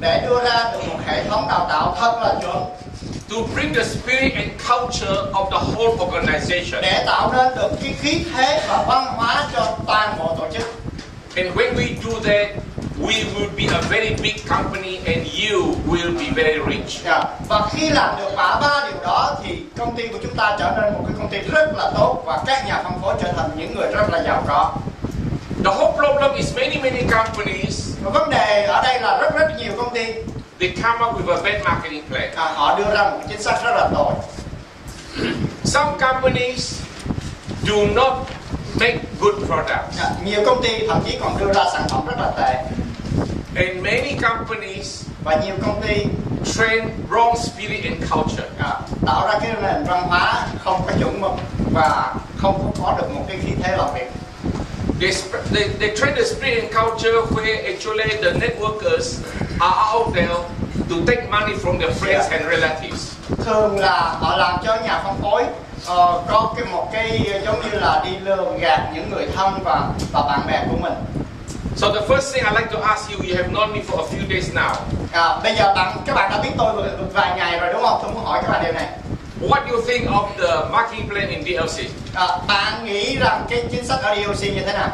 để đưa ra được một hệ thống đào tạo thật là chuẩn. To bring the spirit and culture of the whole organization. Để tạo nên được cái khí thế và văn hóa cho toàn bộ tổ chức. And when we do that, we will be a very big company and you will be very rich. Và khi làm được cả ba điều đó thì công ty của chúng ta trở nên một cái công ty rất là tốt và các nhà phân phối trở thành những người rất là giàu có. The whole problem is many companies. Và vấn đề ở đây là rất nhiều công ty. They come up with a bad marketing plan. Họ đưa ra một cái chính sách rất là tồi. Some companies do not make good products. Nhiều công ty thậm chí còn đưa ra sản phẩm rất là tệ. And many companies và nhiều công ty train wrong spirit and culture. Tạo ra cái nền văn hóa không có chuẩn mực và không có được một cái khí thế làm việc. They train the spirit and culture where actually the networkers are out there to take money from their friends and relatives. Thường là họ làm cho nhà phân phối có một cái giống như là đi lừa gạt những người thân và bạn bè của mình. So the first thing I like to ask you, you have known me for a few days now. Bây giờ các bạn đã biết tôi được vài ngày rồi đúng không? Tôi muốn hỏi các bạn điều này. What do you think of the marketing plan in DLC? Bạn nghĩ rằng cái chính sách ở DLC như thế nào?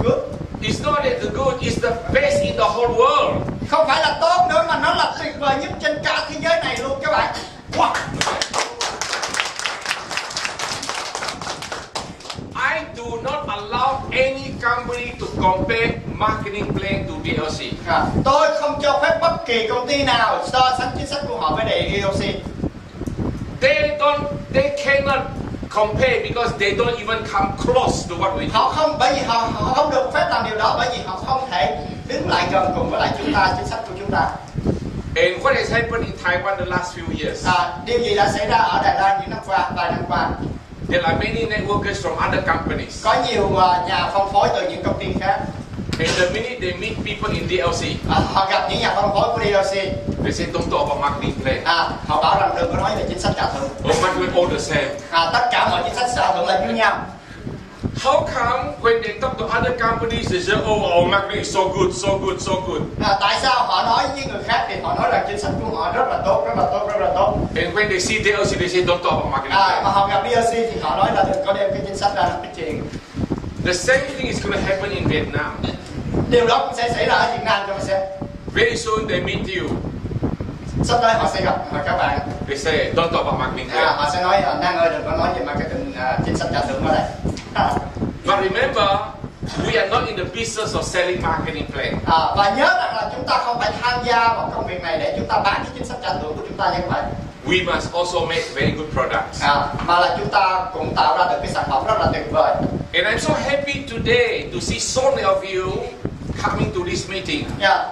Good. It's not that the good, it's the best in the whole world. Không phải là tốt nữa mà nó là tuyệt vời nhất trên cả thế giới này luôn các bạn. Wow. I do not allow any company to compare marketing plan to DLC. Tôi không cho phép bất kỳ công ty nào so sánh chính sách của họ với DLC. They cannot compare because they don't even come close to what we do. Họ không được phép làm điều đó bởi vì họ không thể đứng lại gần cùng với lại chúng ta, chính sách của chúng ta. And what has happened in Taiwan the last few years? Điều gì đã xảy ra ở Đài Loan những năm qua, vài năm qua? There are many networkers from other companies. Có nhiều nhà phân phối từ những công ty khác. And the minute they meet people in DLC, họ gặp những nhà phân phối của DLC, they say don't talk about marketing plan. Họ bảo rằng đừng có nói về chính sách trả thưởng. Oh, marketing all the same. Tất cả mọi chính sách trả thưởng là như nhau. How come when they talk to other companies they say, oh, our marketing is so good, so good, so good? Tại sao họ nói với người khác thì họ nói rằng chính sách của họ rất là tốt, rất là tốt, rất là tốt. And when they see DLC they say don't talk about marketing plan. Mà họ gặp DLC thì họ nói là đừng có đem cái chính sách ra làm cái chuyện. The same thing is going to happen in Vietnam. Điều đó cũng sẽ xảy ra ở Việt Nam cho mình xem. Very soon they meet you. Sắp tới họ sẽ gặp các bạn. They say don't talk about marketing plan. Họ sẽ nói Năng ơi đừng có nói về marketing chính sách trả thưởng ở đây. But remember, we are not in the business of selling marketing plan. Và nhớ rằng là chúng ta không phải tham gia vào công việc này để chúng ta bán cái chính sách trả thưởng của chúng ta như vậy. We must also make very good products. Mà là chúng ta cũng tạo ra được cái sản phẩm rất là tuyệt vời. And I'm so happy today to see so many of you coming to this meeting.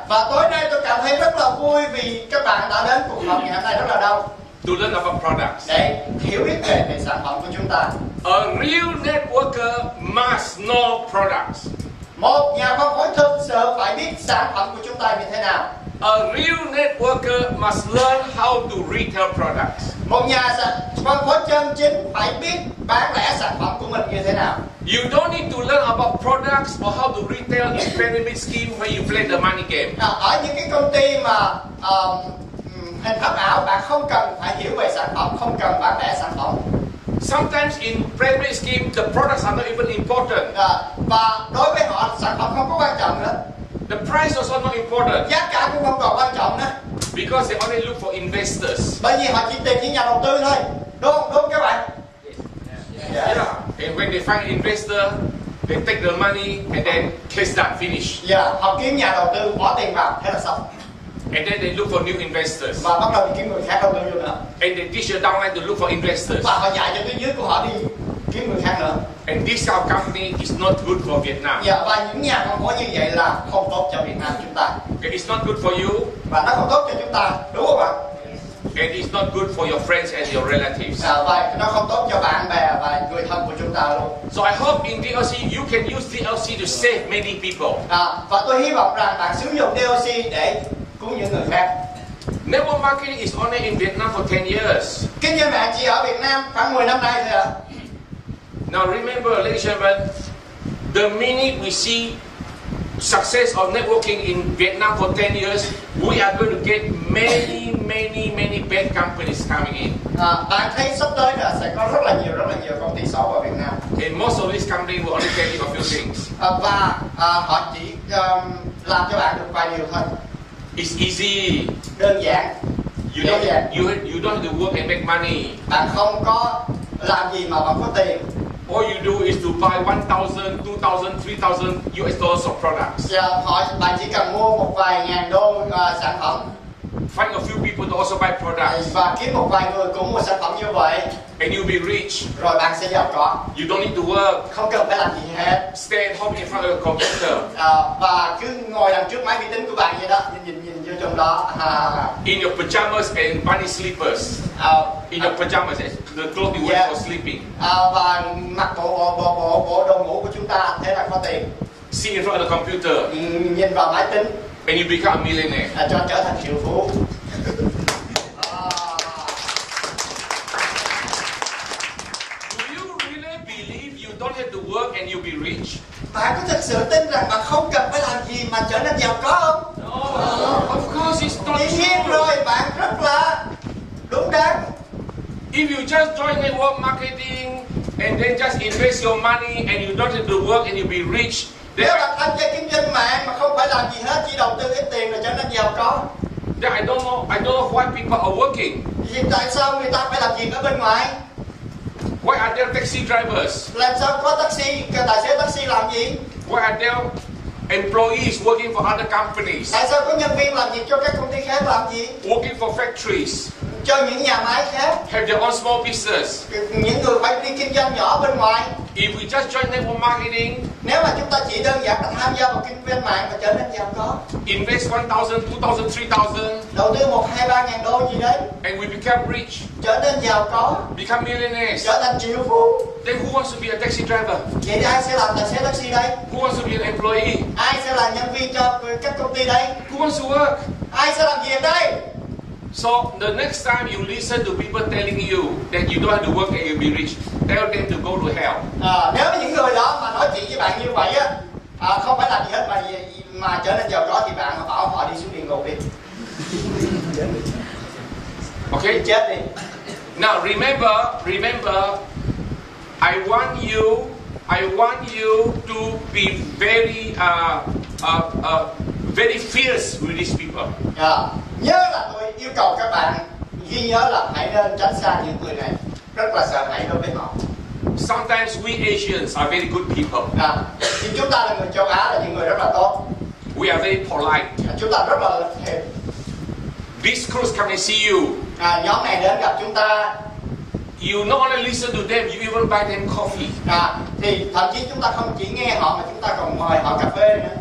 Và tối nay tôi cảm thấy rất là vui vì các bạn đã đến cuộc họp ngày hôm nay rất là đông. To learn about products. Để hiểu biết về sản phẩm của chúng ta. A real networker must know products. Một nhà phân phối thực sự phải biết sản phẩm của chúng ta như thế nào. A real networker must learn how to retail products. Một nhà phân phối chân chính phải biết bán lẻ sản phẩm của mình như thế nào. You don't need to learn about products or how to retail in pyramid scheme where you play the money game. Ở những cái công ty mà hình thức ảo, bạn không cần phải hiểu về sản phẩm, không cần bán lẻ sản phẩm. Sometimes in pyramid scheme the products are not even important. Và đối với họ sản phẩm không có quan trọng nữa. The price also not important. Giá cả cũng không còn quan trọng nữa. Because they only look for investors. Bởi vì họ chỉ tìm những nhà đầu tư thôi. Đúng không? Đúng các bạn? Yeah. And when they find an investor, they take the money and then case done, finish. Họ kiếm nhà đầu tư, bỏ tiền vào, thế là xong. And then they look for new investors. Và bắt đầu kiếm người khác đầu tư vô nữa. And they teach their downline to look for investors. Và họ dạy cho tuyến dưới của họ đi kiếm người khác nữa. And this kind of company is not good for Vietnam. Và những nhà phân phối như vậy là không tốt cho Việt Nam chúng ta. It's not good for you. Và nó không tốt cho chúng ta, đúng không ạ? And it's not good for your friends and your relatives. Và nó không tốt cho bạn bè và người thân của chúng ta luôn. So I hope in DLC you can use DLC to save many people. Và tôi hy vọng rằng bạn sử dụng DLC để cứu những người khác. Network marketing is only in Vietnam for 10 years. Kinh doanh mạng chỉ ở Việt Nam khoảng 10 năm nay thôi ạ. Now remember, ladies and gentlemen, the minute we see success of networking in Vietnam for 10 years, we are going to get many bad companies coming in. Bạn thấy sắp tới là sẽ có rất là nhiều công ty xấu vào Việt Nam. And most of these companies will only tell you a few things. Và họ chỉ làm cho bạn được vài điều thôi. It's easy. Đơn giản. You don't have to work and make money. Bạn không có làm gì mà bạn có tiền. All you do is to buy 1,000, 2,000, 3,000 US dollars of products. Bạn chỉ cần mua một vài ngàn đô sản phẩm. Find a few people to also buy products. Và kiếm một vài người cũng mua sản phẩm như vậy. And you'll be rich. Rồi bạn sẽ giàu có. You don't need to work. Không cần phải làm gì hết. Stay at home in front of your computer. Và cứ ngồi đằng trước máy vi tính của bạn vậy đó, nhìn vô trong đó. In your pajamas and bunny slippers. In your pajamas, the clothes you wear for sleeping. Và mặc bộ đồ ngủ của chúng ta, thế là có tiền. See in front of the computer. Nhìn vào máy tính. And you become a millionaire. Cho trở thành triệu phú. Don't have to work and you'll be rich. Bạn có thực sự tin rằng bạn không cần phải làm gì mà trở nên giàu có không? No. Of course it's not. Dĩ nhiên rồi, bạn rất là đúng đắn. If you just join network marketing and then just invest your money and you don't have to work and you'll be rich. Nếu bạn tham gia kinh doanh mạng mà không phải làm gì hết, chỉ đầu tư ít tiền rồi trở nên giàu có. Then I don't know why people are working. Vì tại sao người ta phải làm việc ở bên ngoài? Why are there taxi drivers? Làm sao có taxi, tài xế taxi làm gì? Why are there employees working for other companies? Tại sao có nhân viên làm việc cho các công ty khác làm gì? Working for factories. Cho những nhà máy khác. Have their own small business. Những người phải đi kinh doanh nhỏ bên ngoài. If we just join network marketing, nếu mà chúng ta chỉ đơn giản là tham gia vào kinh doanh mạng và trở nên giàu có, invest 1,000, 2,000, 3,000, đầu tư 1, 2, 3 ngàn đô gì đấy, and we become rich, trở nên giàu có, become millionaires, trở thành triệu phú. Then who wants to be a taxi driver? Vậy thì ai sẽ làm tài xế taxi đây? Who wants to be an employee? Ai sẽ là nhân viên cho các công ty đây? Who wants to work? Ai sẽ làm việc đây? So the next time you listen to people telling you that you don't have to work and you'll be rich, tell them to go to hell. Nếu những người đó mà nói chuyện với bạn như vậy á, không phải làm gì hết mà trở nên giàu có thì bạn bảo họ đi xuống địa ngục đi. Okay, chết đi. Now remember, I want you to be very fierce with these people. Nhớ là tôi yêu cầu các bạn ghi nhớ là hãy nên tránh xa những người này, rất là sợ hãi đối với họ. Sometimes we Asians are very good people. Thì chúng ta là người châu Á là những người rất là tốt. We are very polite. Chúng ta rất là hiền. These crews come and see you. Nhóm này đến gặp chúng ta. You not only listen to them, you even buy them coffee. Thì thậm chí chúng ta không chỉ nghe họ mà chúng ta còn mời họ cà phê nữa.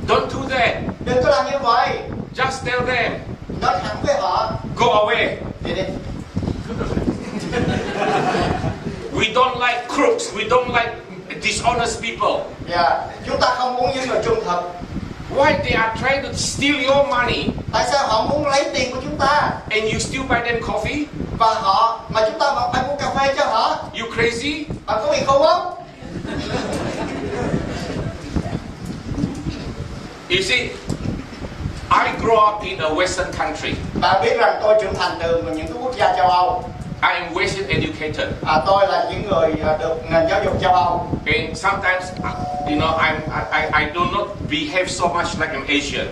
Don't do that. Đừng có làm như vậy. Just tell them. Nói thẳng với họ. Go away. Đi đi. We don't like crooks. We don't like dishonest people. Chúng ta không muốn những người trung thực. Why they are trying to steal your money? Tại sao họ muốn lấy tiền của chúng ta? And you still buy them coffee? Và mà chúng ta phải mua cà phê cho họ. You crazy? Bạn có bị khùng không? You see, I grew up in a Western country. Bạn biết rằng tôi trưởng thành từ những cái quốc gia châu Âu. I am Western educated. Tôi là những người được nền giáo dục châu Âu. And sometimes, you know, I do not behave so much like an Asian.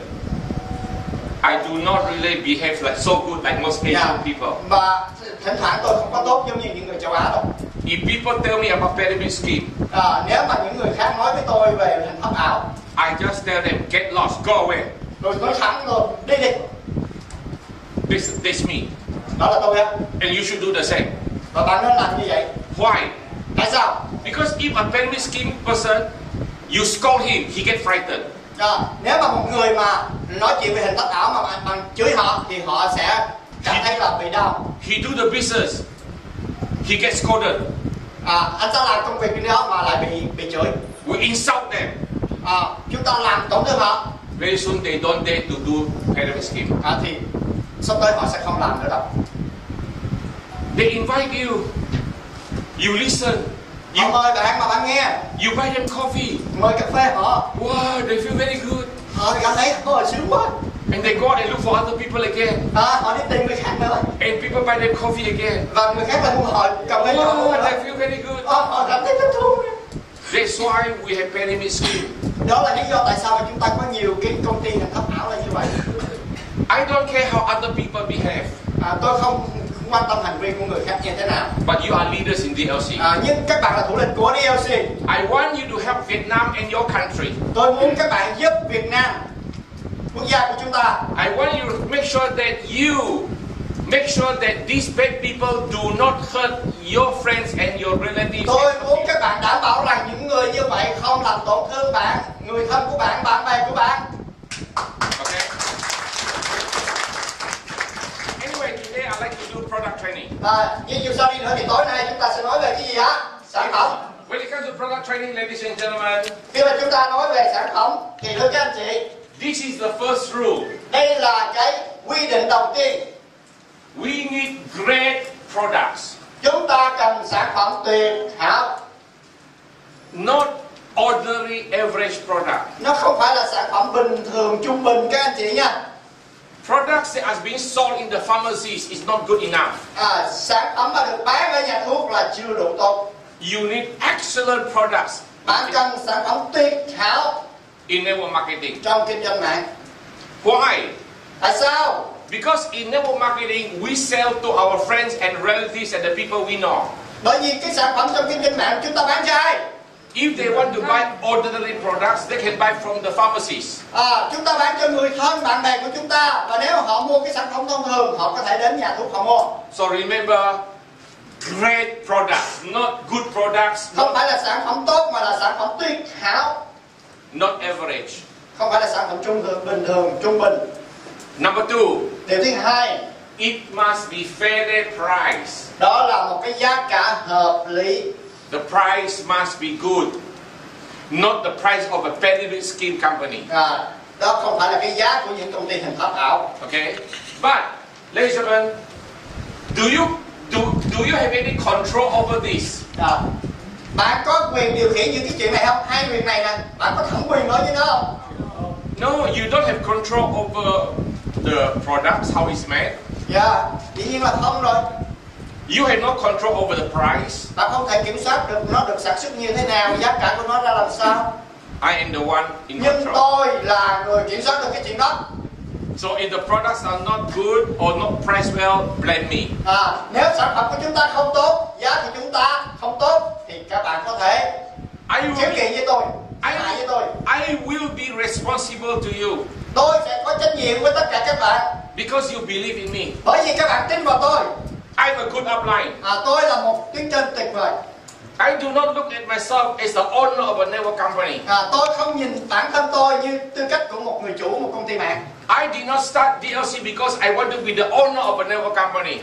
I do not really behave like so good like most Asian people. Và thỉnh thoảng tôi không có tốt giống như những người châu Á đâu. If people tell me about pyramid scheme, nếu mà những người khác nói với tôi về hình thức ảo, I just tell them get lost, go away. Rồi nói thẳng luôn, đi đi. This me. Đó là tôi á. And you should do the same. Và bạn nên làm như vậy. Why? Tại sao? Because if a pyramid scheme person, you scold him, he get frightened. Nếu mà một người mà nói chuyện về hình thức ảo mà bạn chửi họ thì họ sẽ cảm thấy là bị đau. He do the business, he gets scolded. Anh ta làm công việc đó mà lại bị chửi. We insult them. Chúng ta làm tổn thương họ. Very soon they don't dare to do pyramid scheme. Thì sắp tới họ sẽ không làm nữa đâu. They invite you, you listen, Họ mời bạn mà bạn nghe. You buy them coffee. Mời cà phê họ. Wow, they feel very good. Họ cảm thấy sướng quá. And they go out and look for other people again. Họ đi tìm người khác nữa. And people buy them coffee again. Và người khác lại mua họ cà phê cho họ. Oh, they feel very good. Họ cảm thấy thích thú. That's why we have pyramid scheme. Đó là lý do tại sao mà chúng ta có nhiều cái công ty hình thấp ảo là như vậy. I don't care how other people behave. Tôi không quan tâm hành vi của người khác như thế nào. But you are leaders in DLC. Nhưng các bạn là thủ lĩnh của DLC. I want you to help Vietnam and your country. Tôi muốn các bạn giúp Việt Nam, quốc gia của chúng ta. I want you to make sure that these bad people do not hurt your friends and your relatives. Tôi muốn các bạn đảm bảo rằng những người như vậy không làm tổn thương bạn, người thân của bạn, bạn bè của bạn. Okay. Anyway, today I like to do product training. Nhưng dù sao đi nữa thì tối nay chúng ta sẽ nói về cái gì á? Sản phẩm. When it comes to product training, ladies and gentlemen, khi mà chúng ta nói về sản phẩm thì thưa các anh chị, this is the first rule. Đây là cái quy định đầu tiên. We need great products. Chúng ta cần sản phẩm tuyệt hảo. Not ordinary average product. Nó không phải là sản phẩm bình thường trung bình các anh chị nha. Products that are being sold in the pharmacies is not good enough. Sản phẩm mà được bán ở nhà thuốc là chưa đủ tốt. You need excellent products. Bạn cần sản phẩm tuyệt hảo in network marketing. trong kinh doanh mạng. Why? Tại sao? Because in network marketing, we sell to our friends and relatives and the people we know. Bởi vì cái sản phẩm trong kinh doanh mạng chúng ta bán cho ai? If they want to buy ordinary products, they can buy from the pharmacies. Chúng ta bán cho người thân, bạn bè của chúng ta. Và nếu họ mua cái sản phẩm thông thường, họ có thể đến nhà thuốc họ mua. So remember, great products, not good products. Không phải là sản phẩm tốt mà là sản phẩm tuyệt hảo. Not average. Không phải là sản phẩm bình thường, trung bình. Number two. Điều thứ hai. It must be fairly priced. Đó là một cái giá cả hợp lý. The price must be good, not the price of a pyramid scheme company. Đó không phải là cái giá của những công ty hình thấp ảo. Okay, but ladies and gentlemen, do you have any control over this? Bạn có quyền điều khiển những cái chuyện này không? Hai quyền này nè, bạn có thẩm quyền nói với nó không? No, you don't have control over the products, how it's made. Dĩ nhiên là không rồi. You have no control over the price. Bạn không thể kiểm soát được nó được sản xuất như thế nào, giá cả của nó ra làm sao. I am the one in Nhưng control. tôi là người kiểm soát được cái chuyện đó. So if the products are not good or not priced well, blame me. Nếu sản phẩm của chúng ta không tốt, giá của chúng ta không tốt, thì các bạn có thể khiếu kiện với tôi. I will be responsible to you. Tôi sẽ có trách nhiệm với tất cả các bạn. Because you believe in me. Bởi vì các bạn tin vào tôi. I'm a good upline. Tôi là một tuyến trên tuyệt vời. I do not look at myself as the owner of a network company. Tôi không nhìn bản thân tôi như tư cách của một người chủ một công ty mạng. I did not start DLC because I want to be the owner of a network company.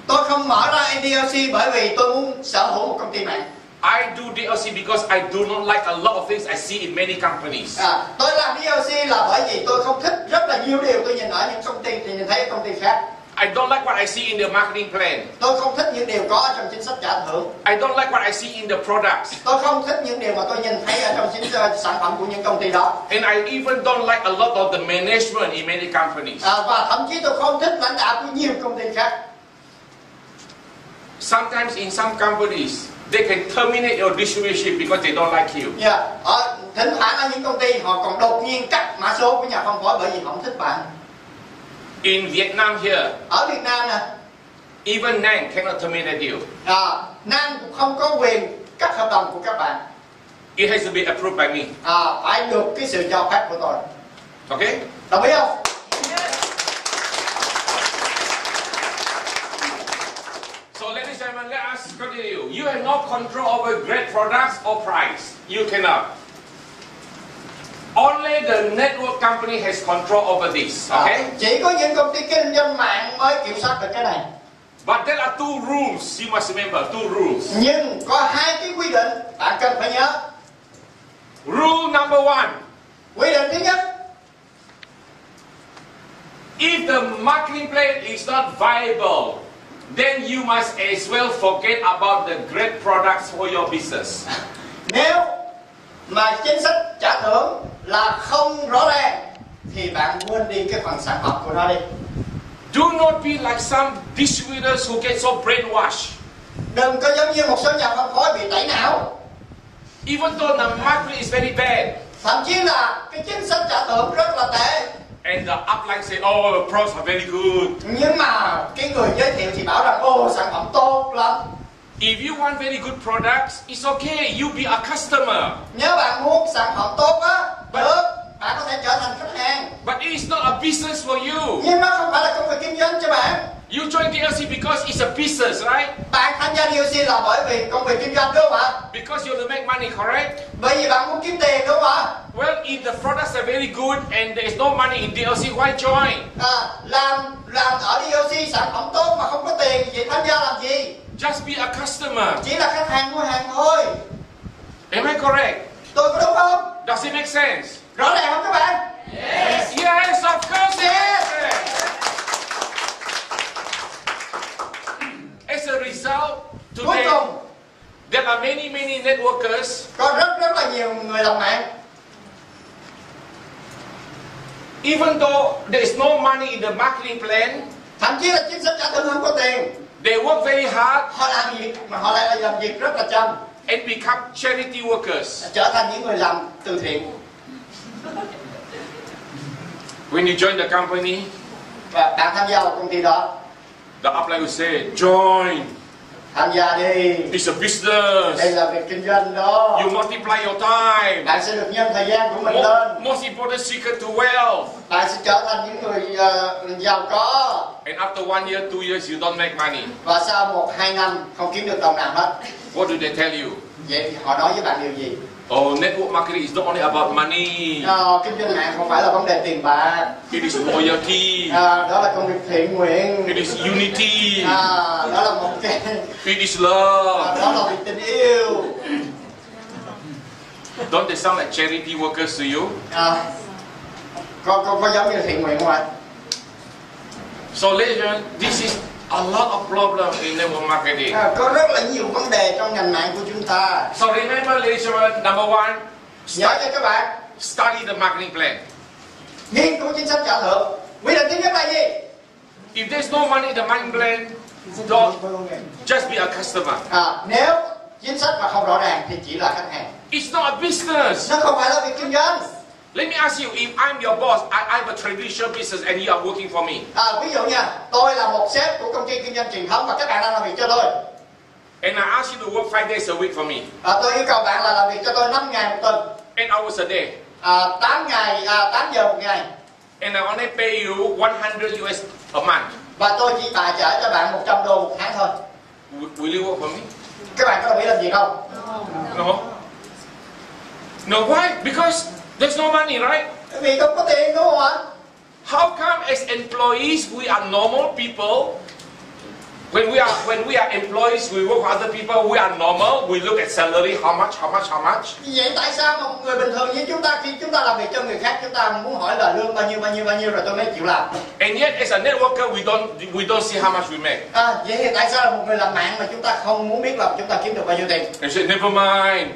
Tôi không mở ra DLC bởi vì tôi muốn sở hữu một công ty mạng. I do DLC because I do not like a lot of things I see in many companies. Tôi làm DLC là bởi vì tôi không thích rất là nhiều điều tôi nhìn ở những công ty thì nhìn thấy ở công ty khác. I don't like what I see in the marketing plan. Tôi không thích những điều có trong chính sách trả thưởng. I don't like what I see in the products. Tôi không thích những điều mà tôi nhìn thấy ở trong chính sản phẩm của những công ty đó. And I even don't like a lot of the management in many companies. Và thậm chí tôi không thích lãnh đạo của nhiều công ty khác. Sometimes in some companies, they can terminate your distribution because they don't like you. Thỉnh thoảng ở những công ty họ còn đột nhiên cắt mã số của nhà phân phối bởi vì họ không thích bạn. In Vietnam here, ở Việt Nam nè, even NAN cannot terminate you. NAN cũng không có quyền cắt hợp đồng của các bạn. It has to be approved by me. Phải được cái sự cho phép của tôi. Okay? Đồng ý không? So ladies and gentlemen, let us continue. You have no control over great products or price. You cannot. Only the network company has control over this. Okay? Chỉ có những công ty kinh doanh mạng mới kiểm soát được cái này. But there are two rules. You must remember two rules. Nhưng có hai cái quy định bạn cần phải nhớ. Rule number one. Quy định thứ nhất. If the marketing plan is not viable, then you must as well forget about the great products for your business. Nếu mà chính sách trả thưởng là không rõ ràng thì bạn quên đi cái phần sản phẩm của nó đi. Do not be like some distributors who get so brainwashed. Đừng có giống như một số nhà phân phối bị tẩy não. Even though the market is very bad, Thậm chí là cái chính sách trả thưởng rất là tệ. and the upline say, oh, the products are very good. Nhưng mà cái người giới thiệu thì bảo rằng sản phẩm tốt lắm. If you want very good products, it's okay. You be a customer. Nếu bạn muốn sản phẩm tốt á, được, bạn có thể trở thành khách hàng. But it is not a business for you. Nhưng nó không phải là công việc kinh doanh cho bạn. You join DLC because it's a business, right? Bạn tham gia DLC là bởi vì công việc kinh doanh đúng không ạ? Because you want to make money, correct? Bởi vì bạn muốn kiếm tiền đúng không ạ? Well, if the products are very good and there is no money in DLC, why join? Làm ở DLC sản phẩm tốt mà không có tiền, vậy tham gia làm gì? Just be a customer. Chỉ là khách hàng mua hàng thôi. Am I correct? Tôi có đúng không? Does it make sense? Rõ ràng không các bạn? Yes. Yes, of course. Yes. As a result, Cuối today cùng there are many networkers. có rất là nhiều người làm mạng. Even though there is no money in the marketing plan, Thậm chí là chính sách trả thưởng không có tiền. they work very hard Họ làm việc mà họ lại làm việc rất là chăm. and become charity workers. Trở thành những người làm từ thiện. When you join the company, Và bạn tham gia vào công ty đó, the upline will say, join. tham gia đi. It's a business. Đây là việc kinh doanh đó. You multiply your time. Bạn sẽ được nhân thời gian của mình lên. Most important secret to wealth. Bạn sẽ trở thành những người giàu có. And after 1 year, 2 years, you don't make money. Và sau 1-2 năm không kiếm được đồng nào hết. What do they tell you? Vậy thì họ nói với bạn điều gì? Oh, network marketing is not only about money. Kinh doanh mạng không phải là vấn đề tiền bạc. It is loyalty. Đó là công việc thiện nguyện. It is unity. Đó là một cái. It is love. Đó là việc tình yêu. Don't they sound like charity workers to you? Có giống như thiện nguyện không ạ? So ladies and gentlemen, this is a lot of problems in network marketing. Có rất là nhiều vấn đề trong ngành mạng của chúng ta. So remember, ladies and gentlemen, number one, Nhớ cho các bạn, study the marketing plan. nghiên cứu chính sách trả thưởng. Quy định thứ nhất là gì? If there's no money in the marketing plan, don't just be a customer. Nếu chính sách mà không rõ ràng thì chỉ là khách hàng. It's not a business. Nó không phải là việc kinh doanh. Let me ask you, if I'm your boss, I have a traditional business and you are working for me. Ví dụ nha, tôi là một sếp của công ty kinh doanh truyền thống và các bạn đang làm việc cho tôi. And I ask you to work 5 days a week for me. Tôi yêu cầu bạn là làm việc cho tôi 5 ngày một tuần. 8 hours a day. 8 giờ một ngày. And I only pay you 100 US a month. Và tôi chỉ tài trợ cho bạn 100 đô một tháng thôi. Will you work for me? Các bạn có đồng ý làm gì không? No. No, why? Because there's no money, right? Vì không có tiền đúng không ạ? How come as employees we are normal people? When we are employees, we work for other people, we are normal, we look at salary, how much? Vậy tại sao mà một người bình thường như chúng ta khi chúng ta làm việc cho người khác chúng ta muốn hỏi là lương bao nhiêu rồi tôi mới chịu làm. And yet as a networker we don't see how much we make. Vậy thì tại sao là một người làm mạng mà chúng ta không muốn biết là chúng ta kiếm được bao nhiêu tiền? And say never mind,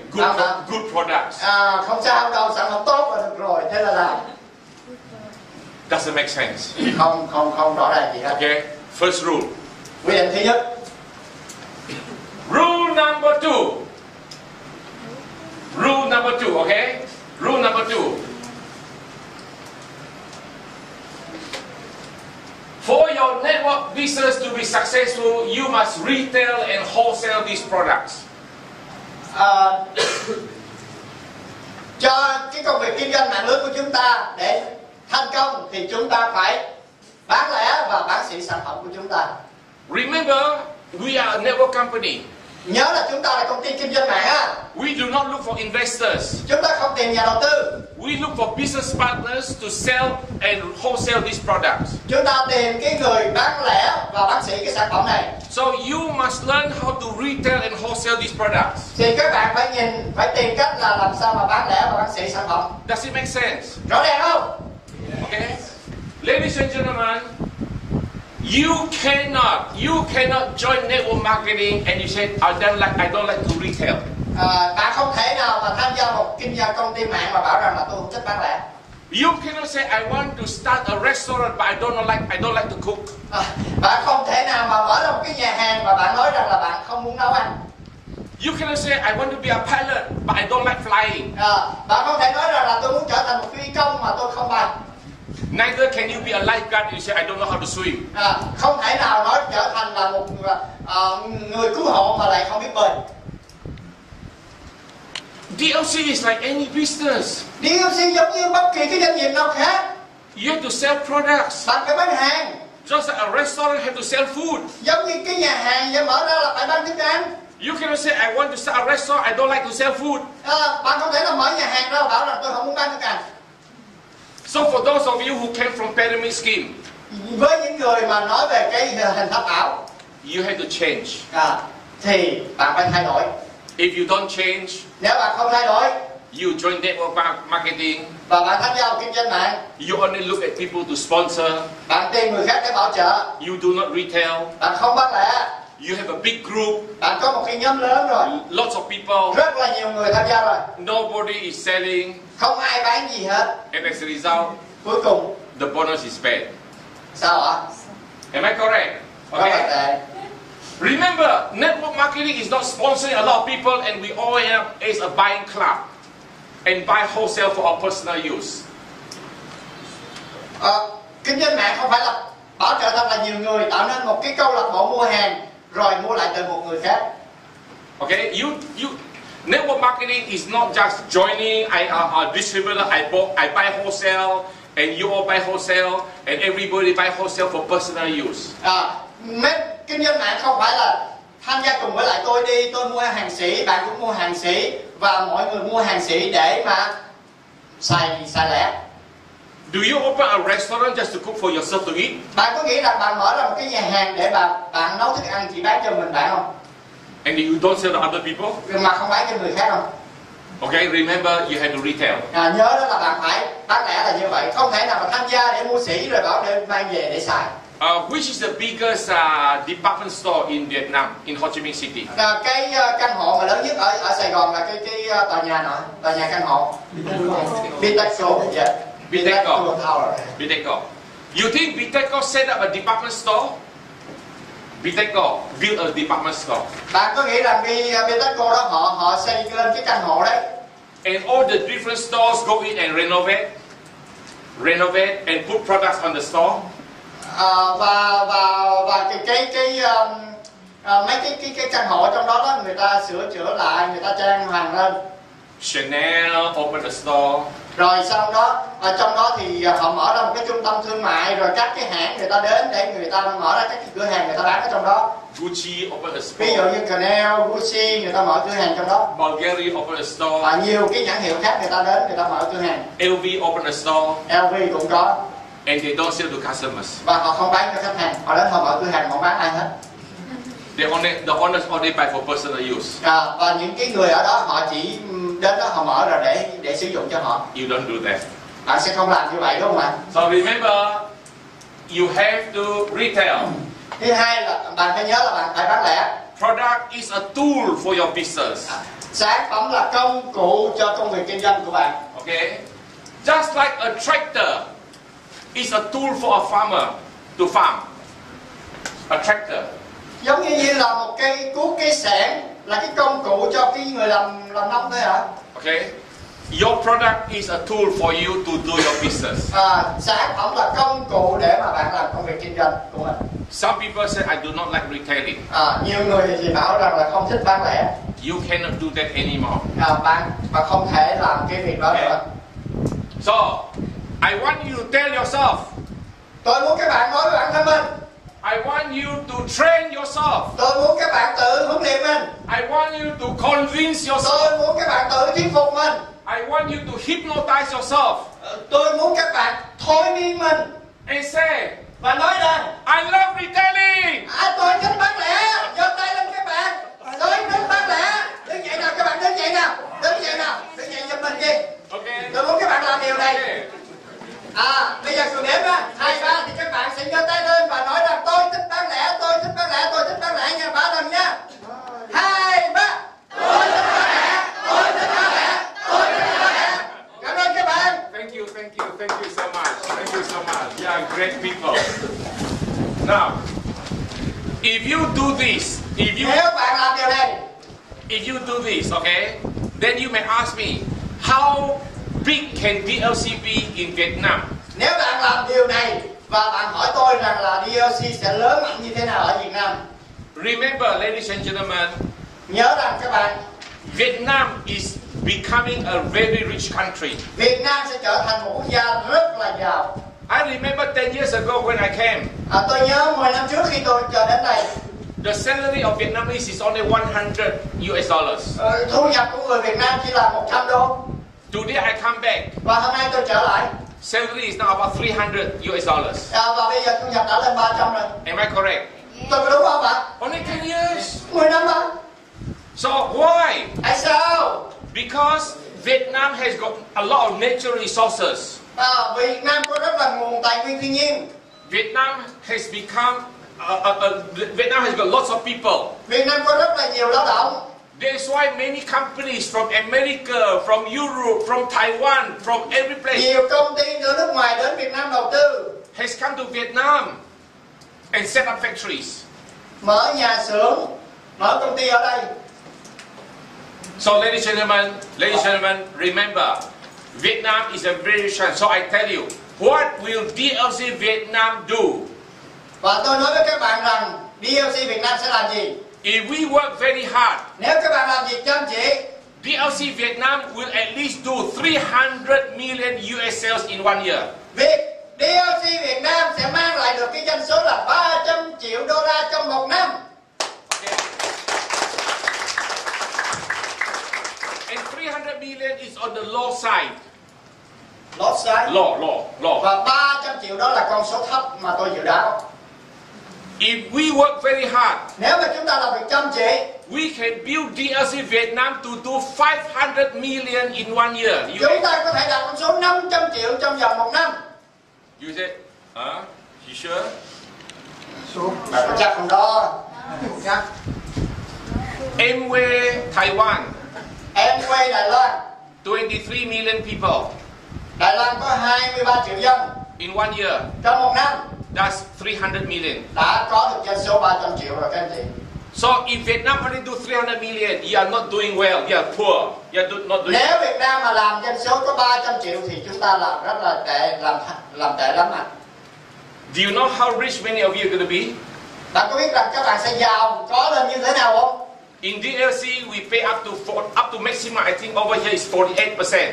good products. Không sao đâu, sản phẩm tốt là được rồi, thế là làm. Doesn't make sense. Không rõ ràng gì hết. Okay, first rule. Quy định thứ nhất. Rule number 2. Rule number 2, okay? Rule number 2. For your network business to be successful, you must retail and wholesale these products. Cho cái công việc kinh doanh mạng lưới của chúng ta để thành công thì chúng ta phải bán lẻ và bán sỉ sản phẩm của chúng ta. Remember, we are a network company. Nhớ là chúng ta là công ty kinh doanh mạng á. We do not look for investors. Chúng ta không tìm nhà đầu tư. We look for business partners to sell and wholesale these products. Chúng ta tìm cái người bán lẻ và bán sỉ cái sản phẩm này. So you must learn how to retail and wholesale these products. Thì các bạn phải tìm cách là làm sao mà bán lẻ và bán sỉ sản phẩm. Does it make sense? Rõ ràng không? Okay. Ladies and gentlemen, You cannot join network marketing and you say I don't like to retail. Bạn không thể nào mà tham gia một công ty mạng mà bảo rằng là tôi không thích bán lẻ. You cannot say I want to start a restaurant but I don't like to cook. Bạn không thể nào mà mở ra một cái nhà hàng mà bạn nói rằng là bạn không muốn nấu ăn. You cannot say I want to be a pilot but I don't like flying. Bạn không thể nói rằng là tôi muốn trở thành một phi công mà tôi không bay. Neither can you be a lifeguard and you say I don't know how to swim. Không thể nào nói trở thành là một người cứu hộ mà lại không biết bơi. DLC is like any business. DLC giống như bất kỳ cái doanh nghiệp nào khác. You have to sell products. Bạn phải bán hàng. Just like a restaurant have to sell food. Giống như cái nhà hàng để mở ra là phải bán thức ăn. You cannot say I want to start a restaurant, I don't like to sell food. Bạn không thể là mở nhà hàng ra bảo là tôi không muốn bán thức ăn. So for those of you who came from pyramid scheme, với những người mà nói về cái hình tháp ảo, you have to change. Thì bạn phải thay đổi. If you don't change, nếu bạn không thay đổi, you join network marketing, và bạn tham gia vào kinh doanh mạng, you only look at people to sponsor, bạn tìm người khác để bảo trợ, you do not retail, bạn không bán lẻ, you have a big group, bạn có một cái nhóm lớn rồi, lots of people, rất là nhiều người tham gia rồi, nobody is selling, không ai bán gì hết, and as a result, cuối cùng the bonus is bad. Sao ạ? Am I correct? Okay. Remember, network marketing is not sponsoring a lot of people, and we all have is a buying club and buy wholesale for our personal use. Kinh doanh mạng không phải là bảo trợ thật là nhiều người tạo nên một cái câu lạc bộ mua hàng rồi mua lại từ một người khác. Okay, network marketing is not just joining a distributor. I buy wholesale, and you all buy wholesale, and everybody buy wholesale for personal use. Kinh doanh mạng không phải là tham gia cùng với lại tôi đi, tôi mua hàng sĩ, bạn cũng mua hàng sĩ và mọi người mua hàng sĩ để mà xài lẻ. Do you open a restaurant just to cook for yourself to eat? Bạn có nghĩ rằng bạn mở ra một cái nhà hàng để bạn nấu thức ăn chỉ bán cho mình bạn không? And you don't sell to other people? Mà không bán cho người khác không? Okay, remember you have to retail. Nhớ đó là bạn phải bán lẻ là như vậy, không thể nào mà tham gia để mua sĩ rồi bảo để mang về để xài. Which is the biggest department store in Vietnam, in Ho Chi Minh City? Cái căn hộ mà lớn nhất ở Sài Gòn là cái tòa nhà nào? Tòa nhà căn hộ. Viteco. Viteco. You think Viteco set up a department store? Viteco built a department store. Bạn có nghĩ rằng Viteco đó họ xây lên cái căn hộ đấy? And all the different stores go in and renovate and put products on the store. Và mấy cái căn hộ trong đó người ta sửa chữa lại, người ta trang hoàng lên. Chanel open the store. Rồi sau đó ở trong đó thì họ mở ra một cái trung tâm thương mại, rồi các cái hãng người ta đến để người ta mở ra các cái cửa hàng người ta bán ở trong đó. Gucci open a store. Ví dụ như Chanel, Gucci người ta mở cửa hàng trong đó. Bulgari open a store. Và nhiều cái nhãn hiệu khác người ta đến người ta mở cửa hàng. LV open a store. LV cũng có. And they don't sell to customers. Và họ không bán cho khách hàng, họ đến họ mở cửa hàng họ bán ai hết. The owners only buy for personal use. Và những cái người ở đó họ chỉ đến đó họ mở ra để sử dụng cho họ. You don't do that. Bạn sẽ không làm như vậy đúng không ạ? So remember, you have to retail. Thứ hai là bạn phải nhớ là bạn phải bán lẻ. Product is a tool for your business. Sản phẩm là công cụ cho công việc kinh doanh của bạn. Okay, just like a tractor is a tool for a farmer to farm. A tractor. Giống như là một cái cuốc, cái xẻng là cái công cụ cho cái người làm nông thôi hả? Okay, your product is a tool for you to do your business. Sản phẩm là công cụ để mà bạn làm công việc kinh doanh của mình. Some people say I do not like retailing. Nhiều người thì bảo rằng là không thích bán lẻ. You cannot do that anymore. Bạn không thể làm cái việc đó nữa. So, I want you to tell yourself. Tôi muốn các bạn nói với bản thân mình. I want you to train yourself. Tôi muốn các bạn tự huấn luyện mình. I want you to convince yourself. Tôi muốn các bạn tự thuyết phục mình. I want you to hypnotize yourself. Tôi muốn các bạn thôi miên mình. And say, và nói rằng I love retailing. Tôi thích bán lẻ. Giơ tay lên các bạn. Tôi thích bán lẻ. Đứng dậy nào các bạn, đứng dậy nào. Đứng dậy nào. Đứng dậy giùm mình đi. Okay. Tôi muốn các bạn làm điều này. Okay. Bây giờ cường đếm á, 2, 3 thì các bạn sẽ giơ tay lên và nói rằng tôi so much. You are great people. Now, if you do this, Nếu bạn làm điều này, if you do this, okay, then you may ask me, how big can PHDLC be in Vietnam? nếu bạn làm điều này và bạn hỏi tôi rằng là PHDLC sẽ lớn mạnh như thế nào ở Việt Nam, Remember, ladies and gentlemen, nhớ rằng các bạn, Vietnam is becoming a very rich country. Việt Nam sẽ trở thành một quốc gia rất là giàu. I remember 10 years ago when I came, Tôi nhớ 10 năm trước khi tôi đến đây, the salary of Vietnamese is only 100 US dollars. Thu nhập của người Việt Nam chỉ là 100 đô. Today I come back, Và hôm nay tôi trở lại, salary is now about 300 US dollars. và bây giờ thu nhập đã lên 300 rồi. Am I correct? Tôi có đúng không ạ? Only 10 years. 10 năm mà. So why? Tại sao? Because Vietnam has got a lot of natural resources. Việt Nam có rất là nguồn tài nguyên thiên nhiên. Vietnam has become Vietnam has got lots of people. Việt Nam có rất là nhiều lao động. That's why many companies from America, from Europe, from Taiwan, from every place Nhiều công ty từ nước ngoài đến Việt Nam đầu tư, has come to Vietnam and set up factories. mở nhà xưởng, mở công ty ở đây. So ladies and gentlemen, remember, Vietnam is a very rich country. So I tell you, what will PHDLC Vietnam do? Và tôi nói với các bạn rằng PHDLC Việt Nam sẽ làm gì? If we work very hard, Nếu các bạn làm việc chăm chỉ, PHDLC Vietnam will at least do 300 million US sales in one year. việc PHDLC Việt Nam sẽ mang lại được cái doanh số là 300 triệu đô la trong một năm. Okay. And 300 million is on the low side. Lót sai. Low. Và 300 triệu đó là con số thấp mà tôi dự đoán. If we work very hard, Nếu mà chúng ta làm việc chăm chỉ, we can build PHDLC Vietnam to do 500 million in one year. chúng ta có thể đạt con số 500 triệu trong vòng một năm. You said, you sure? Bạn có chắc không đó? Chắc. Amway Taiwan, Em quay Đài Loan. 23 million people Đài Loan có 23 triệu dân. in one year. Trong một năm That's 300 million. đã có được doanh số 300 triệu rồi các anh chị. So if Vietnam only do 300 million, you are not doing well. You are poor. You are not doing. Nếu Việt Nam mà làm doanh số có 300 triệu thì chúng ta làm rất là tệ, làm tệ lắm ạ. Do you know how rich many of you are going to be? Bạn có biết rằng các bạn sẽ giàu có lên như thế nào không? In DLC, we pay up to maximum. I think over here is 48%.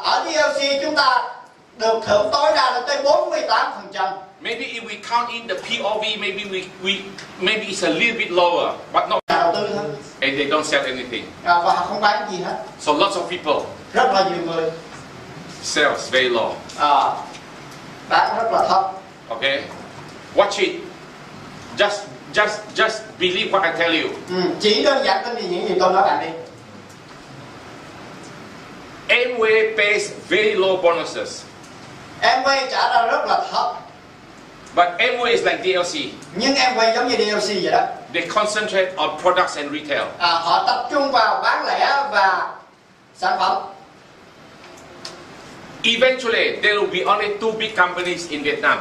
Ở DLC chúng ta được thưởng tối đa lên tới 48%. Maybe if we count in the POV, maybe it's a little bit lower, but not. Đầu tư thôi. And they don't sell anything. Và họ không bán gì hết. So lots of people Rất là nhiều người sales very low. bán rất là thấp. Okay, watch it. Just believe what I tell you. Chỉ đơn giản tin vì những gì tôi nói bạn đi. Amway pays very low bonuses, Em quay trả ra rất là thấp. but Amway is like DLC. Nhưng em quay giống như DLC vậy đó. They concentrate on products and retail. Họ tập trung vào bán lẻ và sản phẩm. Eventually, there will be only two big companies in Vietnam.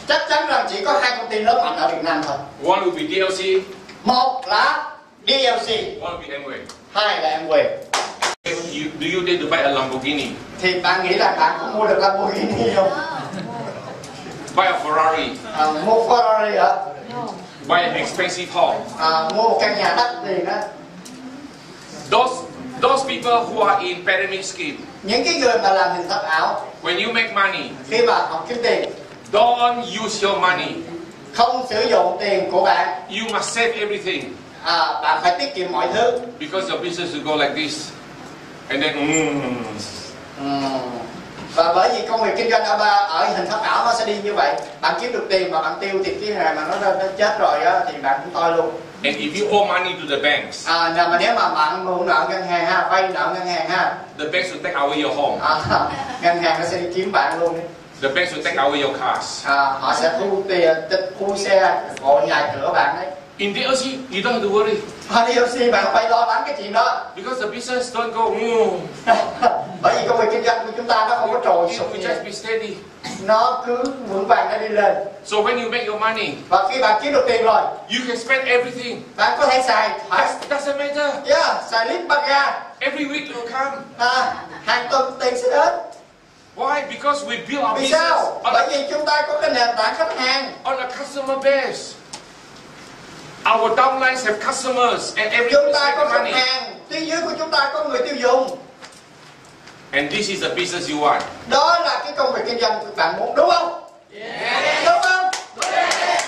Chắc chắn rằng chỉ có hai công ty lớn mạnh ở Việt Nam thôi. One will be DLC, Một là DLC, one will be Amway. hai là em quay. Do you dare to buy a Lamborghini? Thì bạn nghĩ là bạn cũng mua được Lamborghini không? Buy a Ferrari? Mua Ferrari hả? Buy an expensive home? Mua một căn nhà đắt tiền đó. Those people who are in pyramid scheme, Những cái người mà làm hình thức ảo, when you make money, khi mà họ kiếm tiền, don't use your money. không sử dụng tiền của bạn, You must save everything. Bạn phải tiết kiệm mọi thứ. Because your business will go like this. And then, Và bởi vì công việc kinh doanh ở hình thức ảo nó sẽ đi như vậy. Bạn kiếm được tiền mà bạn tiêu thì cái ngày mà nó chết rồi á, thì bạn cũng toi luôn. and if you owe money to the banks, Mà nếu mà bạn mượn nợ ngân hàng ha, vay nợ ngân hàng ha, the banks will take away your home. ngân hàng nó sẽ đi kiếm bạn luôn. The banks will take away your cars. Họ sẽ thu tiền, tịch thu xe, hộ nhà cửa bạn đấy. In DLC, you don't have to worry. DLC bạn phải lo lắng cái chuyện đó. Because the business don't go, Bởi vì công việc kinh doanh của chúng ta nó không có trồi sụp You như just vậy. be steady. Nó cứ vững vàng nó đi lên. So when you make your money, Và khi bạn kiếm được tiền rồi, you can spend everything. bạn có thể xài thoải. Doesn't matter. Yeah, xài lít ba ga. Every week it will come. Hàng tuần tiền sẽ đến. Why? Because we build our Vì business sao? Bởi vì chúng ta có cái nền tảng khách hàng. on a customer base. Our downlines have customers and Chúng everybody ta có makes khách money. hàng. Phía dưới của chúng ta có người tiêu dùng. And this is the business you want. Đó là cái công việc kinh doanh của bạn muốn, đúng không? Yeah. Đúng không? Yeah.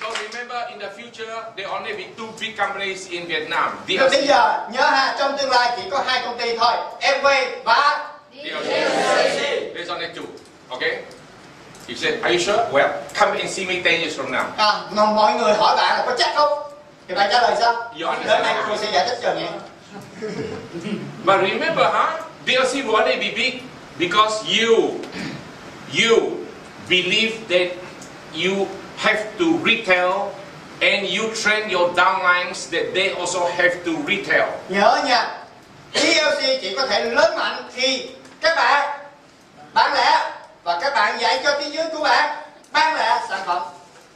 So remember, in the future, there only be 2 big companies in Vietnam. Bây giờ nhớ ha, trong tương lai chỉ có 2 công ty thôi, MV và DLC. There's only 2. Okay? You said, are you sure? Well, come and see me 10 years from now. mà mọi người hỏi bạn là có chắc không? Thì bạn trả lời sao? Đến đây tôi sẽ giải thích cho nghe. But remember, DLC will only be big because you believe that you have to retail and you train your downlines that they also have to retail. Nhớ nha, DLC chỉ có thể lớn mạnh khi các bạn bán lẻ và các bạn dạy cho phía dưới của bạn bán lẻ sản phẩm.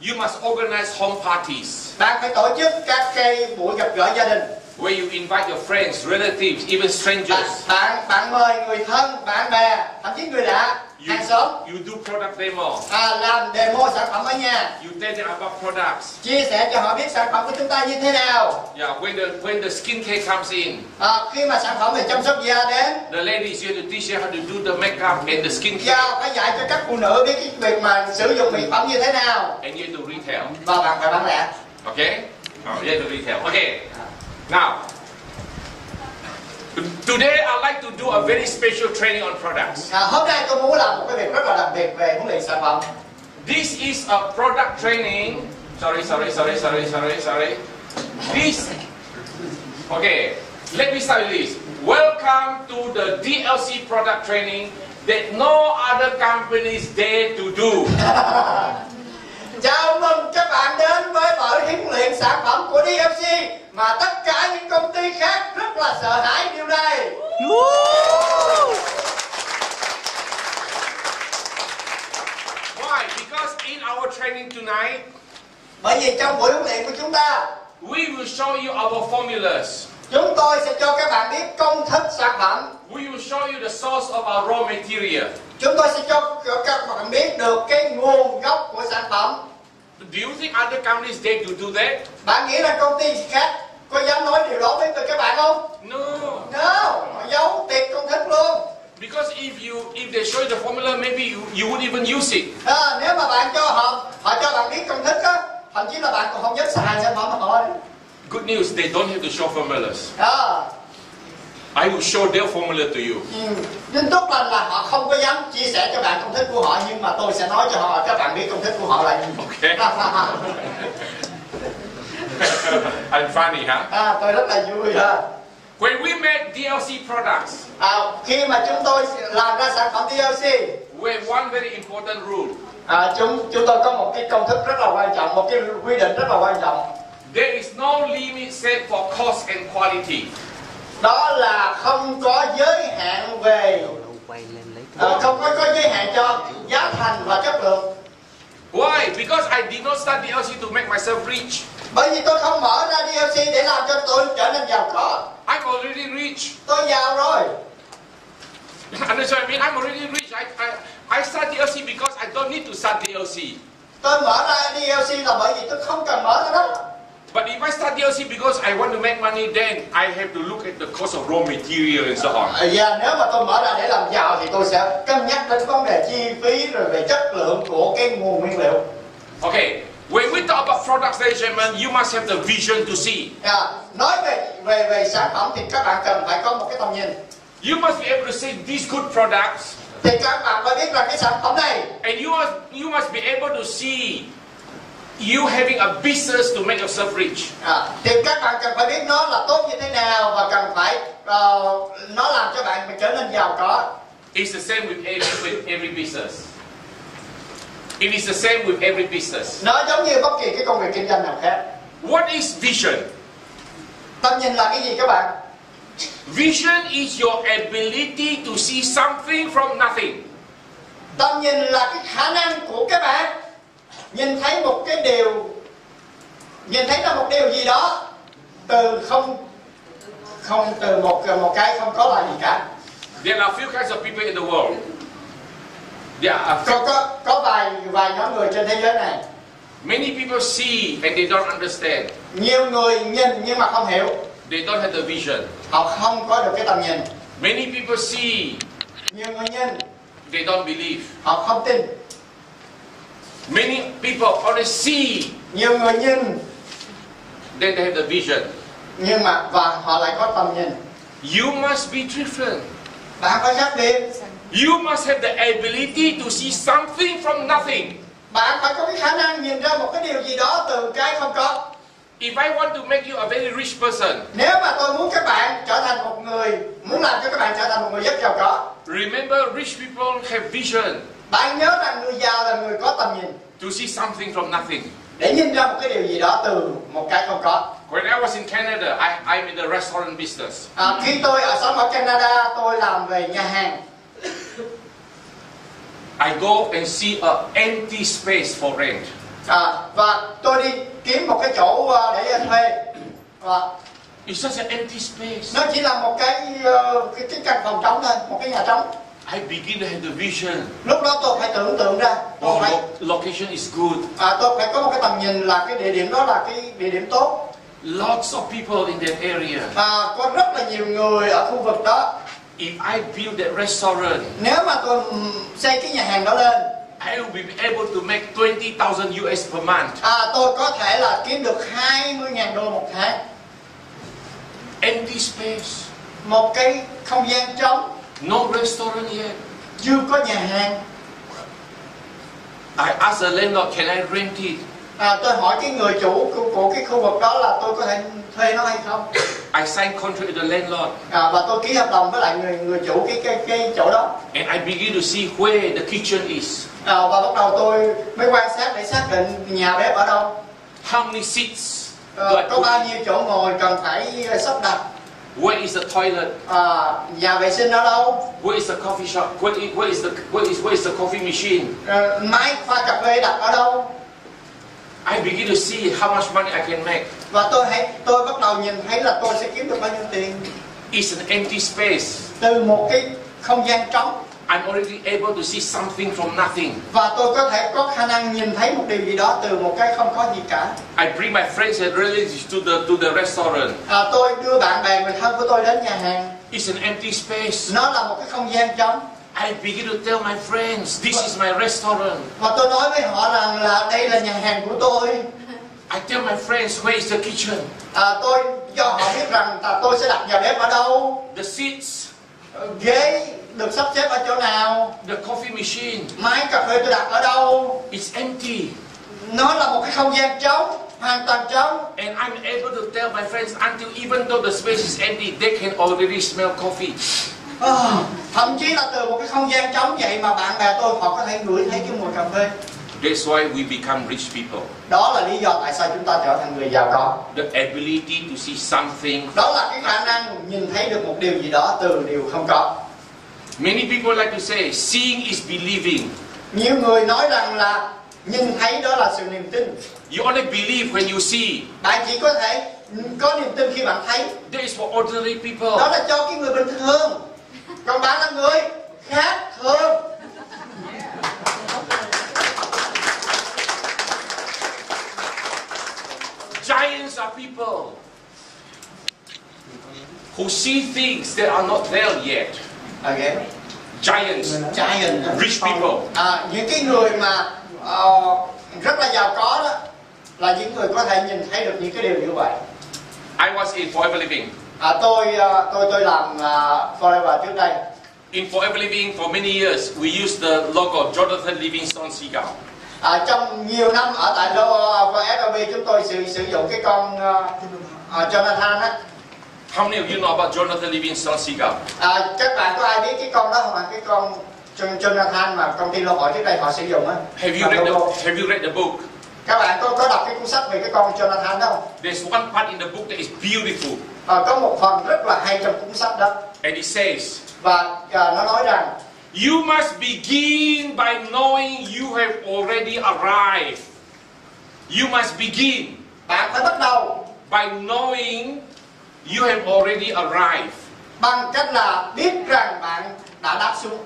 You must organize home parties. Bạn phải tổ chức các cái buổi gặp gỡ gia đình. Where you invite your friends, relatives, even strangers. Bạn mời người thân, bạn bè, thậm chí người lạ, hàng xóm. You do product demo. Làm demo sản phẩm ở nhà. You tell them about products. Chia sẻ cho họ biết sản phẩm của chúng ta như thế nào. Yeah, when the skincare comes in. Khi mà sản phẩm về chăm sóc da đến. The ladies, you have to teach them how to do the makeup and the skincare. Phải dạy cho các phụ nữ biết cái việc mà sử dụng mỹ phẩm như thế nào. And you have to retail. Và bạn phải bán lẻ. Okay? Oh, you have to retail. Okay. Now, today I'd like to do a very special training on products. Hôm nay tôi muốn làm một cái việc rất là đặc biệt về huấn luyện sản phẩm. This is a product training. Sorry. This. Okay. Let me start with this. Welcome to the DLC product training that no other companies dare to do. Chào mừng các bạn đến với buổi huấn luyện sản phẩm của DLC mà tất cả những công ty khác rất là sợ hãi điều này. Why? Because in our training tonight, bởi vì trong buổi huấn luyện của chúng ta, we will show you our formulas. Chúng tôi sẽ cho các bạn biết công thức sản phẩm. We will show you the source of our raw material. Chúng tôi sẽ cho các bạn biết được cái nguồn gốc của sản phẩm. Do you think other companies dare to do that? Bạn nghĩ là công ty khác có dám nói điều đó với các bạn không? No. No, họ giấu tiệt công thức luôn. Because if they show you the formula, maybe you wouldn't even use it. Nếu mà bạn cho họ cho bạn biết công thức á, thậm chí là bạn còn không dám xài sản phẩm của họ. Good news, they don't have to show formulas. I will show their formula to you. Tin tốt lành là họ không có dám chia sẻ cho bạn công thức của họ, nhưng mà tôi sẽ nói cho họ, các bạn biết công thức của họ là gì. Okay. I'm funny, huh? Tôi rất là vui ha. When we make DLC products, khi mà chúng tôi làm ra sản phẩm DLC, we have one very important rule. Chúng tôi có một cái công thức rất là quan trọng, một cái quy định rất là quan trọng. There is no limit set for cost and quality. Đó là không có giới hạn về không có giới hạn cho giá thành và chất lượng. Why? Because I did not start DLC to make myself rich. Bởi vì tôi không mở ra DLC để làm cho tôi trở nên giàu có. I'm already rich. Tôi giàu rồi. Understand what I mean? I'm already rich. I start DLC because I don't need to start DLC. Tôi mở ra DLC là bởi vì tôi không cần mở ra đó. But if I start DLC because I want to make money, then I have to look at the cost of raw material and so on. Nếu mà tôi mở ra để làm giàu thì tôi sẽ cân nhắc đến vấn đề chi phí rồi về chất lượng của cái nguồn nguyên liệu. Okay, when we talk about products, ladies and gentlemen, you must have the vision to see. Nói về sản phẩm thì các bạn cần phải có một cái tầm nhìn. You must be able to say these good products. Thì các bạn phải biết là cái sản phẩm này. And you must be able to see you having a business to make yourself rich. Thì các bạn cần phải biết nó là tốt như thế nào và cần phải nó làm cho bạn trở nên giàu có. It's the same with every business. It is the same with every business. Nó giống như bất kỳ cái công việc kinh doanh nào khác. What is vision? Tầm nhìn là cái gì các bạn? Vision is your ability to see something from nothing. Tầm nhìn là cái khả năng của các bạn nhìn thấy một cái điều, nhìn thấy ra một điều gì đó từ từ một cái không có là gì cả. There are few kinds of people in the world. Có vài nhóm người trên thế giới này. Many people see and they don't understand. Nhiều người nhìn nhưng mà không hiểu. They don't have the vision. Họ không có được cái tầm nhìn. Many people see. Nhiều người nhìn. They don't believe. Họ không tin. Many people only see. Nhiều người nhìn. Then they have the vision. Nhưng mà và họ lại có tầm nhìn. You must be different. Bạn phải khác biệt. You must have the ability to see something from nothing. Bạn phải có cái khả năng nhìn ra một cái điều gì đó từ cái không có. If I want to make you a very rich person, nếu mà tôi muốn các bạn trở thành một người, muốn làm cho các bạn trở thành một người rất giàu có. Remember, rich people have vision. Bạn nhớ rằng người giàu là người có tầm nhìn. To see something from nothing. Để nhìn ra một cái điều gì đó từ một cái không có. When I was in Canada, I'm in the restaurant business. Khi tôi sống ở Canada, tôi làm về nhà hàng. I go and see an empty space for rent. Và tôi đi kiếm một cái chỗ để thuê. It's just an empty space. Nó chỉ là một cái căn phòng trống thôi, một cái nhà trống. I begin to have the vision. Lúc đó tôi phải tưởng tượng ra. Location is good. Tôi phải có một cái tầm nhìn là cái địa điểm đó là cái địa điểm tốt. Lots of people in that area. Có rất là nhiều người ở khu vực đó. If I build that restaurant, nếu mà tôi xây cái nhà hàng đó lên, I will be able to make 20,000 US per month. Tôi có thể là kiếm được 20.000 đô một tháng. Empty space. Một cái không gian trống. No restaurant yet. Chưa có nhà hàng. I ask the landlord, can I rent it? Tôi hỏi cái người chủ của cái khu vực đó là tôi có thể thuê nó hay không? I sign contract with the landlord. Và tôi ký hợp đồng với lại người chủ cái chỗ đó. And I begin to see where the kitchen is. Và bắt đầu tôi mới quan sát để xác định nhà bếp ở đâu. How many seats? Có bao nhiêu chỗ ngồi cần phải sắp đặt. Where is the toilet? Nhà vệ sinh ở đâu? Where is the coffee shop? Where is the coffee machine? Máy pha cà phê đặt ở đâu? I begin to see how much money I can make. Và tôi bắt đầu nhìn thấy là tôi sẽ kiếm được bao nhiêu tiền. It's an empty space. Từ một cái không gian trống. I'm already able to see something from nothing. Và tôi có thể có khả năng nhìn thấy một điều gì đó từ một cái không có gì cả. I bring my friends and relatives to the restaurant. Tôi đưa bạn bè người thân của tôi đến nhà hàng. It's an empty space. Nó là một cái không gian trống. I begin to tell my friends, this is my restaurant. Và tôi nói với họ rằng là đây là nhà hàng của tôi. I tell my friends, where is the kitchen? Tôi cho họ biết rằng tôi sẽ đặt nhà bếp ở đâu. The seats. Ghế được sắp xếp ở chỗ nào. The coffee machine. Máy cà phê tôi đặt ở đâu. It's empty. Nó là một cái không gian trống, hoàn toàn trống. And I'm able to tell my friends until even though the space is empty, they can already smell coffee. Thậm chí là từ một cái không gian trống vậy mà bạn bè tôi họ có thể ngửi thấy cái mùi cà phê. That's why we become rich people. Đó là lý do tại sao chúng ta trở thành người giàu có. The ability to see something. Đó là cái khả năng nhìn thấy được một điều gì đó từ điều không có. Many people like to say, seeing is believing. Nhiều người nói rằng là nhìn thấy đó là sự niềm tin. You only believe when you see. Bạn chỉ có thể có niềm tin khi bạn thấy. That is for ordinary people. Đó là cho cái người bình thường. Còn bạn là người khác thường. Giants are people who see things that are not there yet. Okay. Giants, rich people. Những cái người mà rất là giàu có đó là những người có thể nhìn thấy được những cái điều như vậy. I was in Forever Living. Tôi làm Forever trước đây. In Forever Living for many years, we used the logo Jonathan Livingstone Seagull. Trong nhiều năm ở tại Forever chúng tôi sử dụng cái con Jonathan á. How many of you know about Jonathan Livingstone Seagull? Các bạn có ai biết cái con đó không ạ? Cái con Jonathan mà công ty lô hội trước đây họ sử dụng á. Have you read the book? Các bạn có đọc cái cuốn sách về cái con Jonathan đó không? There's one part in the book that is beautiful. Có một phần rất là hay trong cuốn sách đó. And it says, Và nó nói rằng you must begin by knowing you have already arrived. You must begin bạn phải bắt đầu by knowing you have already arrived. bằng cách là biết rằng bạn đã đáp xuống.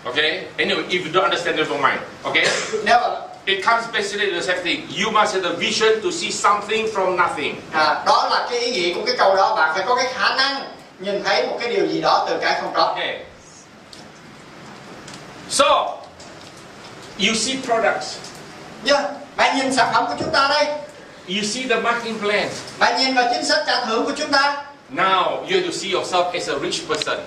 Okay? Anyway, if you don't understand, never mind. Okay? Nếu mà It comes basically the same thing. You must have the vision to see something from nothing. đó là cái ý nghĩa của cái câu đó. Bạn phải có cái khả năng nhìn thấy một cái điều gì đó từ cái không có. Okay. So, you see products. Bạn nhìn sản phẩm của chúng ta đây. You see the marketing plan. Bạn nhìn vào chính sách trả thưởng của chúng ta. Now, you have to see yourself as a rich person.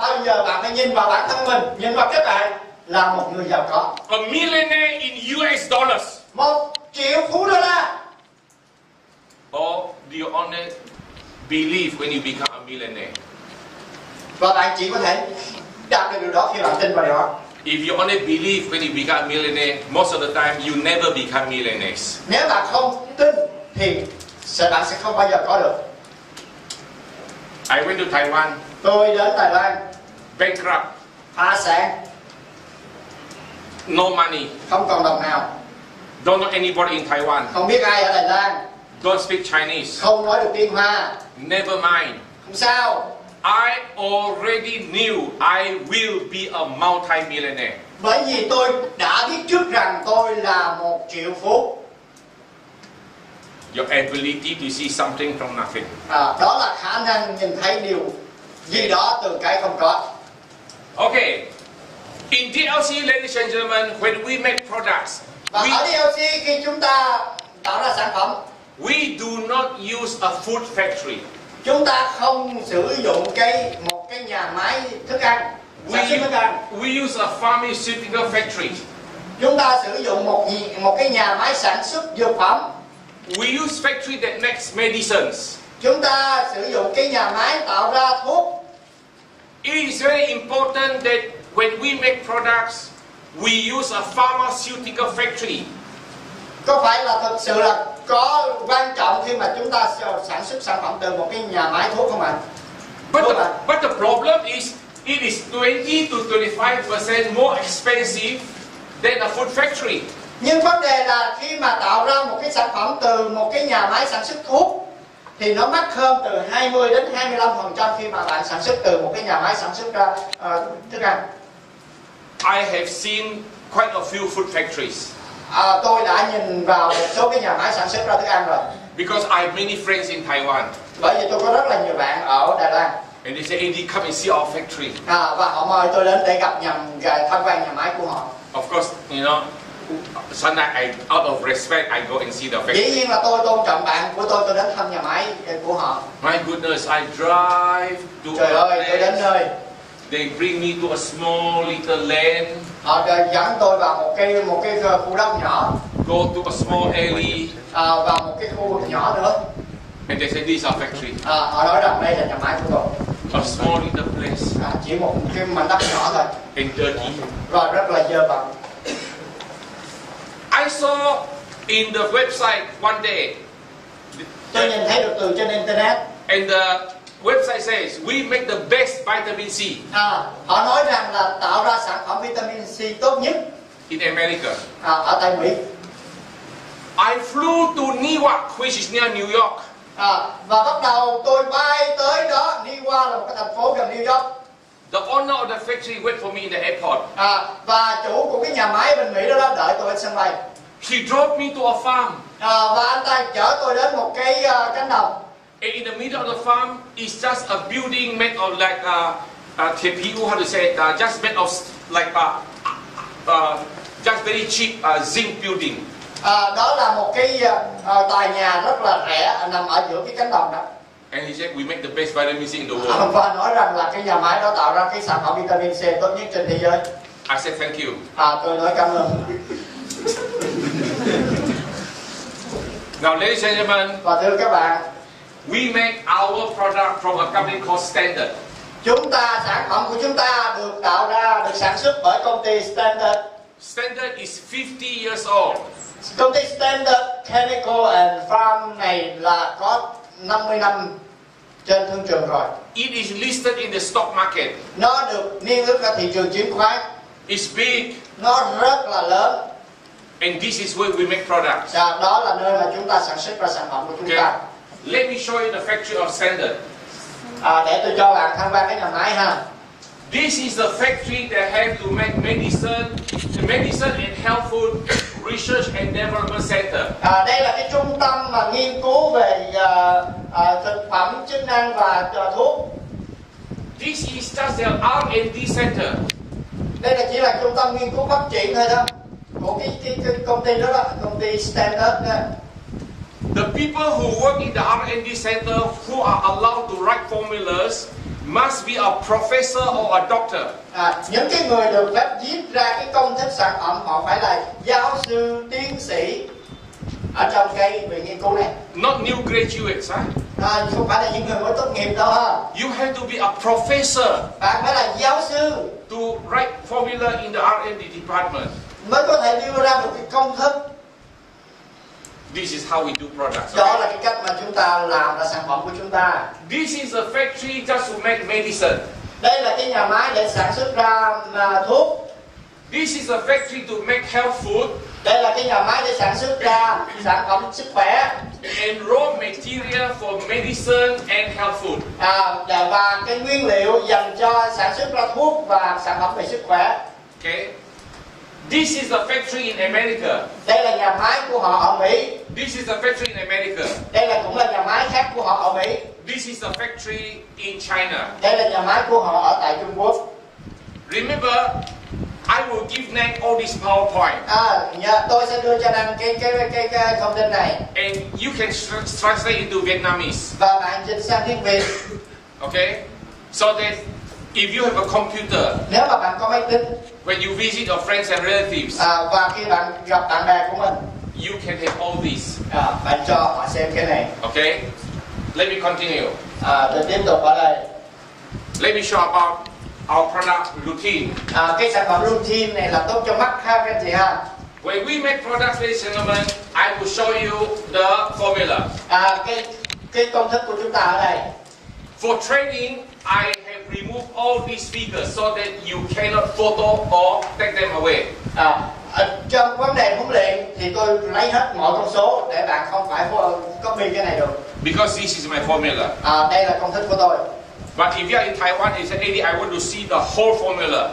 Bây giờ bạn phải nhìn vào bản thân mình, nhìn vào các bạn là một người giàu có. A millionaire in US dollars. 1 triệu phú đô la. Or do you only believe when you become a millionaire? Và bạn chỉ có thể đạt được điều đó khi bạn tin vào điều đó. If you only believe when you become a millionaire, most of the time you never become millionaires. Nếu bạn không tin thì bạn sẽ không bao giờ có được. I went to Taiwan. Tôi đến Đài Loan. Bankrupt. Phá sản. No money. Không còn đồng nào. Don't know anybody in Taiwan. Không biết ai ở Đài Loan. Don't speak Chinese. Không nói được tiếng Hoa. Never mind. Không sao. I already knew I will be a multi-millionaire. Bởi vì tôi đã biết trước rằng tôi là 1 triệu phú. Your ability to see something from nothing. Đó là khả năng nhìn thấy điều gì đó từ cái không có. Okay. In DLC, ladies and gentlemen, when we make products, Và ở DLC khi chúng ta tạo ra sản phẩm, we do not use a food factory. chúng ta không sử dụng một cái nhà máy thức ăn, sản xuất thức ăn. We use a pharmaceutical factory. Chúng ta sử dụng một cái nhà máy sản xuất dược phẩm. We use factory that makes medicines. Chúng ta sử dụng cái nhà máy tạo ra thuốc. It is very important that when we make products, we use a pharmaceutical factory. Có phải là thực sự là có quan trọng khi mà chúng ta sản xuất sản phẩm từ một cái nhà máy thuốc không ạ? But the problem is it is 20 to 25% more expensive than a food factory. Nhưng vấn đề là khi mà tạo ra một cái sản phẩm từ một cái nhà máy sản xuất thuốc thì nó mắc hơn từ 20 đến 25% khi mà bạn sản xuất từ một cái nhà máy sản xuất ra thức ăn. I have seen quite a few food factories. Tôi đã nhìn vào một số cái nhà máy sản xuất ra thức ăn rồi. Because I have many friends in Taiwan. Bởi vì tôi có rất là nhiều bạn ở Đài Loan. And they say, Eddy, come and see our factory. Và họ mời tôi đến để gặp tham quan nhà máy của họ. Of course, you know, sometimes out of respect, I go and see the factory. Dĩ nhiên là tôi tôn trọng bạn của tôi đến thăm nhà máy của họ. My goodness, I drive to Trời ơi, tôi đến nơi. They bring me to a small little land. Họ dẫn tôi vào một cái khu đất nhỏ. Go to a small alley. Vào một cái khu vực nhỏ nữa. And they say this is our factory. Họ nói rằng đây là nhà máy của tôi. A small little place. Chỉ một cái mảnh đất nhỏ thôi. And dirty. Và rất là dơ bẩn. I saw in the website one day. Tôi nhìn thấy được từ trên internet. And the website says we make the best vitamin C. Họ nói rằng là tạo ra sản phẩm vitamin C tốt nhất. In America. Ở tại Mỹ. I flew to Newark, which is near New York. Và bắt đầu tôi bay tới đó. Newark là một cái thành phố gần New York. The owner of the factory wait for me in the airport. Và chủ của cái nhà máy bên Mỹ đó đợi tôi ở sân bay. He drove me to a farm. Và anh ta chở tôi đến một cái cánh đồng. And in the middle of the farm is just a building made of like TPU, how to say it, just made of like just very cheap zinc building. Đó là một cái tòa nhà rất là rẻ nằm ở giữa cái cánh đồng đó. And he said we make the best vitamin C in the world. Và nói rằng là cái nhà máy đó tạo ra cái sản phẩm vitamin C tốt nhất trên thế giới. I said thank you. Tôi nói cảm ơn. Now, ladies and gentlemen, và thưa các bạn, we make our product from a company called Standard. Sản phẩm của chúng ta được tạo ra, được sản xuất bởi công ty Standard. Standard is 50 years old. Công ty Standard Chemical and Farm này là có 50 năm trên thương trường rồi. It is listed in the stock market. Nó được niêm yết ra thị trường chứng khoán. It's big. Nó rất là lớn. And this is where we make products. Đó là nơi mà chúng ta sản xuất ra sản phẩm của chúng ta. Let me show you the factory of Standard. Để tôi cho bạn tham quan cái nhà máy ha. This is the factory that have to make medicine and health food research and development center. Đây là cái trung tâm mà nghiên cứu về thực phẩm chức năng và thuốc. This is just the R&D center. Đây là chỉ là trung tâm nghiên cứu phát triển thôi đó. Của cái công ty đó, công ty Standard đó. The people who work in the R&D center who are allowed to write formulas must be a professor or a doctor. Những cái người được phép viết ra cái công thức sản phẩm họ phải là giáo sư, tiến sĩ ở trong cái viện nghiên cứu này. Not new graduates, không phải là những người mới tốt nghiệp đâu ha. You have to be a professor. Bạn phải là giáo sư to write formula in the R&D department. Mới có thể đưa ra một cái công thức. This is how we do products. Đó là cái cách mà chúng ta làm ra sản phẩm của chúng ta. This is a factory just to make medicine. Đây là cái nhà máy để sản xuất ra thuốc. This is a factory to make health food. Đây là cái nhà máy để sản xuất ra sản phẩm sức khỏe. And raw material for medicine and health food. Và cái nguyên liệu dành cho sản xuất ra thuốc và sản phẩm về sức khỏe. Okay. This is a factory in America. Đây là nhà máy của họ ở Mỹ. This is a factory in America. Đây cũng là nhà máy khác của họ ở Mỹ. This is a factory in China. Đây là nhà máy của họ ở tại Trung Quốc. Remember, I will give Nang all this PowerPoint. Tôi sẽ đưa cho Nang cái thông tin này. And you can translate into Vietnamese. Và bạn dịch sang tiếng Việt. Okay, so that if you have a computer, nếu mà bạn có máy tính, when you visit your friends and relatives, và khi bạn gặp bạn bè của mình, you can have all this. Bạn cho họ xem cái này. Okay, let me continue. Tôi tiếp tục ở đây. Let me show about our product routine. Cái sản phẩm routine này là tốt cho mắt ha các anh chị ha. When we make products, ladies and gentlemen, I will show you the formula. Cái công thức của chúng ta ở đây. For training, I have removed all these figures so that you cannot photo or take them away. Trong vấn đề huấn luyện thì tôi lấy hết mọi con số để bạn không phải copy cái này được. Because this is my formula. Đây là công thức của tôi. But if you are in Taiwan, you say, Eddy, I want to see the whole formula.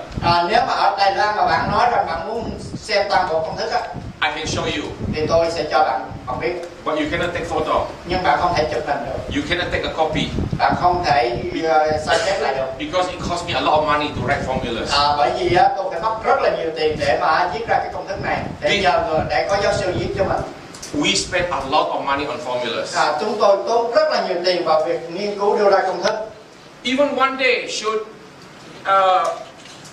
Nếu mà ở Đài Loan mà bạn nói rằng bạn muốn xem toàn bộ công thức á, I can show you. Thì tôi sẽ cho bạn biết. But you cannot take photo. Nhưng bạn không thể chụp hình được. You cannot take a copy. Bạn không thể sao chép lại được. Because it costs me a lot of money to write formulas. Bởi vì tôi phải mất rất là nhiều tiền để mà viết ra cái công thức này, để có giáo sư viết cho mình. We spend a lot of money on formulas. Chúng tôi tốn rất là nhiều tiền vào việc nghiên cứu đưa ra công thức. Even one day should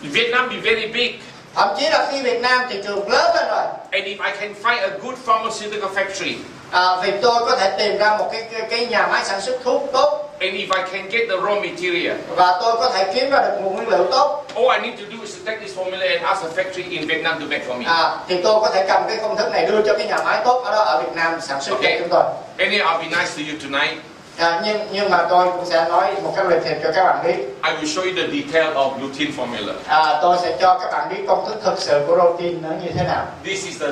Vietnam be very big. Thậm chí là khi Việt Nam thị trường lớn lên rồi. And if I can find a good pharmaceutical factory. Vì tôi có thể tìm ra một cái nhà máy sản xuất thuốc tốt. And if I can get the raw material. Và tôi có thể kiếm ra được nguồn nguyên liệu tốt. All I need to do is to take this formula and ask a factory in Vietnam to make for me. Thì tôi có thể cầm cái công thức này đưa cho cái nhà máy tốt ở đó ở Việt Nam sản xuất cho chúng tôi. And I'll be nice to you tonight. Nhưng mà tôi cũng sẽ nói một cái lời thiệt cho các bạn biết. I will show you the detail of routine formula. Tôi sẽ cho các bạn biết công thức thực sự của routine nó như thế nào. This is the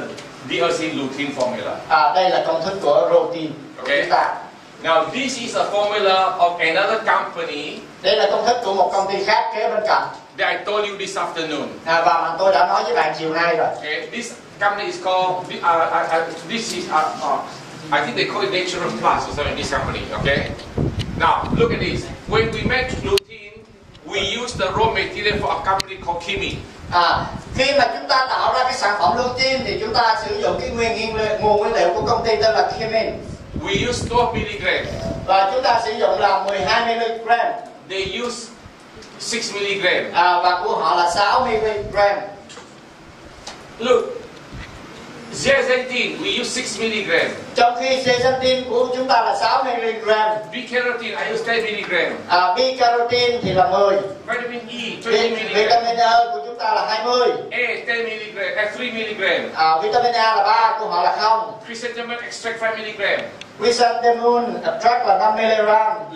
DLC routine formula. Đây là công thức của routine của chúng ta. Now this is a formula of another company. Đây là công thức của một công ty khác kế bên cạnh. That I told you this afternoon. Và mà tôi đã nói với bạn chiều nay rồi. Okay, this company is called. This is I think they call it Natural Plus or something. This company, okay. Now look at this. When we make routine, we use the raw material for a company called Kimi. Khi mà chúng ta tạo ra cái sản phẩm routine thì chúng ta sử dụng cái nguồn nguyên liệu của công ty tên là Kimi. We use 12 mg. Và chúng ta sử dụng là 12 mg. They use 6 mg. Và của họ là 6 mg. Look, Zeaxanthin, we use 6 mg. Trong khi zeaxanthin của chúng ta là 6 mg. B-carotene, I use 10 mg. B-carotene thì là 10. Vitamin E, 20 mg. Vitamin E của chúng ta là 20. A, 10 mg, 3 mg. Vitamin A là 3, của họ là 0. Chrysanthemum extract 5 mg. Chrysanthemum extract là 5 mg,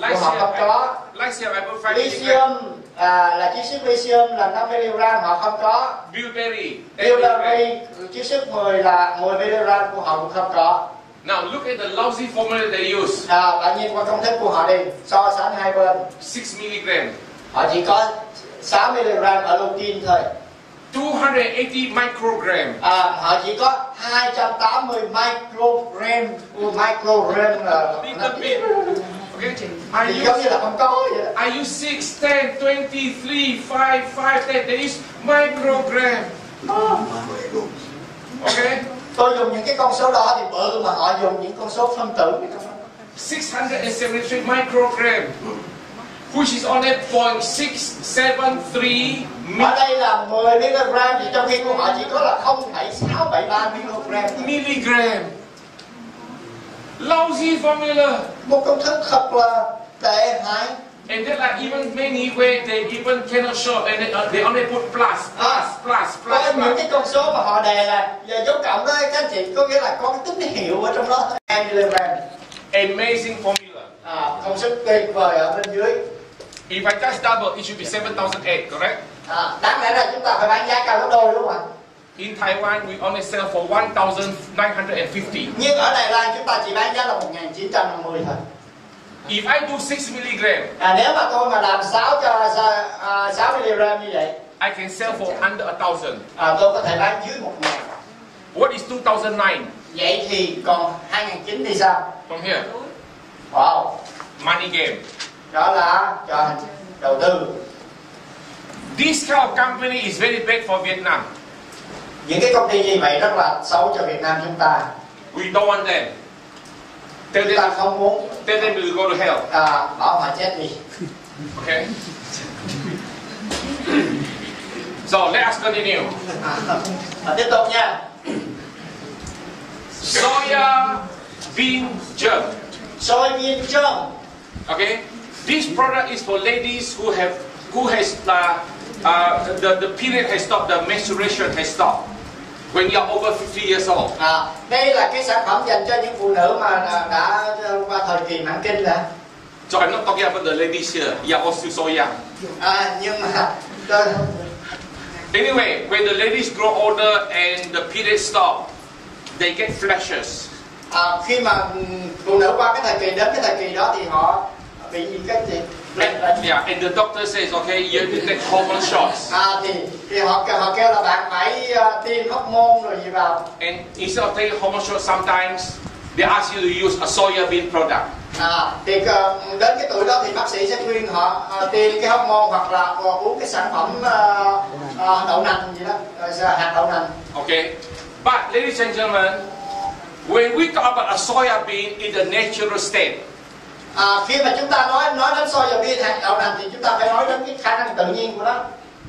của họ không có. Lithium, I put 5 mg. Lithium là chiết xuất lithium là 5 mg, họ không có. Bilberry, 10 mg. Bilberry chiết xuất 10 là 10 mg, của họ cũng không có. Now look at the lousy formula they use. Bạn nhìn qua công thức của họ đi, so sánh hai bên. 6 mg. Họ chỉ có 6 mg ở lutein thôi. 280 microgram. Họ chỉ có 280 microgram. Microgram là Little bit. Okay. thì giống như là không có vậy đó. I use 6, 10, 23, 5, 5, 10. There is microgram. Okay. Tôi dùng những cái con số đó thì bự, mà họ dùng những con số phân tử. 673 microgram, which is only 0.673 Ở đây là 10 mg, thì trong khi của họ chỉ có là 0,673 milligram. Lousy formula. Một công thức thật là tệ hại. And there are even many ways they even cannot show, and they only put plus. Có những cái con số mà họ đề là giờ dấu cộng đó các anh chị, có nghĩa là có cái tín hiệu ở trong đó. 2 mg. Amazing formula. Công thức tuyệt vời ở bên dưới. If I just double, it should be 7,800, correct? Đáng lẽ là chúng ta phải bán giá cao gấp đôi, đúng không ạ? In Taiwan, we only sell for 1,950. Nhưng ở Đài Loan chúng ta chỉ bán giá là 1.950 thôi. If I do 6 mg, Nếu mà tôi mà làm 6 mg như vậy, I can sell for under 1,000. tôi có thể bán dưới 1.000. What is 2009? Vậy thì còn 2.900 thì sao? From here. Wow. Money game. Đó là cho đầu tư. This kind of company is very bad for Vietnam. Những cái công ty như vậy rất là xấu cho Việt Nam chúng ta. We don't want them. Chúng ta không muốn. Tell them to go to hell. Bảo họ chết đi. Okay. So let us continue. Tiếp tục nha. Soya bean germ. Soybean germ. Okay. This product is for ladies who has the period has stopped, the menstruation has stopped. When you are over 50 years old. Đây là cái sản phẩm dành cho những phụ nữ mà đã qua thời kỳ mãn kinh rồi. So I'm not talking about the ladies here. You are all still so young. Nhưng mà anyway, when the ladies grow older and the period stop, they get flashes. Khi mà phụ nữ qua cái thời kỳ đến cái thời kỳ đó thì họ bị cái gì? And the doctor says, okay, you have to take hormone shots. Thì họ kêu là bạn phải tiêm hormone rồi gì vào. And instead of taking hormone shots, sometimes they ask you to use a soya bean product. Thì đến cái tuổi đó thì bác sĩ sẽ khuyên họ tiêm cái hormone hoặc là uống cái sản phẩm đậu nành gì đó, hạt đậu nành. Okay, but ladies and gentlemen, when we talk about a soya bean in the natural state, khi mà chúng ta nói đến soya bean hạt đậu nành thì chúng ta phải nói đến cái khả năng tự nhiên của nó.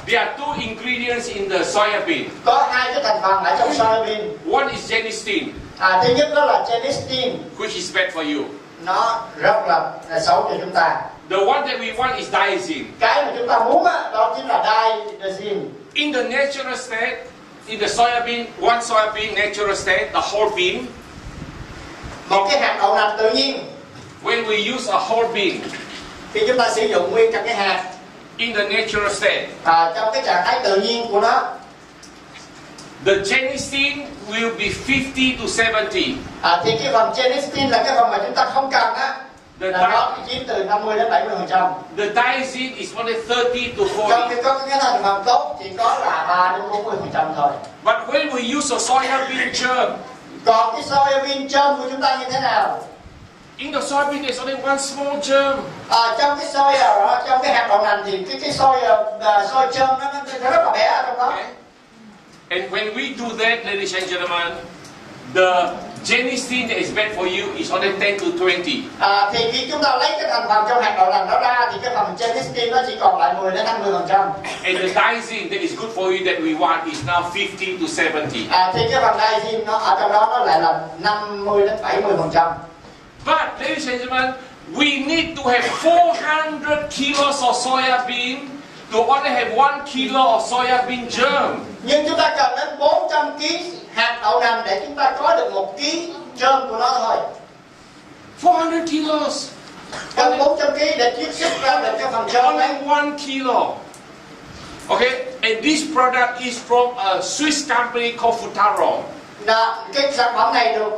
there are two ingredients in the soya bean. Có hai cái thành phần ở trong soya bean. One is genistein, Thứ nhất đó là genistein. which is bad for you. Nó rất là xấu cho chúng ta. The one that we want is diazine. Cái mà chúng ta muốn đó chính là diazine. In the natural state, in the soya bean, one soya bean natural state, the whole bean. Một cái hạt đậu nành tự nhiên. When we use a whole bean, khi chúng ta sử dụng nguyên cả cái hạt, in the natural state, trong cái trạng thái tự nhiên của nó, the genistein will be 50 to 70. Thì cái phần genistein là cái phần mà chúng ta không cần á, là nó chiếm từ 50 đến 70%. The diazine is only 30 to 40. Trong khi có cái thành phần tốt chỉ có là 3 đến 40% thôi. But when we use a soya bean germ, còn cái soya bean germ của chúng ta như thế nào? in the soya bean there's only one small germ. Trong cái soya đó, trong cái hạt đậu nành thì cái soya germ nó rất là bé ở trong đó. Okay. And when we do that, ladies and gentlemen, the genistein that is bad for you is only 10 to 20. Thì khi chúng ta lấy cái thành phần trong hạt đậu nành đó ra thì cái phần genistein nó chỉ còn lại 10 đến 50%. And the diazine that is good for category that we want is now 50 to 70. Thì cái phần này thì nó ở trong đó nó lại là 50 đến 70%. But ladies and gentlemen, we need to have 400 kilos of soya bean to only have 1 kilo of soya bean germ. Nhưng chúng ta cần đến 400 kg hạt đậu nành để chúng ta có được 1 kg germ của nó thôi. 400 kilos. Cần 400 kg để chiết xuất ra được cái phần germ Only đấy. 1 kilo. Okay, and this product is from a Swiss company called Futaro. Cái sản phẩm này được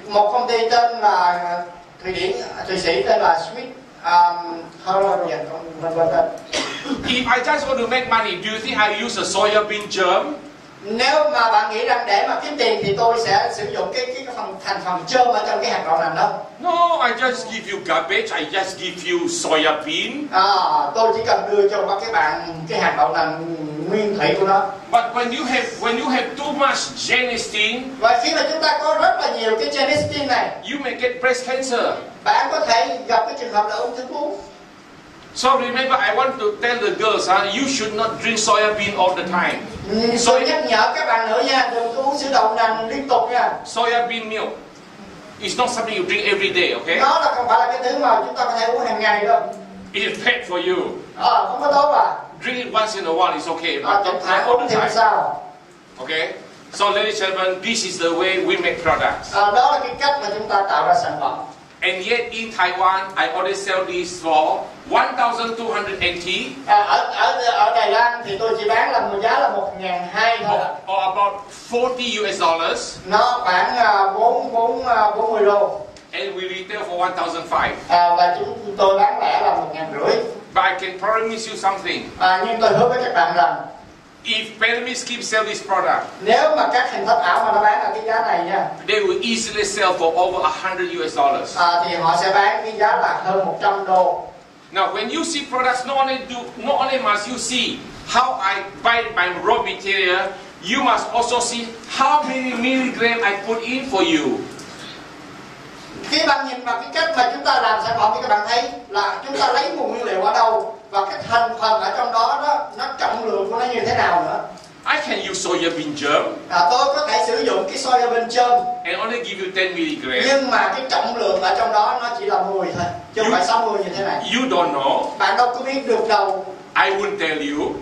một công ty tên là Thụy Sĩ tên là Swiss. If I just want to make money, do you think I use a soya bean germ? Nếu mà bạn nghĩ rằng để mà kiếm tiền thì tôi sẽ sử dụng cái thành phần germ ở trong cái hạt đậu nành đó. No, I just give you garbage. I just give you soya bean. Tôi chỉ cần đưa cho các bạn cái hạt đậu nành nguyên thủy của nó. But when you have too much genistein, Và khi mà chúng ta có rất là nhiều cái genistein này, you may get breast cancer. bạn có thể gặp cái trường hợp là ung thư vú. So remember, I want to tell the girls, you should not drink soya bean all the time. Tôi nhắc nhở các bạn nữa nha, đừng có uống sữa đậu nành liên tục nha. Soya bean milk is not something you drink every day, okay? Nó là không phải là cái thứ mà chúng ta có thể uống hàng ngày đâu. It is bad for you. Không có tốt à. Drink it once in a while is okay, but don't Thỉnh drink thoảng all uống the thì time. sao? Okay? So ladies and gentlemen, this is the way we make products. Đó là cái cách mà chúng ta tạo ra sản phẩm. And yet in Taiwan, I already sell this for 1,280. Ở Đài Loan thì tôi chỉ bán là giá là 1.200 thôi. Or about 40 US dollars. Nó khoảng 40 đô. And we retail for 1,500. Và chúng tôi bán lẻ là 1.500. But I can promise you something. Nhưng tôi hứa với các bạn rằng if pyramid scheme sell this product, nếu mà các hình thức ảo mà nó bán ở cái giá này nha, they will easily sell for over 100 US dollars. Thì họ sẽ bán cái giá là hơn 100 đô. Now, when you see products, not only must you see how I buy my raw material, you must also see how many milligram I put in for you. Khi bạn nhìn vào cái cách mà chúng ta làm sản phẩm thì các bạn thấy là chúng ta lấy nguồn nguyên liệu ở đâu và cái thành phần ở trong đó nó trọng lượng của nó như thế nào nữa. I can use soya bean germ. Tôi có thể sử dụng cái soya bean germ and only give you 10 milligram. nhưng mà cái trọng lượng ở trong đó nó chỉ là 10 thôi, chứ không phải 60 như thế này. You don't know. Bạn đâu có biết được đâu. I wouldn't tell you.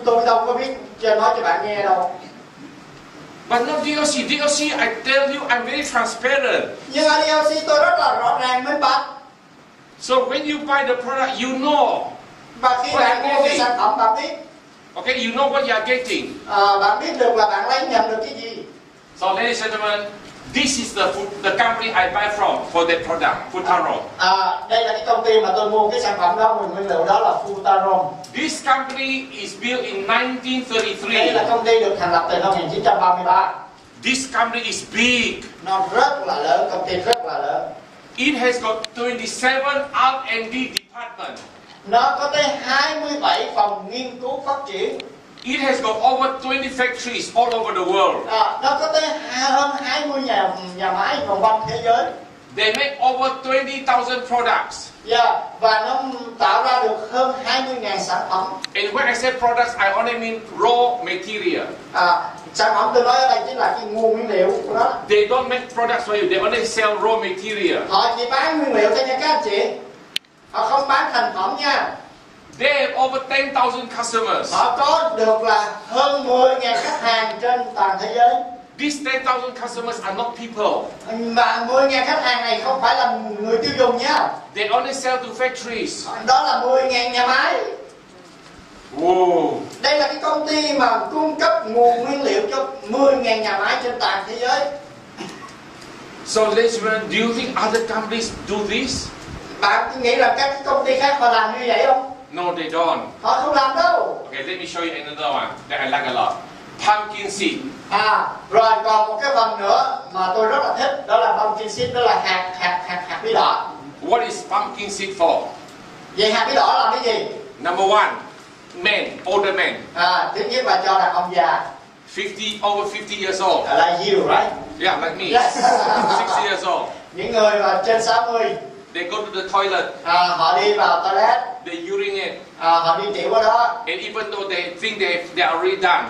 Tôi đâu có biết nói cho bạn nghe đâu. But not DLC. DLC, I tell you, I'm very transparent. Nhưng ở DLC tôi rất là rõ ràng minh bạch. So when you buy the product, you know. Và khi bạn mua cái sản phẩm bạn biết. Okay, you know what you are getting. Bạn biết được là bạn lấy nhận được cái gì. So ladies and gentlemen, this is the company I buy from for that product, Futaro. Đây là cái công ty mà tôi mua cái sản phẩm đó, nguyên liệu đó là Futaro. This company is built in 1933. Đây là công ty được thành lập từ năm 1933. This company is big. Nó rất là lớn, công ty rất là lớn. It has got 27 R&D department. Nó có tới 27 phòng nghiên cứu phát triển. It has got over 20 factories all over the world. Nó có tới hơn 20 nhà máy vòng quanh thế giới. They make over 20,000 products. Và nó tạo ra được hơn 20.000 sản phẩm. And when I say products, I only mean raw material. Sản phẩm tôi nói ở đây chính là cái nguồn nguyên liệu của nó. They don't make products for you, they only sell raw material. Họ chỉ bán nguyên liệu thôi nha các anh chị. Họ không bán thành phẩm nha. They have over 10,000 customers. Họ có được là hơn 10.000 khách hàng trên toàn thế giới. These 10,000 customers are not people. Và 10.000 khách hàng này không phải là người tiêu dùng nha. They only sell to factories. Đó là 10.000 nhà máy. Whoa. Đây là cái công ty mà cung cấp nguồn nguyên liệu cho 10.000 nhà máy trên toàn thế giới. So ladies and gentlemen, do you think other companies do this? Bạn nghĩ là các công ty khác họ làm như vậy không? No, they don't. Họ không làm đâu. Okay, let me show you another one that I like a lot. Pumpkin seed. Rồi còn một cái phần nữa mà tôi rất là thích, đó là pumpkin seed, đó là hạt bí đỏ. What is pumpkin seed for? Vậy hạt bí đỏ làm cái gì? Number one, men, older men. Thứ nhất là cho đàn ông già. Over 50 years old. Like you, right? Yeah, like me. 60 years old. Những người mà trên 60. They go to the toilet. Họ đi vào toilet. They urinate. Họ đi tiểu ở đó. And even though they think they are already done.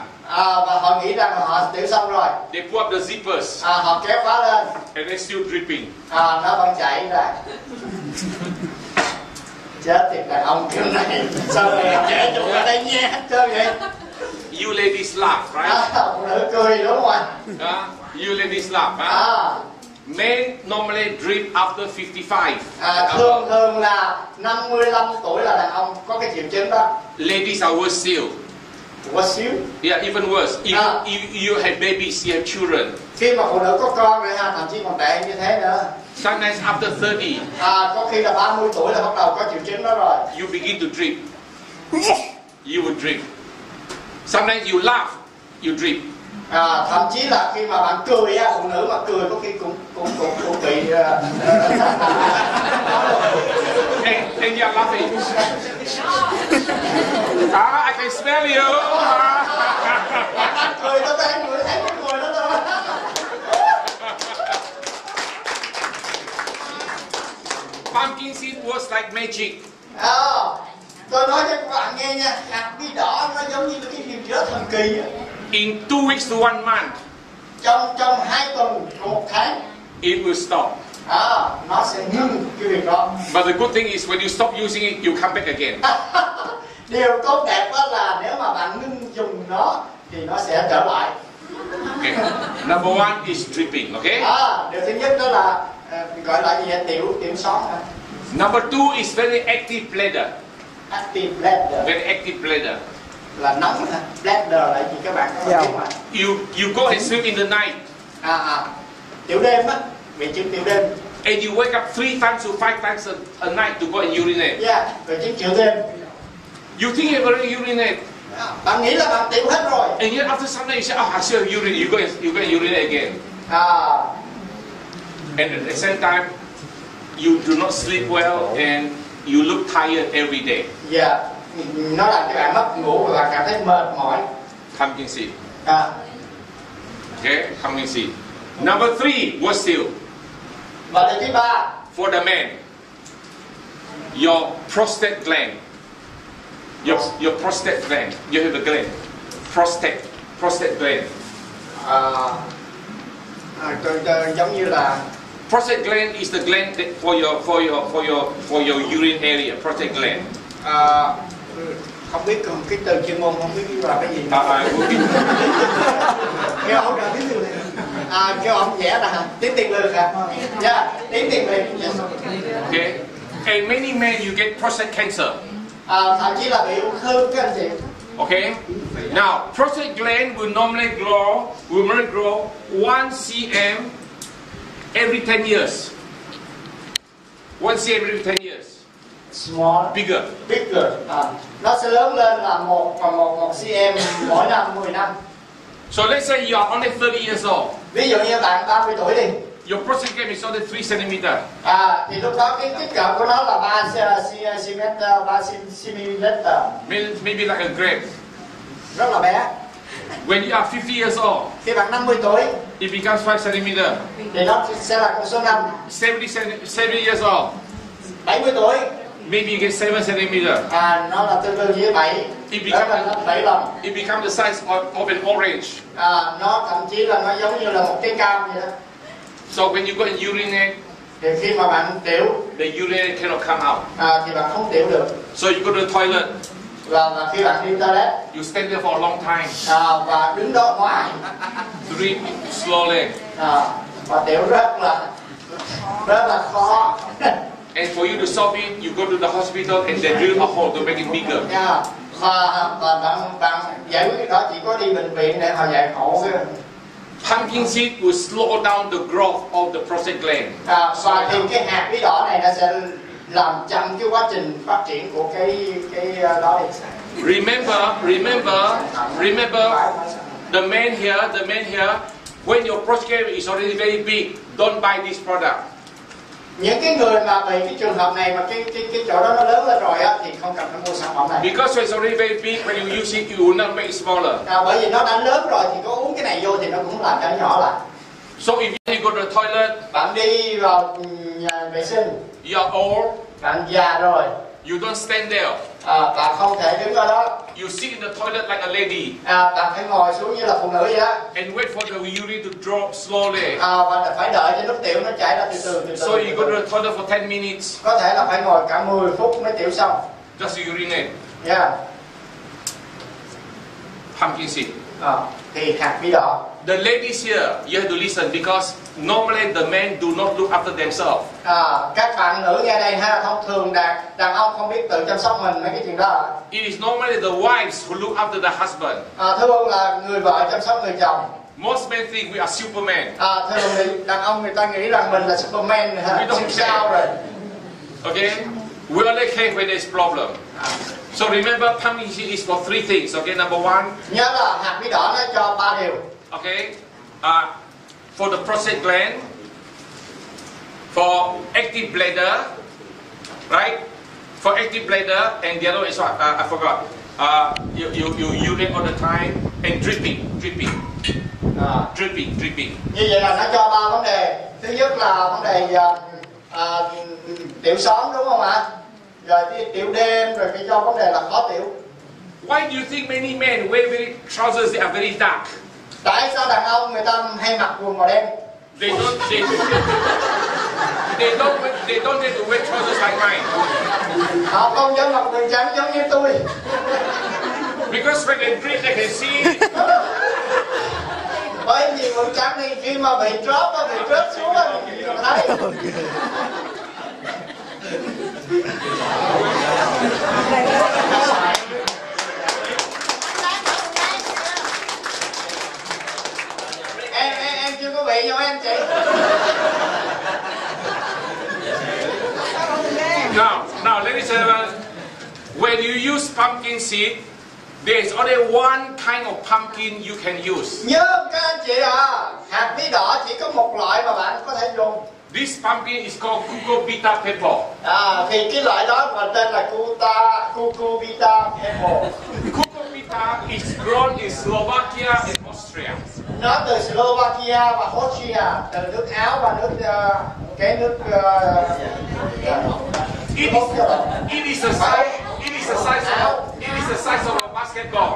Và họ nghĩ rằng là họ tiểu xong rồi. They pull up the zippers. Họ kéo khóa lên. And they're still dripping. Nó vẫn chảy ra. Chết thiệt đàn ông kiểu này. Sao vậy? Trẻ chúng ở đây nghe hết trơn vậy? You ladies laugh, right? Phụ nữ cười đúng không ạ? You ladies laugh, huh? Men normally drip after 55. Thường là 55 tuổi là đàn ông có cái triệu chứng đó. Ladies are worse still. Worse still? Yeah, even worse. Even you have babies, you have children. Khi mà phụ nữ có con rồi ha, thậm chí còn tệ như thế nữa. Sometimes after 30. Có khi là 30 tuổi là bắt đầu có triệu chứng đó rồi. You begin to drip. You will drip. Sometimes you laugh, you drip. Thậm chí là khi mà bạn cười á, phụ nữ mà cười có khi cũng bị and you're laughing. I can smell you. Bạn cười tôi thấy người thấy cái người đó thôi. Pumpkin seed works like magic. Tôi nói cho các bạn nghe nha, hạt bí đỏ nó giống như cái điều chữa thần kỳ á. In 2 weeks to 1 month. Trong 2 tuần, 1 tháng. It will stop. Nó sẽ ngưng cái việc đó. But the good thing is when you stop using it, you come back again. Điều tốt đẹp đó là nếu mà bạn ngưng dùng nó thì nó sẽ trở lại. Okay. Number 1 is dripping, okay? Điều thứ nhất đó là gọi là gì? Tiểu xón. Number 2 is very active bladder. Active bladder. Very active bladder. Là nóng hả? Bladder là gì các bạn có biết mà? You go and sleep in the night. Tiểu đêm á, bị chứng tiểu đêm. And you wake up 3 times to 5 times a night to go and urinate. Yeah, bị chứng tiểu đêm. You think you already urinate. Bạn nghĩ là bạn tiểu hết rồi. And yet after some day you say, I still urinate. You go and urinate again. And at the same time, you do not sleep well and you look tired every day. Yeah, nó làm cho bạn mất ngủ và bạn cảm thấy mệt mỏi. Pumpkin seed. Okay, pumpkin seed. Number 3, what still? Và điều thứ 3. For the man, your prostate gland. Your prostate gland. You have a gland. Prostate gland. Giống như là prostate gland is the gland that for your urine area. Prostate gland. Không biết còn cái từ chuyên môn không biết là cái gì. Kêu ông là tiếng từ này. Kêu ông vẽ là tiếng tiền lương hả? Yeah, tiếng tiền lương. Okay. And many men you get prostate cancer. Thậm chí là bị ung thư các anh chị. Okay. Now prostate gland will normally grow 1 cm every 10 years. 1 cm every 10 years. Small. Bigger. Nó sẽ lớn lên là 1 cm mỗi năm 10 năm. So let's say you are only 30 years old. Ví dụ như bạn 30 tuổi đi. Your prostate gland is only 3 cm. Thì lúc đó cái kích cỡ của nó là 3 cm. Maybe like a grape. Rất là bé. When you are 50 years old, khi bạn 50 tuổi, it becomes 5 cm. Thì nó sẽ là con số 5. 70 years old, 70 tuổi, maybe you get 7 cm. Nó là tương đương với 7. Đó là 7 lần. It becomes the size of an orange. Nó thậm chí là nó giống như là một trái cam vậy đó. So when you go and urinate, thì khi mà bạn tiểu, the urine cannot come out. Thì bạn không tiểu được. So you go to the toilet. Và khi bạn đi toilet, you stand there for a long time. Và đứng đó hoài. Drip slowly. Và tiểu rất là khó. And for you to solve it, you go to the hospital and they drill a hole to make it bigger. Và bạn giải quyết cái đó chỉ có đi bệnh viện để họ giải phẫu. Pumpkin seed will slow down the growth of the prostate gland. Và thì cái hạt bí đỏ này nó sẽ làm chậm cái quá trình phát triển của cái đó đi. Remember, the man here, when your prostate gland is already very big, don't buy this product. Những cái người mà bị cái trường hợp này mà cái chỗ đó nó lớn lên rồi á thì không cần phải mua sản phẩm này. Because it's already very big, when you use it, you will not make it smaller. Bởi vì nó đã lớn rồi thì có uống cái này vô thì nó cũng làm cho nó nhỏ lại. So if you go to the toilet, bạn đi vào nhà vệ sinh, you are old, bạn già rồi, You don't stand there. Bạn không thể đứng ở đó. You sit in the toilet like a lady. Bạn phải ngồi xuống như là phụ nữ vậy đó. And wait for the urine to drop slowly. Và phải đợi cho nước tiểu nó chảy ra từ từ. So you go to the toilet for 10 minutes. Có thể là phải ngồi cả 10 phút mới tiểu xong. Just urinate. Yeah. Pumpkin seed. Thì hạt bí đỏ. The ladies here, you have to listen because normally the men do not look after themselves. Các bạn nữ nghe đây ha, thông thường đàn ông không biết tự chăm sóc mình mấy cái chuyện đó. It is normally the wives who look after the husband. Thường là người vợ chăm sóc người chồng. Most men think we are Superman. Thường thì đàn ông người ta nghĩ rằng mình là Superman, siêu sao rồi. Okay, we only care when there is problem. So remember, pumpkin seed is for 3 things. Okay, number 1. Nhớ là hạt bí đỏ nó cho 3 điều. Okay, for the prostate gland, for active bladder, right? For active bladder, and the other one is what? I forgot. You urinate all the time and dripping. Như vậy là nó cho 3 vấn đề. Thứ nhất là vấn đề tiểu xóm, đúng không ạ? Rồi tiểu đêm, rồi cái do vấn đề là khó tiểu. Why do you think many men wear trousers that are very dark? Tại sao đàn ông người ta hay mặc quần màu đen? They don't need to wear trousers like mine. Họ không dám mặc quần trắng giống như tôi. Because when they drink, they can see. Bởi vì quần trắng thì khi mà bị rớt xuống thì không thấy. Em chưa có bị đâu em chị. Now, ladies and gentlemen, when you use pumpkin seed, there is only one kind of pumpkin you can use. Nhớ các anh chị hạt bí đỏ chỉ có một loại mà bạn có thể dùng. This pumpkin is called cucurbita pepper. Thì cái loại đó gọi tên là cucurbita pepper. Cucurbita is grown in Slovakia and Austria. Nó từ Slovakia và Austria, từ nước Áo và nước It is the size of a basketball.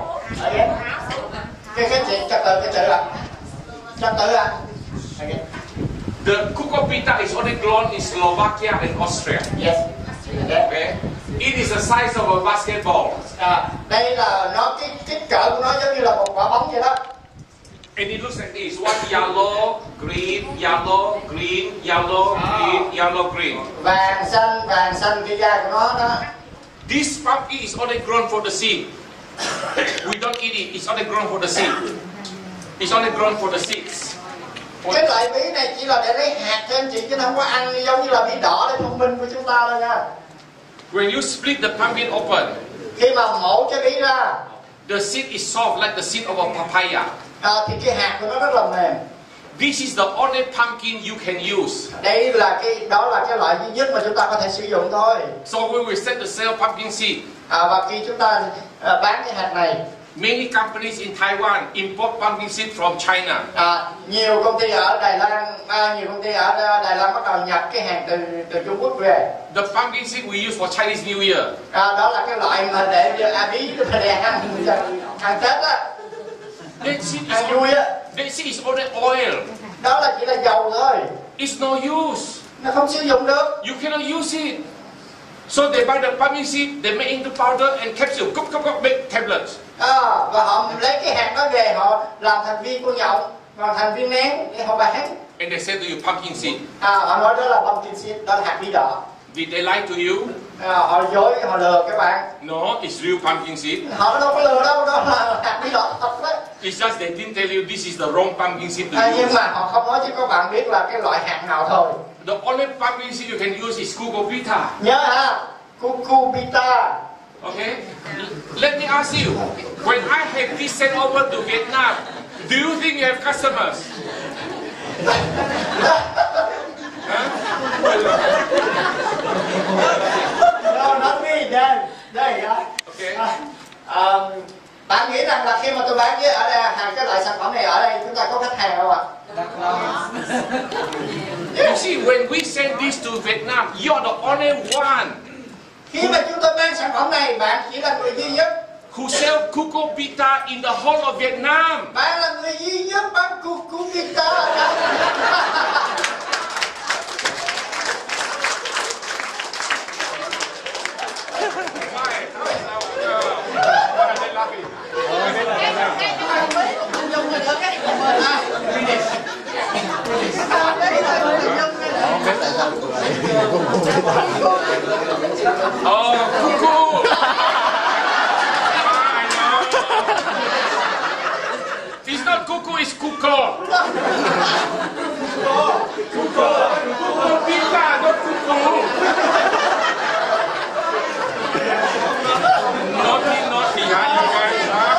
Cái chị trật tự ạ. The cucurbita is only grown in Slovakia and Austria. Yes. Okay. It is the size of a basketball. Đây là nó cái kích cỡ của nó giống như là một quả bóng vậy đó. And it looks like this: one yellow, green, yellow, green, yellow, green, yellow, green. Vàng xanh cái da của nó đó. This pumpkin is only grown for the seed. We don't eat it. It's only grown for the seed. It's only grown for the seeds. Cái loại bí này chỉ là để lấy hạt thôi anh chị, chứ không có ăn giống như là bí đỏ để thông minh của chúng ta đâu nha. When you split the pumpkin open, khi mà mổ cái bí ra, the seed is soft like the seed of a papaya. Thì cái hạt của nó rất là mềm. This is the only pumpkin you can use. Đây là đó là cái loại duy nhất mà chúng ta có thể sử dụng thôi. So when we start to sell pumpkin seed, và khi chúng ta bán cái hạt này, many companies in Taiwan import pumpkin seed from China. Nhiều công ty ở Đài Loan bắt đầu nhập cái hàng từ Trung Quốc về. The pumpkin seed we use for Chinese New Year. Đó là cái loại mà để bí để ăn Tết á. Ăn vui á. That seed is only oil. Đó là chỉ là dầu thôi. It's no use. Nó không sử dụng được. You cannot use it. So they buy the pumpkin seed, they make into powder and capsule, make tablets. Và họ lấy cái hạt đó về, họ làm thành viên con nhộng, và thành viên nén để họ bán. And they say to you pumpkin seed. Họ nói đó là pumpkin seed, đó là hạt bí đỏ. Did they lie to you? Họ dối, họ lừa các bạn. No, it's real pumpkin seed. Họ đâu có lừa đâu, đó là hạt bí đỏ thật đấy. It's just they didn't tell you this is the wrong pumpkin seed to use. Nhưng mà họ không nói cho các bạn biết là cái loại hạt nào thôi. The only pumpkin seed you can use is cucurbita. Nhớ ha, cucurbita. Okay. Let me ask you, when I have this sent over to Vietnam, do you think you have customers? No, not me. Đây. Okay. Bạn nghĩ rằng là khi mà tôi bán ở đây cái loại sản phẩm này ở đây chúng ta có khách hàng không ạ? You see, when we send this to Vietnam, you're the only one Khi mà chúng tôi mang sản phẩm này, bạn chỉ là người duy nhất. Who sell Cuco Pita in the whole of Vietnam? Bạn là người duy nhất bán Cuco Pita ở đây. Oh, Cuckoo! It's not Cuckoo, it's Cuco. Cuco Pita, not Cuckoo. Naughty, huh, you guys, huh?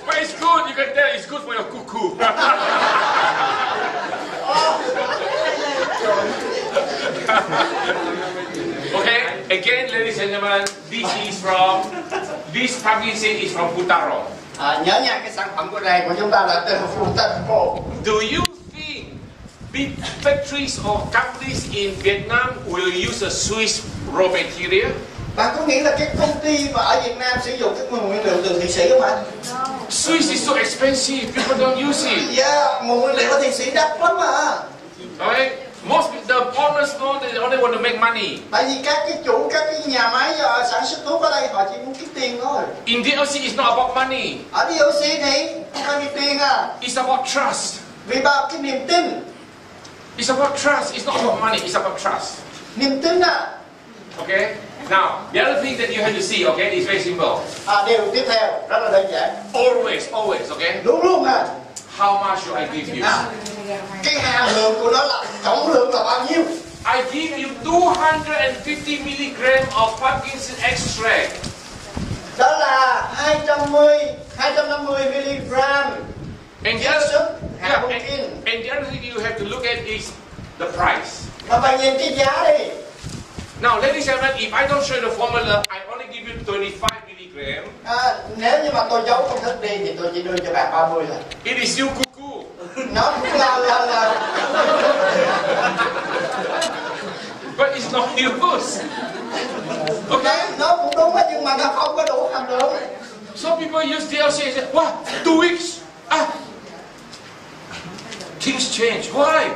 But it's good, you can tell it's good for your cuckoo. Okay, again, ladies and gentlemen, this pumpkin seed is from Putaro. Nhớ nha, cái sản phẩm của này của chúng ta là từ Putaro. Do you think big factories or companies in Vietnam will use a Swiss raw material? Bạn có nghĩ là cái công ty mà ở Việt Nam sử dụng cái nguồn nguyên liệu từ Thụy Sĩ không ạ? Swiss is so expensive, people don't use it. Yeah, nguồn nguyên liệu ở Thụy Sĩ đắt lắm mà. Alright? Most the owners know they only want to make money. Tại vì các cái chủ các cái nhà máy sản xuất thuốc ở đây họ chỉ muốn kiếm tiền thôi. In DLC, it's not about money. Ở DLC thì không phải vì tiền à. It's about trust. Vì bao cái niềm tin. It's about trust. It's not about money. It's about trust. Niềm tin à. Okay. Now, the other thing that you have to see, okay, is very simple. Điều tiếp theo rất là đơn giản. Always, okay. Luôn luôn à. How much should I give you? Cái hàm lượng của nó là trọng lượng là bao nhiêu? I give you 250 mg of pumpkin seed extract. Đó là 250 mg. And the other thing you have to look at is the price. Và bạn nhìn cái giá đi. Now, ladies and gentlemen, if I don't show the formula, I only give you 25 mg. Nếu như mà tôi giấu công thức đi thì tôi chỉ đưa cho bạn 30 thôi. It is still cuckoo. Nó cũng là But it's not use. Okay? Nó cũng đúng đó, nhưng mà nó không có đủ hàm lượng. Some people use DLC and say, what? 2 weeks? Things change. Why?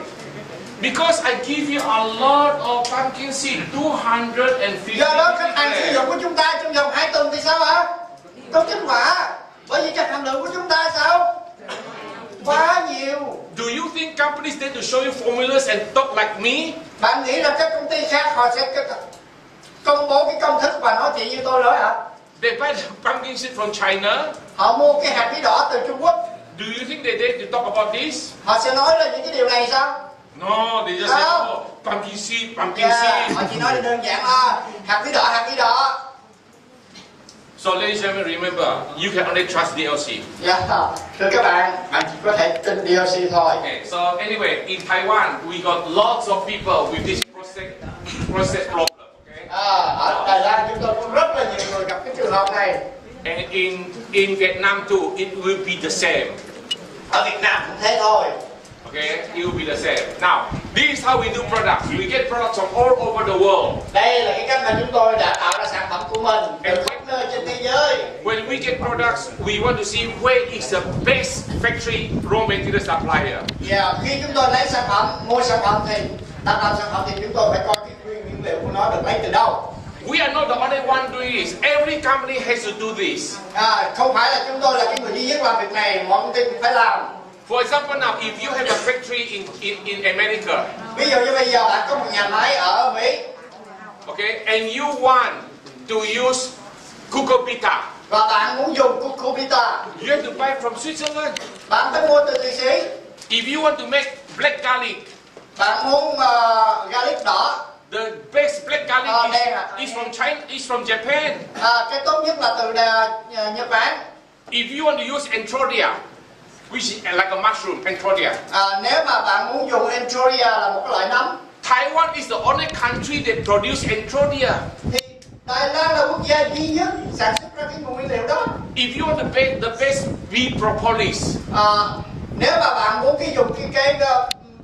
Because I give you a lot of pumpkin seed, 250 Do đó khách hàng sử dụng của chúng ta trong vòng 2 tuần thì sao hả? Có kết quả. Bởi vì cái hàm lượng của chúng ta sao? Quá nhiều. Do you think companies tend to show you formulas and talk like me? Bạn nghĩ là các công ty khác họ sẽ công bố cái công thức và nói chuyện như tôi nói hả? They buy the pumpkin seed from China. Họ mua cái hạt bí đỏ từ Trung Quốc. Do you think they dare to talk about this? Họ sẽ nói là những cái điều này sao? No, they just say, oh, pumpkin seed. Họ chỉ nói đơn giản là hạt bí đỏ. So ladies and gentlemen, remember, you can only trust DLC. Thưa các bạn chỉ có thể tin DLC thôi. Okay, so anyway, in Taiwan, we got lots of people with this process problem. Okay? Ở Đài Loan chúng tôi có rất là nhiều người gặp cái trường hợp này. And in Vietnam too, it will be the same. Ở Việt Nam cũng thế thôi. Okay, it will be the same. Now, this is how we do products. We get products from all over the world. Đây là cái cách mà chúng tôi đã tạo ra sản phẩm của mình từ khắp nơi trên thế giới. When we get products, we want to see where is the best factory raw material supplier. Khi chúng tôi lấy sản phẩm, mua sản phẩm thì đặt làm sản phẩm thì chúng tôi phải coi cái nguyên liệu của nó được lấy từ đâu. We are not the only one doing this. Every company has to do this. Không phải là chúng tôi là cái người duy nhất làm việc này, mọi công ty cũng phải làm. For example, now, if you have a factory in America, ví dụ như bây giờ bạn có một nhà máy ở Mỹ, okay, and you want to use Cuco Pita, và bạn muốn dùng Cuco Pita, you have to buy from Switzerland. bạn phải mua từ Thụy Sĩ. If you want to make black garlic, bạn muốn garlic đỏ, the best black garlic is from China, is from Japan. Cái tốt nhất là từ Nhật Bản. If you want to use Entrodia, which is like a mushroom, Entrodia. Nếu mà bạn muốn dùng Entrodia là một cái loại nấm, Taiwan is the only country that produce Entrodia. thì Đài Loan là quốc gia duy nhất sản xuất ra cái nguồn nguyên liệu đó. If you want the best bee propolis, Nếu mà bạn muốn dùng cái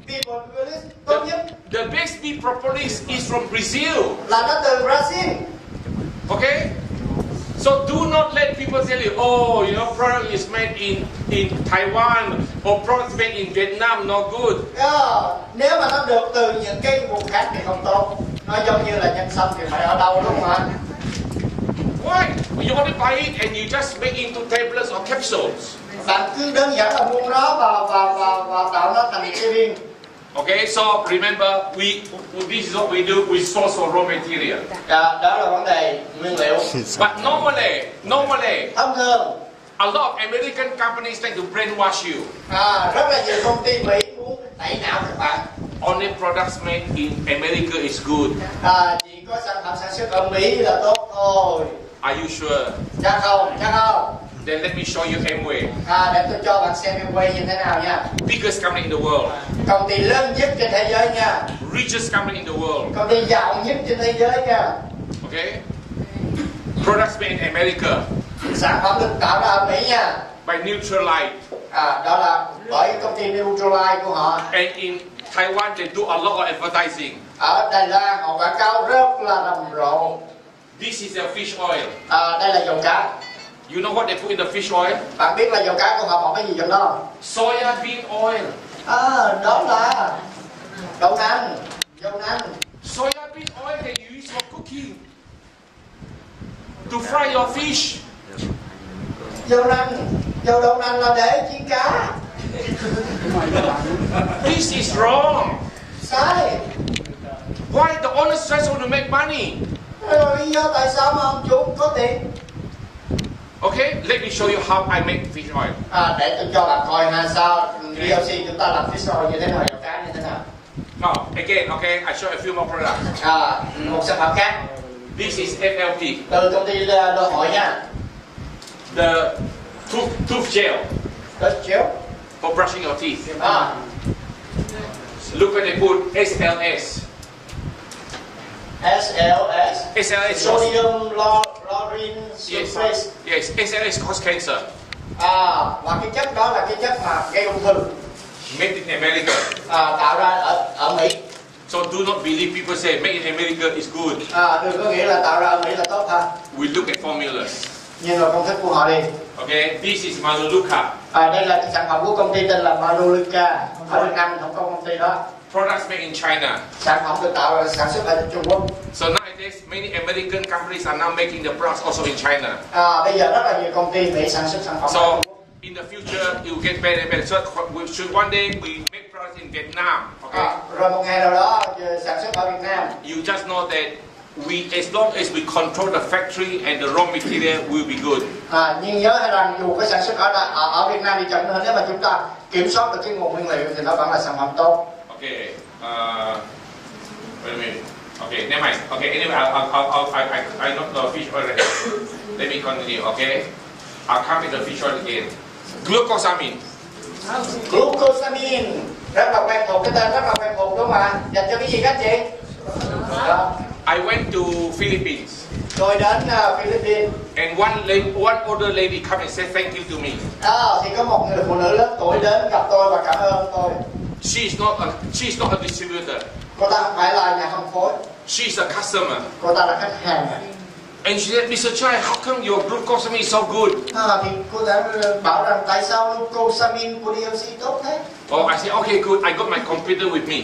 beef propolis tốt nhất. The best beef propolis is from Brazil. Là nó từ Brazil. Okay? So do not let people tell you, oh, you know, product is made in Taiwan or product made in Vietnam not good. Nếu mà nó được từ những cái vùng khác thì không tốt. Nó giống như là nhân sâm thì phải ở đâu đúng không ạ? Why? You only buy it and you just make into tablets or capsules. Bạn cứ đơn giản là mua nó và tạo nó thành cái viên. Okay, so remember, this is what we do. We source for raw material. Đó là vấn đề nguyên liệu. But normally, thông thường, a lot of American companies like to brainwash you. Rất là nhiều công ty Mỹ muốn tẩy não các bạn. Only products made in America is good. Chỉ có sản phẩm sản xuất ở Mỹ là tốt thôi. Are you sure? Chắc không? Then let me show you Amway. Để tôi cho bạn xem Amway như thế nào nha. Biggest company in the world. Công ty lớn nhất trên thế giới nha. Richest company in the world. Công ty giàu nhất trên thế giới nha. Okay. Products made in America. Sản phẩm được tạo ra ở Mỹ nha. By Neutralite. Đó là bởi công ty Neutralite của họ. And in Taiwan they do a lot of advertising. Ở Đài Loan họ quảng cáo rất là rầm rộ. This is their fish oil. Đây là dầu cá. You know what they put in the fish oil? Bạn biết là dầu cá của họ bỏ cái gì trong đó không? Soya bean oil. Đó là đậu nành, dầu nành. Soya bean oil that you use for cooking. To fry your fish. Dầu đậu nành là để chiên cá. This is wrong. Sai. Why the honest just want to make money? Lý do tại sao mà ông chủ có tiền? Okay, let me show you how I make fish oil. Để tôi cho bạn coi sao PHC chúng ta làm fish oil như thế nào, dầu cá như thế nào. Again, okay, I show a few more products. Một sản phẩm khác. This is FLP. Từ công ty Lô Hội nha. The tooth gel. Tooth gel. For brushing your teeth. Look what they put SLS. SLS. Sodium lauryl sulfate. Yes, SLS cause cancer. Và cái chất đó là cái chất mà gây ung thư. Made in America. Tạo ra ở Mỹ. So do not believe people say made in America is good. Đừng có nghĩa là tạo ra ở Mỹ là tốt ha. We look at formulas. Nhưng mà công thức của họ đi. Okay, this is Manulica. Đây là cái sản phẩm của công ty tên là Manulica. Ở Việt Nam không có công ty đó. Products made in China. Sản phẩm được sản xuất ở Trung Quốc. So nowadays, many American companies are now making the products also in China. Bây giờ rất là nhiều công ty Mỹ sản xuất sản phẩm. So in the future, it will get better and better. So should one day we make products in Vietnam. Okay. Rồi một ngày nào đó sản xuất ở Việt Nam. You just know that as long as we control the factory and the raw material will be good. Nhưng nhớ rằng dù có sản xuất ở Việt Nam đi chậm hơn, nếu mà chúng ta kiểm soát được cái nguồn nguyên liệu thì nó vẫn là sản phẩm tốt. Okay. Wait a minute. Okay, never mind. Okay, anyway, I not the fish oil right. Let me continue. Okay, I'll come with the fish oil again. Glucosamine. Glucosamine rất là quen thuộc, cái tên rất là quen thuộc đúng không ạ? Dành cho cái gì các chị? I went to Philippines. Tôi đến Philippines. And one older lady come and said thank you to me. Thì có một người phụ nữ lớn tuổi đến gặp tôi và cảm ơn tôi. She's not a distributor. Cô ta không phải là nhà phân phối. She's a customer. Cô ta là khách hàng. And she said, Mr. Chai, how come your glucosamine is so good? Thì cô ta bảo rằng tại sao glucosamine của PHC tốt thế? Oh, I said, okay, good. I got my computer with me.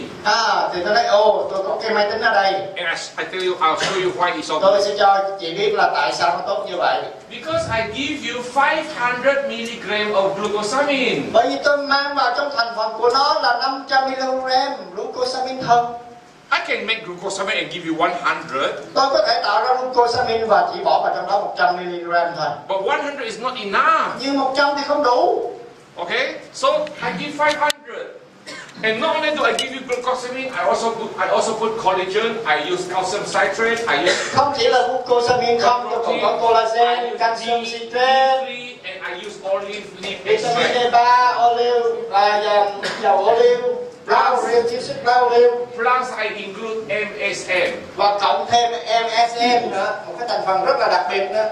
Thì tôi nói, tôi có cái máy tính ở đây. And I tell you, I'll show you why it's so good. Tôi sẽ cho chị biết là tại sao nó tốt như vậy. Because I give you 500 mg of glucosamine. Bởi vì tôi mang vào trong thành phần của nó là 500 mg glucosamine thân. I can make glucosamine and give you 100. Tôi có thể tạo ra glucosamine và chỉ bỏ vào trong đó 100 mg thôi. But 100 is not enough. Nhưng 100 thì không đủ. Okay, so I give 500. And not only do I give you glucosamine, I also put collagen. I use calcium citrate. Không chỉ là glucosamine không, tôi còn có collagen, calcium citrate, and I use olive leaf vitamin extract. D3, dầu olive, chiết xuất rau olive. Plus I include MSM. Và cộng thêm MSM nữa, một cái thành phần rất là đặc biệt nữa.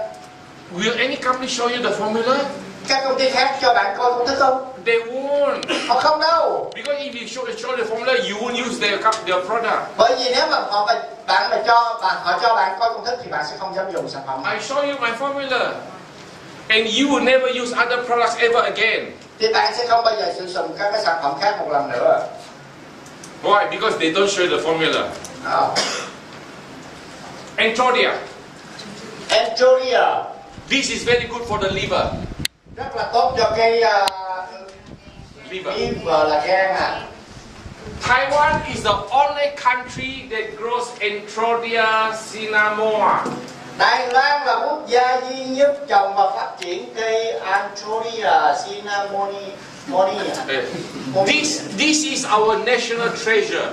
Will any company show you the formula? Các công ty khác cho bạn coi công thức không? They won't. Họ không đâu. Because if you show the formula, you won't use their product. Bởi vì nếu mà họ cho bạn coi công thức thì bạn sẽ không dám dùng sản phẩm. I show you my formula, and you will never use other products ever again. Thì bạn sẽ không bao giờ sử dụng các cái sản phẩm khác một lần nữa. Why? Because they don't show the formula. Entrodia. This is very good for the liver. Rất là tốt cho cái Liver. liver là gan à. Taiwan is the only country that grows Entrodia cinnamoa. Đài Loan là quốc gia duy nhất trồng và phát triển cây Entrodia cinnamoni. This is our national treasure.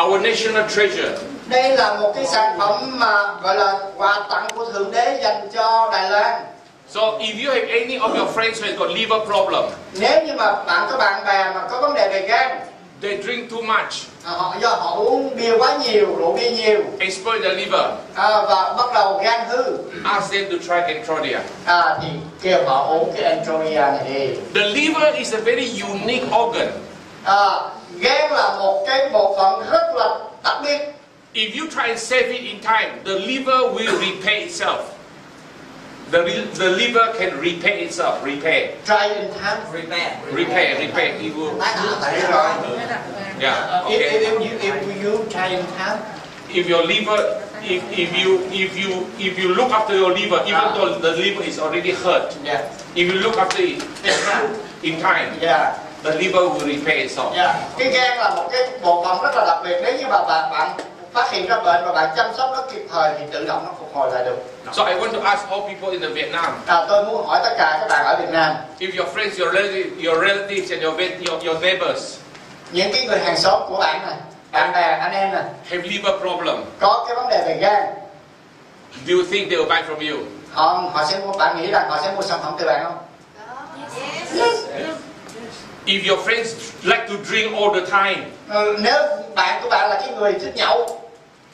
Our national treasure. Đây là một cái sản phẩm mà gọi là quà tặng của Thượng Đế dành cho Đài Loan. So if you have any of your friends who has got liver problem, Nếu như mà bạn có bạn bè mà có vấn đề về gan, they drink too much, do họ uống bia quá nhiều, rượu bia nhiều, and spoil the liver, và bắt đầu gan hư, ask them to try Entrodia. thì kêu họ uống cái Entrodia này đi. The liver is a very unique organ. Gan là một cái bộ phận rất là đặc biệt. If you try and save it in time, the liver will repair itself. The liver can repair itself. Repair. Try in time. Repair. It will. Yeah. Okay. If you try in time. If your liver, if you look after your liver, even though the liver is already hurt, if you look after it in time, the liver will repair itself. Cái gan là một cái bộ phận rất là đặc biệt. Nếu như mà bạn phát hiện ra bệnh và bạn chăm sóc nó kịp thời thì tự động nó phục hồi lại được. So I want to ask all people in the Vietnam. Tôi muốn hỏi tất cả các bạn ở Việt Nam. If your friends, your relatives, and your neighbors, những cái người hàng xóm của bạn này, bạn bè, anh em này, have liver problem, có cái vấn đề về gan, do you think they will buy from you? họ sẽ mua. Bạn nghĩ rằng họ sẽ mua sản phẩm từ bạn không? Yes. If your friends like to drink all the time, nếu bạn của bạn là cái người thích nhậu,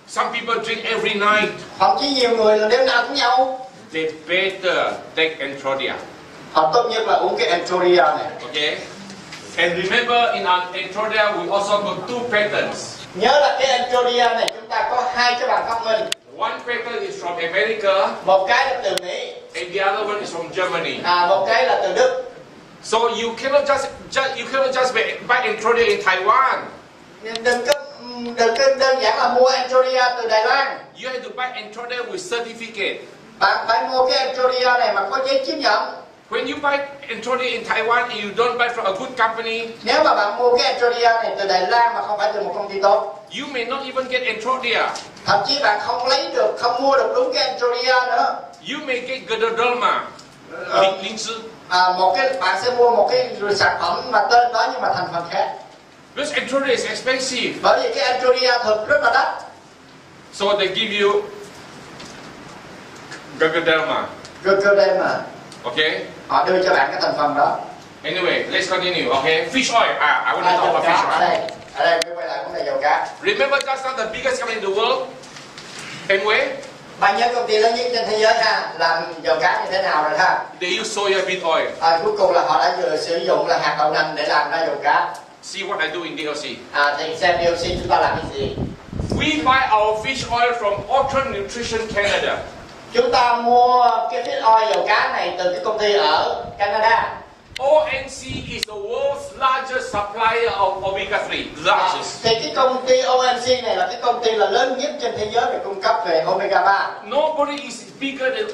some people drink every night, thậm chí nhiều người là đêm nào cũng nhậu, they better take Entrodia. họ tốt nhất là uống cái Entrodia này. Okay. And remember, in our Entrodia we also got 2 patents. Nhớ là cái Entrodia này chúng ta có 2 cái bằng phát minh. One patent is from America, Một cái là từ Mỹ, and the other one is from Germany. một cái là từ Đức. So you cannot just buy Entrodia in Taiwan. Đừng có đơn giản là mua Entrodia từ Đài Loan. You have to buy Entrodia with certificate. Bạn phải mua cái Entrodia này mà có giấy chứng nhận. When you buy Entrodia in Taiwan and you don't buy from a good company, nếu mà bạn mua cái Entrodia này từ Đài Loan mà không phải từ một công ty tốt, you may not even get Entrodia. Thậm chí bạn không mua được đúng cái Entrodia nữa. You may get Ganoderma. Bạn sẽ mua một cái sản phẩm mà tên đó nhưng mà thành phần khác. Because Entrodia is expensive. Bởi vì cái Entrodia thực rất là đắt. So they give you Ganoderma. Okay. Họ đưa cho bạn cái thành phần đó. Anyway, let's continue. Okay. Fish oil. I want to talk about fish oil. Ở đây quay lại vấn đề dầu cá. Remember just now the biggest company in the world, Amway. Bạn nhớ công ty lớn nhất trên thế giới ha, làm dầu cá như thế nào rồi ha? They use soybean oil. Cuối cùng là họ đã vừa sử dụng là hạt đậu nành để làm ra dầu cá. See what I do in DLC. Thì xem DLC chúng ta làm cái gì? We buy our fish oil from Ultra Nutrition Canada. Chúng ta mua cái fish oil dầu cá này từ cái công ty ở Canada. ONC is the world's largest supplier of omega-3. Largest. Thì cái công ty ONC này là cái công ty là lớn nhất trên thế giới về cung cấp về omega 3. Nobody is bigger than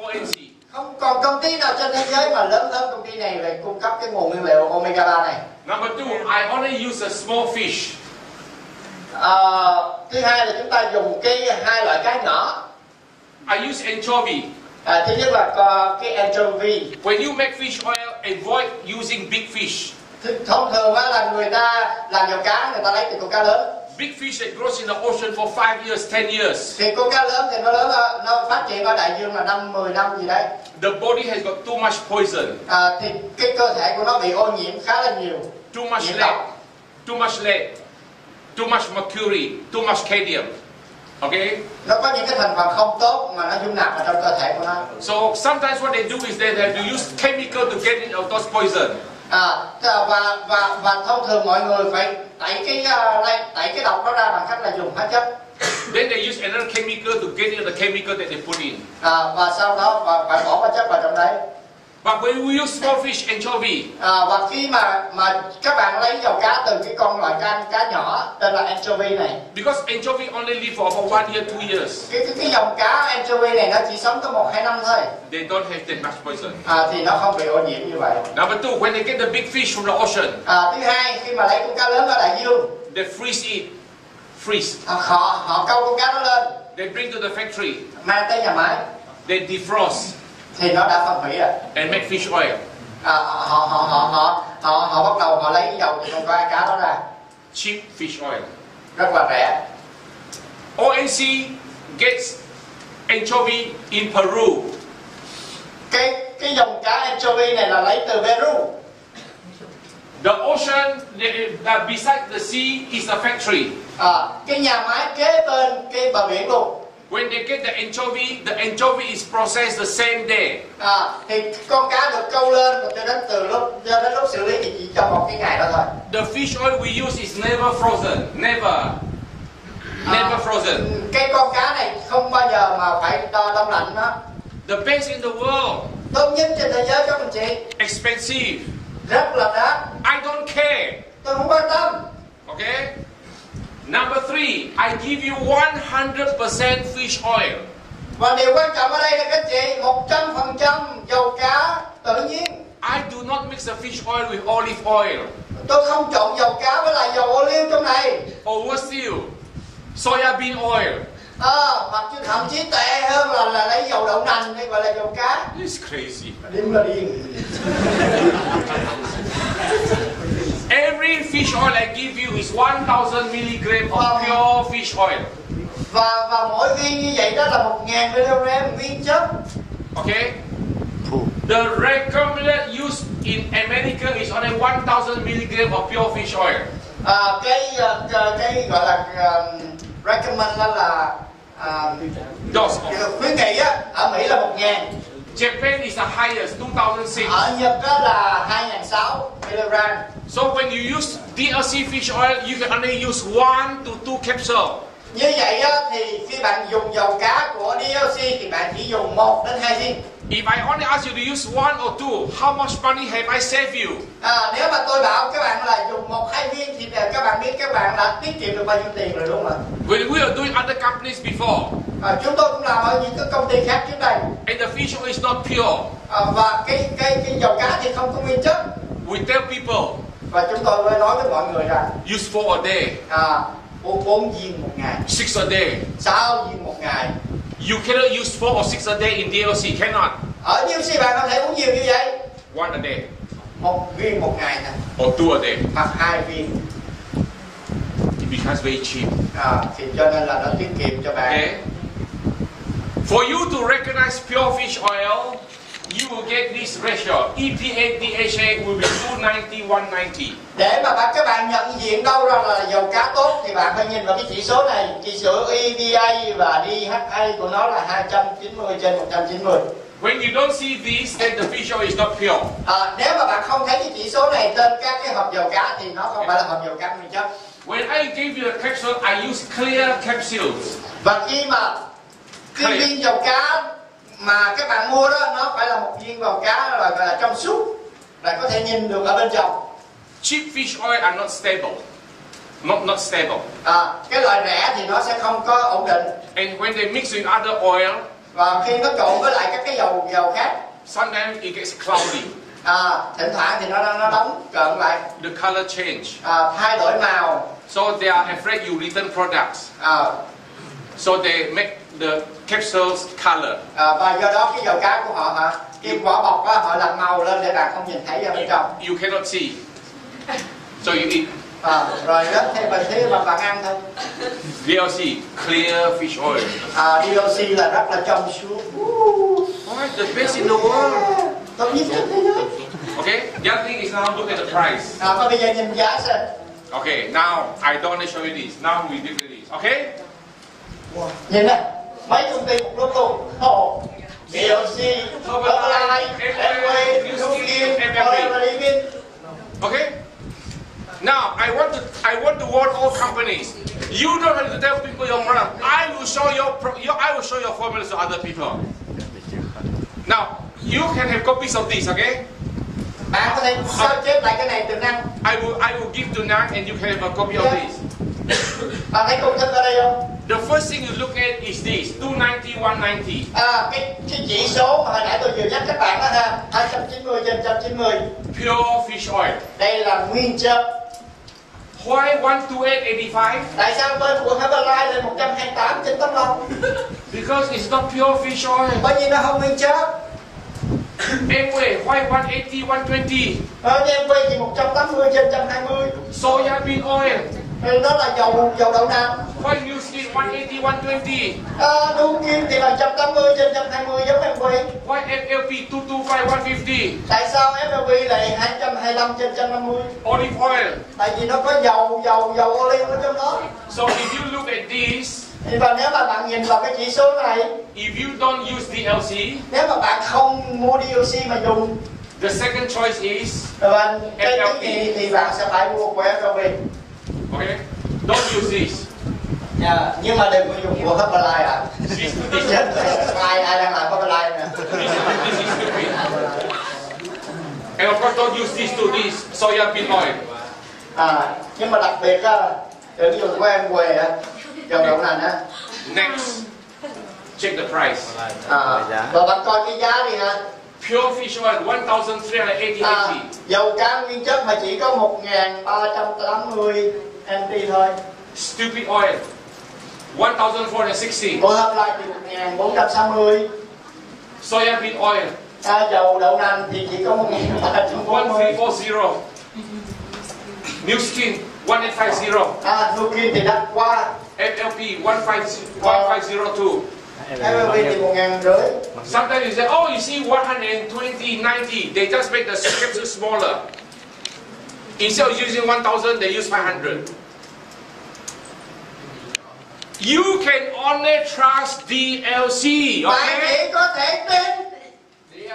ONC. Không còn công ty nào trên thế giới mà lớn hơn công ty này về cung cấp cái nguồn nguyên liệu omega 3 này. Number 2, I only use a small fish. Thứ hai là chúng ta dùng cái 2 loại cá nhỏ. I use anchovy. Thứ nhất là cái anchovy. When you make fish oil, avoid using big fish. Thông thường là người ta làm dầu cá, người ta lấy từ con cá lớn. Big fish that grows in the ocean for 5 years, 10 years. Thì con cá lớn thì nó phát triển ở đại dương là 5-10 năm gì đấy. The body has got too much poison. Thì cái cơ thể của nó bị ô nhiễm khá là nhiều. Too much lead, too much mercury, too much cadmium. Okay? Nó có những cái thành phần không tốt mà nó dung nạp vào trong cơ thể của nó. So sometimes what they do is they have to use chemical to get rid of those poison. Và thông thường mọi người phải tẩy cái độc đó ra bằng cách là dùng hóa chất. Then they use another chemical to get rid of the chemical that they put in. Và sau đó phải bỏ hóa chất vào trong đấy. But when we use small fish anchovy, và khi mà các bạn lấy dầu cá từ cái con loại cá nhỏ tên là anchovy này, because anchovy only live for about 1 year, 2 years, cái dòng cá anchovy này nó chỉ sống tới 1-2 năm thôi. They don't have that much poison. Thì nó không bị ô nhiễm như vậy. Number 2, when they get the big fish from the ocean, thứ hai, khi mà lấy con cá lớn ở đại dương, they freeze it. Freeze. Họ câu con cá đó lên. They bring to the factory. Mang tới nhà máy. They defrost. Thì nó đã phân hủy rồi. And make fish oil. Họ bắt đầu họ lấy cái dầu từ con cá đó ra. Cheap fish oil. Rất là rẻ. ONC gets anchovy in Peru. Cái dòng cá anchovy này là lấy từ Peru. The ocean beside the sea is a factory. Cái nhà máy kế bên cái bờ biển luôn. When they get the anchovy is processed the same day. Thì con cá được câu lên cho đến lúc xử lý thì chỉ trong một cái ngày đó thôi. The fish oil we use is never frozen, never frozen. Cái con cá này không bao giờ mà phải đông lạnh nó. The best in the world. Tốt nhất trên thế giới các anh chị. Expensive. Rất là đắt. I don't care. Tôi không quan tâm. Okay. Number 3, I give you 100% fish oil. Và điều quan trọng ở đây là các chị 100% dầu cá tự nhiên. I do not mix the fish oil with olive oil. Tôi không trộn dầu cá với lại dầu ô liu trong này. Or worse still, soya bean oil. Hoặc chứ thậm chí tệ hơn là lấy dầu đậu nành hay gọi là dầu cá. It's crazy. Điên là điên. Every fish oil I give you is 1000 mg of pure fish oil. Và mỗi viên như vậy đó là 1000 mg nguyên chất. Okay. The recommended use in America is only 1000 mg of pure fish oil. Cái gọi là recommend đó là khuyến nghị á, ở Mỹ là 1000. Japan is the highest, 2006. Ở Nhật đó là 2006 mg. So when you use DLC fish oil, you can only use 1 to 2 capsules. Như vậy á, thì khi bạn dùng dầu cá của DLC thì bạn chỉ dùng 1 đến 2 viên. If I only ask you to use 1 or 2, how much money have I saved you? Nếu mà tôi bảo các bạn là dùng 1-2 viên thì các bạn biết các bạn đã tiết kiệm được bao nhiêu tiền rồi đúng không ạ? When we are doing other companies before, chúng tôi cũng làm ở những cái công ty khác trước đây. And the fish oil is not pure. Và cái dầu cá thì không có nguyên chất. We tell people. Và chúng tôi mới nói với mọi người rằng use 4 a day. Uống 4 viên một ngày. 6 a day. 6 viên một ngày. You cannot use 4 or 6 a day in DLC, cannot. Ở DLC bạn không thể uống nhiều như vậy. 1 a day. 1 viên một ngày nè. Or 2 a day. Hoặc 2 viên. It becomes very cheap. Thì cho nên là nó tiết kiệm cho bạn. Okay. For you to recognize pure fish oil, you will get this ratio. EPA DHA will be 290, 190. Để mà các bạn nhận diện đâu ra là dầu cá tốt thì bạn phải nhìn vào cái chỉ số này, chỉ số EPA và DHA của nó là 290/190. When you don't see this, then the fish oil is not pure. Nếu mà bạn không thấy cái chỉ số này trên các cái hộp dầu cá thì nó không phải là hộp dầu cá nguyên chất. When I give you a capsule, I use clear capsules. Và khi mà cái viên dầu cá mà các bạn mua đó, nó phải là một viên dầu cá gọi là trong suốt, bạn có thể nhìn được ở bên trong. Cheap fish oil are not stable. Not stable. Cái loại rẻ thì nó sẽ không có ổn định. And when they mix with other oil, và khi nó trộn với lại các cái dầu khác, sometimes it gets cloudy. Thỉnh thoảng thì nó đóng trộn lại. The color change. Thay đổi màu. So they are afraid you return products. So they make the capsules color. Và do đó cái dầu cá của họ cái vỏ bọc đó, họ làm màu lên để bạn không nhìn thấy ở bên trong. You cannot see. So you eat. Rồi đó theo mình thấy mà bạn ăn thôi. DLC clear fish oil. DLC là rất là trong suốt. The best in the world. Tốt nhất trên thế giới. Okay. The other thing is now look at the price. Và bây giờ nhìn giá xem. Okay. Now I don't want to show you this. Now we do this. Okay. Nhìn nè, mấy công ty một lúc luôn. PHC, Phẩmdlc, Eddy, Huấn. Okay? Now I want to warn all companies. You don't have to tell people your product. I will show your formulas to other people. Now you can have copies of this, okay? Bạn có thể sao chép lại cái này từ năng. I will give to Nang and you can have a copy of this. Bạn thấy công thức ở đây không? The first thing you look at is this 290, 190. Cái chỉ số mà hồi nãy tôi vừa nhắc các bạn đó ha, 290/190. Pure fish oil. Đây là nguyên chất. Why 128.85? Tại sao bên của Phẩmdlc lên 128/85? Because it's not pure fish oil. Bởi vì nó không nguyên chất. Anyway, why 180, 120? Em quay thì 180/120. Soybean oil. Đó là dầu đậu nành. Why you see 180, 120? Đu kim thì là 180/120 giống em quay. Why FLP 225, 150? Tại sao FLP lại 225/150? Olive oil. Tại vì nó có dầu olive ở trong đó. So if you look at this, và nếu mà bạn nhìn vào cái chỉ số này, if you don't use DLC, nếu mà bạn không mua DLC mà dùng, the second choice is và cái thứ gì thì bạn sẽ phải mua của FLP. Okay, don't use this. Nhưng mà đừng có dùng của Phẩmdlc ạ. Ai đang làm Phẩmdlc nè. This is stupid. And of course, don't use this to this soybean oil. Nhưng mà đặc biệt á, đừng dùng của em quê á, dầu đậu nành á. Next, check the price. Và bạn coi cái giá đi ha. Pure fish oil 1,380. Dầu cá nguyên chất mà chỉ có 1.380 NT thôi. Stupid oil 1,460. Của Phẩmdlc thì 1.460. Soybean oil dầu đậu nành thì chỉ có 1.340. 1340. New skin 1850. New skin thì đắt quá. FLP 1502. FLP thì 1.500. Sometimes you say, oh, you see 120, 90. They just make the capsule smaller. Instead of using 1,000, they use 500. You can only trust DLC. Bạn chỉ có thể tin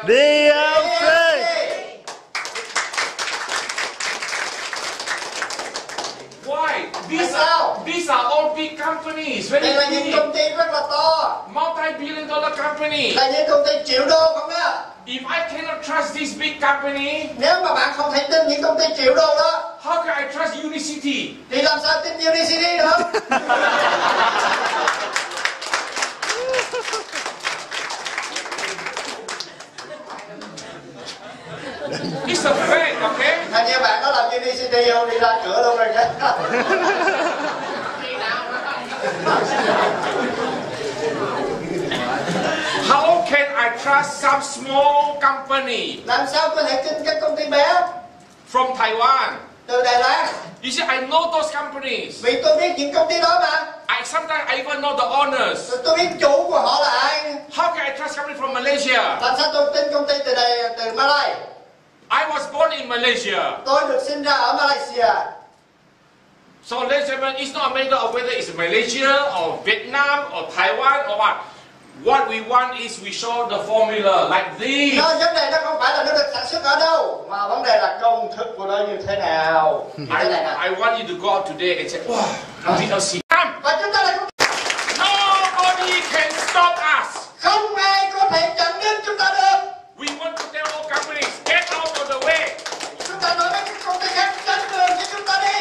DLC. Why? These are all big companies. Đây là những công ty rất là to. Multi-billion dollar company. Là những công ty triệu đô không đó. If I cannot trust this big company, nếu mà bạn không thể tin những công ty triệu đô đó, how can I trust Unicity? Thì làm sao tin Unicity được? It's a fact, okay? Hình như bạn có làm Unicity không? Đi ra cửa luôn rồi chứ. How can I trust some small company? Làm sao có thể tin các công ty bé? From Taiwan. Từ Đài Loan. You see, I know those companies. Vì tôi biết những công ty đó mà. Sometimes I even know the owners. Tôi biết chủ của họ là ai. How can I trust company from Malaysia? Làm sao tôi tin công ty từ Malaysia? I was born in Malaysia. Tôi được sinh ra ở Malaysia. So ladies and gentlemen, it's not a matter of whether it's Malaysia or Vietnam or Taiwan or what. What we want is we show the formula like this. Vấn đề nó không phải là nó được sản xuất ở đâu, mà vấn đề là công thức của nó như thế nào. I want you to go out today and say, wow, PHC. Và chúng ta lại nobody can stop us. Không ai có thể chặn đứng chúng ta được. We want to tell all companies, get out of the way. Chúng ta nói với các công ty khác tránh đường cho chúng ta đi.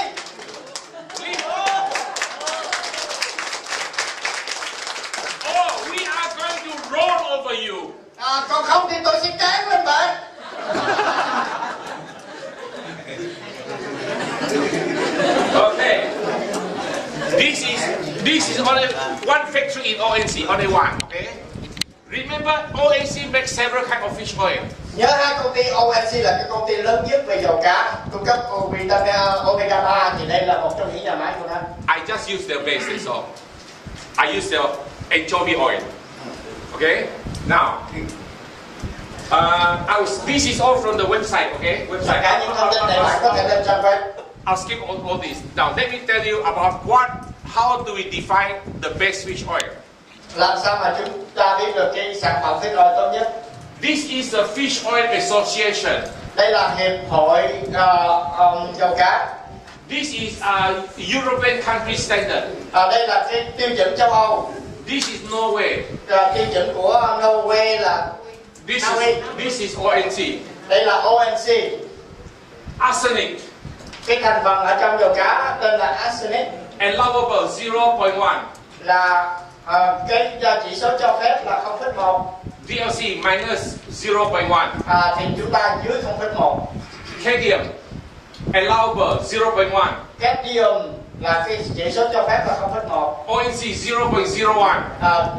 Leave off. Oh, we are going to roll over you. Còn không thì tôi sẽ cán lên bạn. Okay. This is only one factory in ONC, only one. Okay. Remember, ONC makes several kinds of fish oil. Nhớ hai công ty ONC là cái công ty lớn nhất về dầu cá, cung cấp vitamin omega 3 thì đây là một trong những nhà máy của nó. I just use their base, that's all. I use their anchovy oil. Okay. Now, this is all from the website. Okay. Tất cả những thông tin này bạn có thể lên trang web. I'll skip all this. Now, let me tell you about how do we define the best fish oil? Làm sao mà chúng ta biết được cái sản phẩm fish oil tốt nhất? This is the Fish Oil Association. Đây là hiệp hội dầu cá. This is a European country standard. Đây là cái tiêu chuẩn châu Âu. This is Norway. Tiêu chuẩn của Norway là This is ONC. Đây là ONC. Arsenic. Cái thành phần ở trong dầu cá tên là arsenic. Allowable 0.1. Là cái chỉ số cho phép là 0,1. DLC minus 0.1. Thì chúng ta dưới 0,1. Cadmium allowable 0.1. Cadmium là cái chỉ số cho phép là 0,1. ONC 0.01.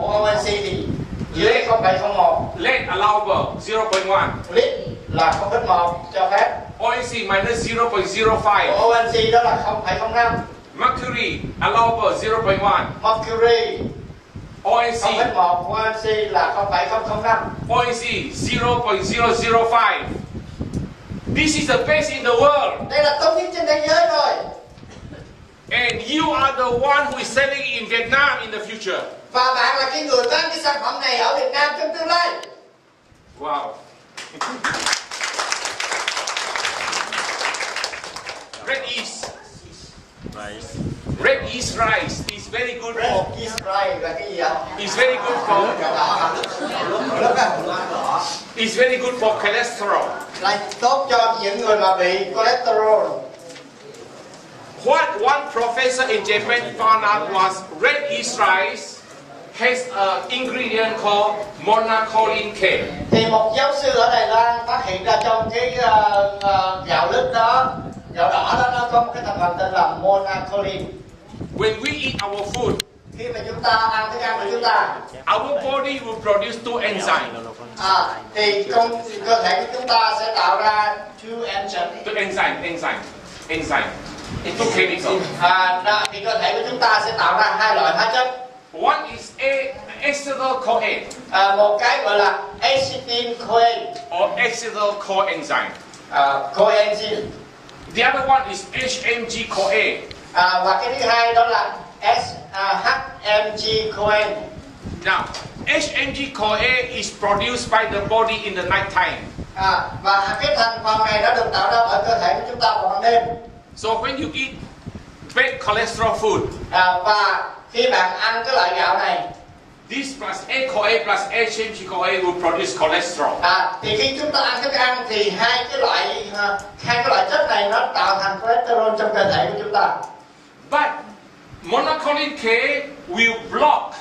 Của ONC thì dưới 0,01. Lead allowable 0.1. Lead là 0,1 cho phép. ONC minus 0.05. Của ONC đó là 0,05. Mercury allowable 0.1. Mercury ONC 0,1 của ONC là 0,005. ONC 0.005. This is the best in the world. Đây là tốt nhất trên thế giới rồi. And you are the one who is selling in Vietnam in the future. Và bạn là cái người bán cái sản phẩm này ở Việt Nam trong tương lai. Wow. Red yeast. Red yeast rice is very good Red for. yeast rice là cái gì ạ? It's very good for. It's very good for cholesterol. Là tốt cho những người mà bị cholesterol. What one professor in Japan found out was red yeast rice has an ingredient called monacolin K. Thì một giáo sư ở Đài Loan phát hiện ra trong cái gạo lứt đó, gạo đỏ đó, nó có một cái thành phần tên là monacolin. When we eat our food, Khi mà chúng ta ăn thức ăn của chúng ta, our body will produce two enzymes. thì cơ thể của chúng ta sẽ tạo ra two enzymes. Enzyme. Two chemicals. Thì cơ thể của chúng ta sẽ tạo ra hai loại hóa chất. One is acetyl-CoA Một cái gọi là acetyl-CoA, or acetyl-coenzyme. coenzyme. The other one is HMG-CoA. Và cái thứ hai đó là HMG-CoA. Now, HMG-CoA is produced by the body in the night time. Và cái thành phần này đã được tạo ra bởi cơ thể của chúng ta vào ban đêm. So when you eat bad cholesterol food, Và khi bạn ăn cái loại gạo này, this plus A-CoA plus HMG-CoA will produce cholesterol. thì khi chúng ta ăn thức ăn thì hai cái loại chất này nó tạo thành cholesterol trong cơ thể của chúng ta. But monacolin K will block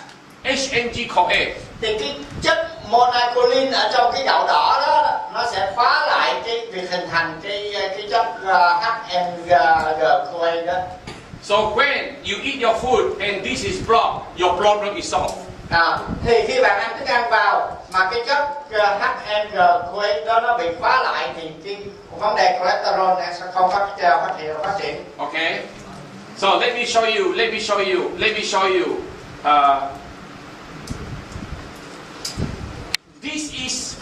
HMG-CoA. Thì cái chất monacolin ở trong cái gạo đỏ đó nó sẽ khóa lại cái việc hình thành cái chất HMG-CoA đó. So when you eat your food and this is blocked, your problem is solved. Thì khi bạn ăn thức ăn vào mà cái chất HMG-CoA đó nó bị khóa lại thì cái vấn đề cholesterol này sẽ không phát triển. Okay. So let me show you. This is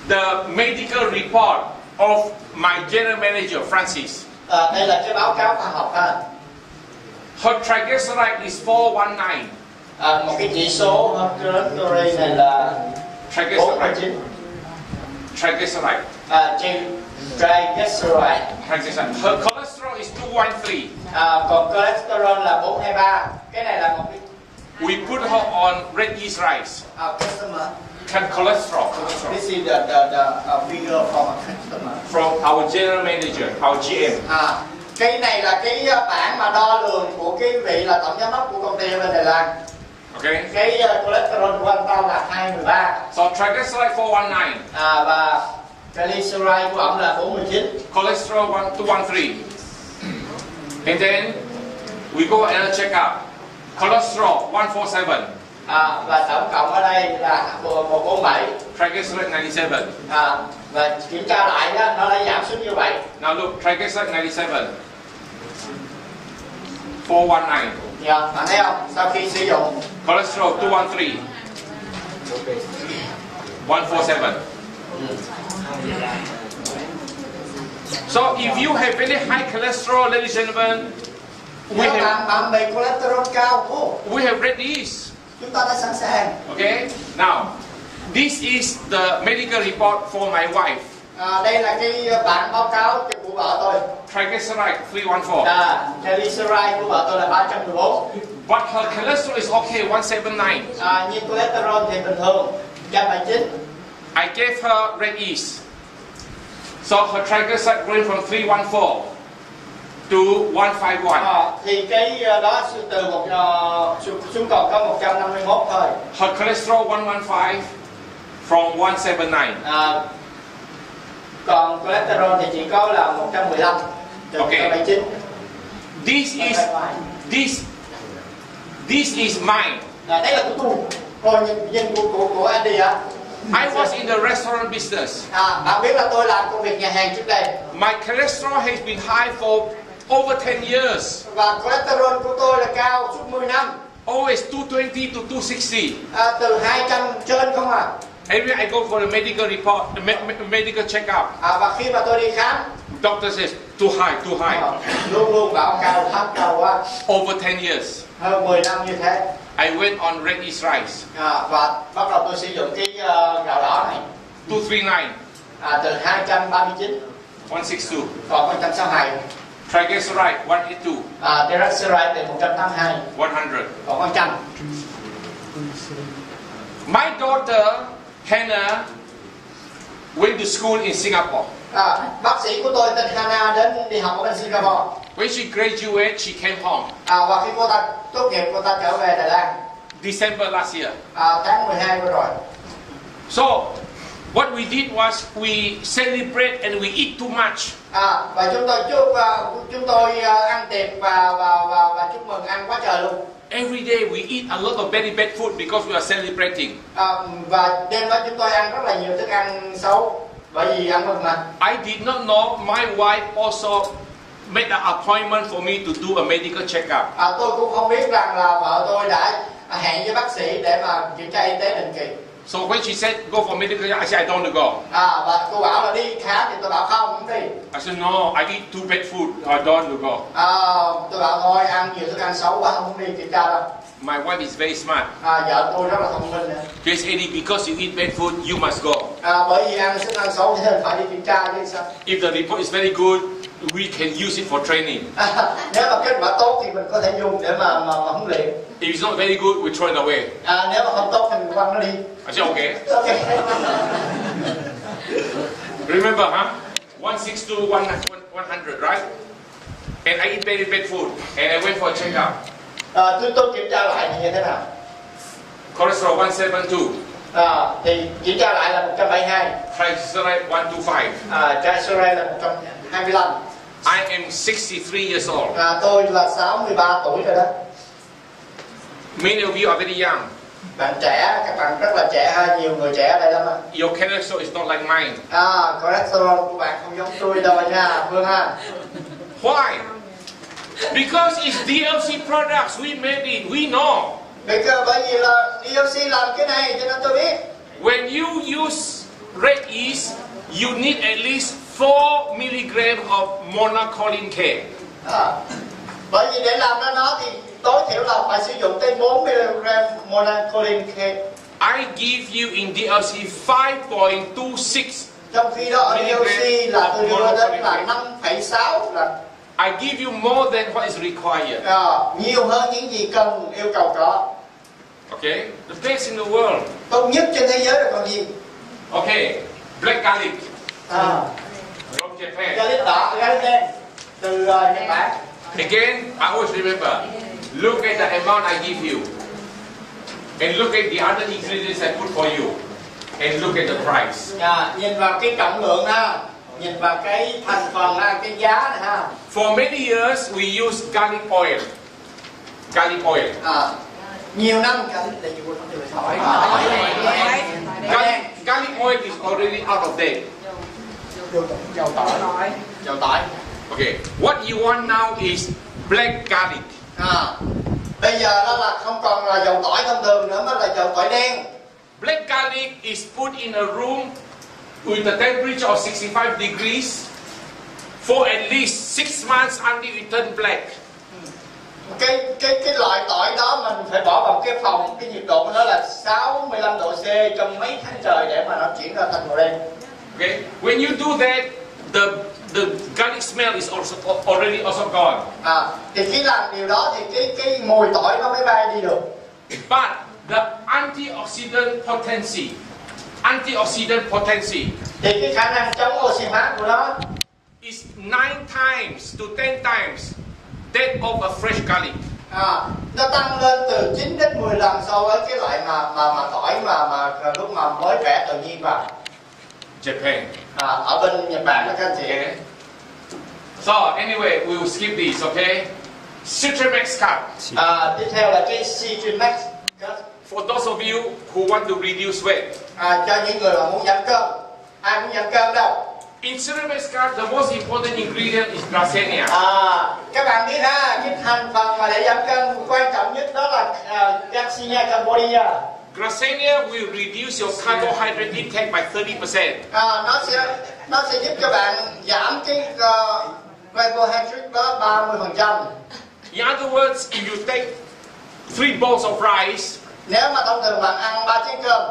the medical report of my general manager Francis. Đây là cái báo cáo khoa học ha. Her triglyceride is 419. Một cái chỉ số triglyceride này là 419. Triglyceride. Triglyceride. Her cholesterol is 213. Còn cholesterol là 423. Cái này là một cái. We put her on red yeast rice. Customer. Cholesterol. This is the figure from a customer. From our general manager, our GM. Cái này là cái bảng mà đo lường của cái vị là tổng giám đốc của công ty bên Đài Loan. Okay. Cái cholesterol của anh ta là 213. So triglyceride 419. Và triglyceride của ông là 419. Cholesterol 213. And then we go and check up. Cholesterol 147. Và tổng cộng ở đây là 147. Triglyceride 97. Và kiểm tra lại đó, nó đã giảm xuống như vậy. Now look, triglyceride 97. 419. Dạ, bạn thấy không? Sau khi sử dụng Cholesterol 213. 147. So if you have very high cholesterol, ladies and gentlemen, Nếu bạn bị cholesterol cao, we have read this. chúng ta đã sẵn sàng. Okay. Now, this is the medical report for my wife. Đây là cái bản báo cáo của vợ tôi. Triglyceride 314. Triglyceride của vợ tôi là 314. But her cholesterol is okay, 179. Nhưng cholesterol thì bình thường, 179. I gave her red yeast. So her triglyceride went from 314 to 151. Thì cái đó từ xuống còn có 151 thôi. Her cholesterol 115 from 179. Còn cholesterol thì chỉ có là 115 từ 179. This is mine. Đây là của tôi. Rồi nhìn của Eddy á. I was in the restaurant business. Bạn biết là tôi làm công việc nhà hàng trước đây. My cholesterol has been high for over 10 years. Và cholesterol của tôi là cao suốt 10 năm. Always 220 to 260. Từ 200 trên không à. Every I go for a medical report, medical checkup. Và khi mà tôi đi khám, doctor says too high. Luôn luôn bảo cao quá. Over 10 years. Hơn 10 năm như thế. I went on red yeast rice. Và bắt đầu tôi sử dụng cái gạo đỏ này. 239. Từ 239. 162. Còn 162. Triglyceride 182. Triglyceride từ 182. 100. Còn 100. My daughter Hannah went to school in Singapore. Bác sĩ của tôi tên Hannah đến đi học ở bên Singapore. When she graduated, she came home. Và khi cô ta tốt nghiệp, cô ta trở về Đài Loan. December last year. Tháng 12 vừa rồi. So, what we did was we celebrate and we eat too much. Và chúng tôi ăn tiệc và chúc mừng ăn quá trời luôn. Every day we eat a lot of very bad food because we are celebrating. Và đêm đó chúng tôi ăn rất là nhiều thức ăn xấu bởi vì ăn mừng mà. I did not know my wife also made an appointment for me to do a medical checkup. Tôi cũng không biết rằng là vợ tôi đã hẹn với bác sĩ để mà kiểm tra y tế định kỳ. So when she said go for medical, I said I don't want to go. Và cô bảo là đi khám thì tôi bảo không đi. I said no, I eat too bad food, I don't want to go. Tôi bảo thôi ăn nhiều thức ăn xấu quá không đi kiểm tra đâu. My wife is very smart. Vợ tôi rất là thông minh. Yes, Eddy, because you eat bad food, you must go. Bởi vì ăn thức ăn xấu thì phải đi kiểm tra chứ sao? If the report is very good, we can use it for training. Nếu mà kết quả tốt thì mình có thể dùng để mà huấn luyện. If it's not very good, we throw it away. Nếu mà không tốt thì mình quăng nó đi. I said okay. Okay. Remember, 162, 100, right? And I eat very bad food, and I went for a checkup. Tôi kiểm tra lại thì như thế nào? Cholesterol 172. Thì kiểm tra lại là 172. Triglyceride 125. Triglyceride là 125. I am 63 years old. Tôi là 63 tuổi rồi đó. Many of you are very young. Bạn trẻ, các bạn rất là trẻ ha, nhiều người trẻ ở đây lắm á. Your cholesterol is not like mine. Cholesterol của bạn không giống tôi đâu nha, Phương ha. Why? Because it's DLC products, we made it, we know. Bởi vì là DLC làm cái này cho nên tôi biết. When you use red yeast, you need at least 4 mg of monocholine K. Bởi vì để làm ra nó thì tối thiểu là phải sử dụng tới 4 mg monocholine K. I give you in DLC 5.26. Trong khi đó ở DLC là tôi đưa đến là 5,6 lần. I give you more than what is required. Nhiều hơn những gì cần yêu cầu có. Okay, the best in the world. Tốt nhất trên thế giới là còn gì? Okay, black garlic. From Japan. Garlic đỏ, garlic đen từ Nhật Bản. Again, I always remember. Look at the amount I give you, and look at the other ingredients I put for you, and look at the price. Nhìn vào cái trọng lượng ha, nhìn vào cái thành phần ha, cái giá này ha. For many years we use garlic oil. Garlic oil. Nhiều năm garlic oil is already out of date. Dầu tỏi. Okay, what you want now is black garlic. Bây giờ đó là không còn là dầu tỏi thông thường nữa mà là dầu tỏi đen. Black garlic is put in a room with a temperature of 65 degrees for at least 6 months until it turns black. cái loại tỏi đó mình phải bỏ vào cái phòng, cái nhiệt độ của nó là 65 độ C trong mấy tháng trời để mà nó chuyển ra thành màu đen. Okay, when you do that, the garlic smell is already gone. Thì khi làm điều đó thì cái mùi tỏi nó mới bay đi được. But the antioxidant potency thì cái khả năng chống oxy hóa của nó is 9 times to 10 times that of a fresh garlic. Nó tăng lên từ 9 đến 10 lần so với cái loại mà tỏi mà lúc mà mới bẻ tự nhiên vào. Japan. Ở bên Nhật Bản đó các anh chị. Okay. So anyway, we will skip this, okay? Citrimax cut. Tiếp theo là cái Citrimax cut. For those of you who want to reduce weight. Cho những người mà muốn giảm cân. Ai muốn giảm cân đâu? In Citrimax cut, the most important ingredient is Garcinia. Các bạn biết ha, cái thành phần mà để giảm cân quan trọng nhất đó là Garcinia Cambodia. Garcinia will reduce your carbohydrate intake by 30%. Nó sẽ giúp cho bạn giảm cái carbohydrate đó 30%. In other words, if you take 3 bowls of rice, nếu mà thông thường bạn ăn 3 chén cơm,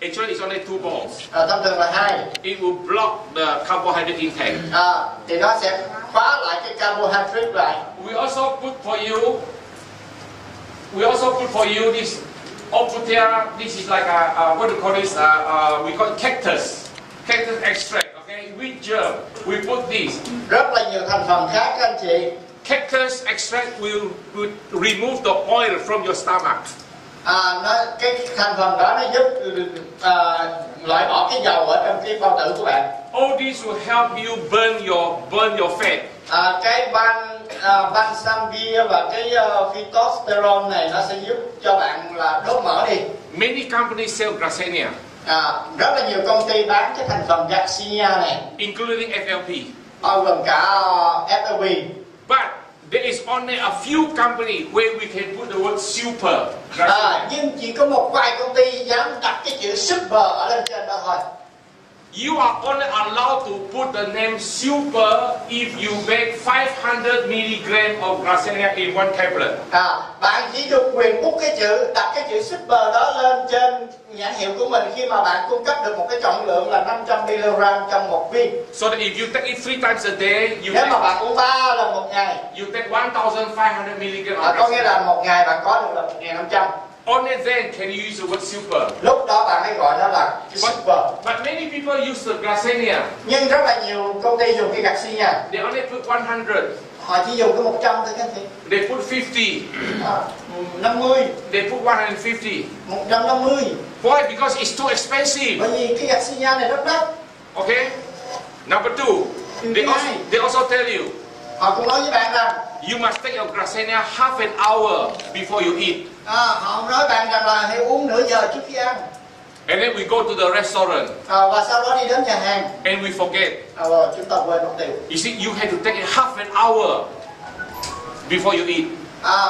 actually it's only 2 bowls. Thông thường là 2. It will block the carbohydrate intake. Thì nó sẽ khóa lại cái carbohydrate lại. We also put for you this Oputia. This is like what do you call this? We call it cactus extract. Okay, with germ. We put this. Rất là nhiều thành phần khác các anh chị. Cactus extract will remove the oil from your stomach. Cái thành phần đó nó giúp loại bỏ cái dầu ở trong cái bao tử của bạn. All this will help you burn your fat. Cái Balsamvir và cái phytosterol này nó sẽ giúp cho bạn là đốt mỡ đi. Many companies sell Garcinia. Rất là nhiều công ty bán cái thành phần Garcinia này, including FLP. Bao gồm cả FLP. But there is only a few companies where we can put the word super. Nhưng chỉ có một vài công ty dám đặt cái chữ super ở lên trên đó thôi. You are only allowed to put the name super if you make 500 mg of Garcinia in one tablet. Bạn chỉ được quyền đặt cái chữ super đó lên trên nhãn hiệu của mình khi mà bạn cung cấp được một cái trọng lượng là 500 mg trong một viên. So that if you take it 3 times a day, nếu mà bạn uống 3 lần một ngày, you take 1,500 mg. Có nghĩa là một ngày bạn có được là 1.500. Only then can you use the word super. Lúc đó bạn mới gọi nó là super. But many people use the Garcinia. Nhưng rất là nhiều công ty dùng cái Garcinia. They only put 100. Họ chỉ dùng cái 100 thôi các anh chị. They put 50. 50. They put 150. 150. Why? Because it's too expensive. Bởi vì cái Garcinia này rất đắt. Okay. Number 2. They also tell you. Họ cũng nói với bạn rằng you must take your Garcinia half an hour before you eat. Họ nói bạn rằng là hãy uống nửa giờ trước khi ăn. And then we go to the restaurant. Và sau đó đi đến nhà hàng. And we forget. Chúng ta quên mất tiêu. You see, you have to take it half an hour before you eat.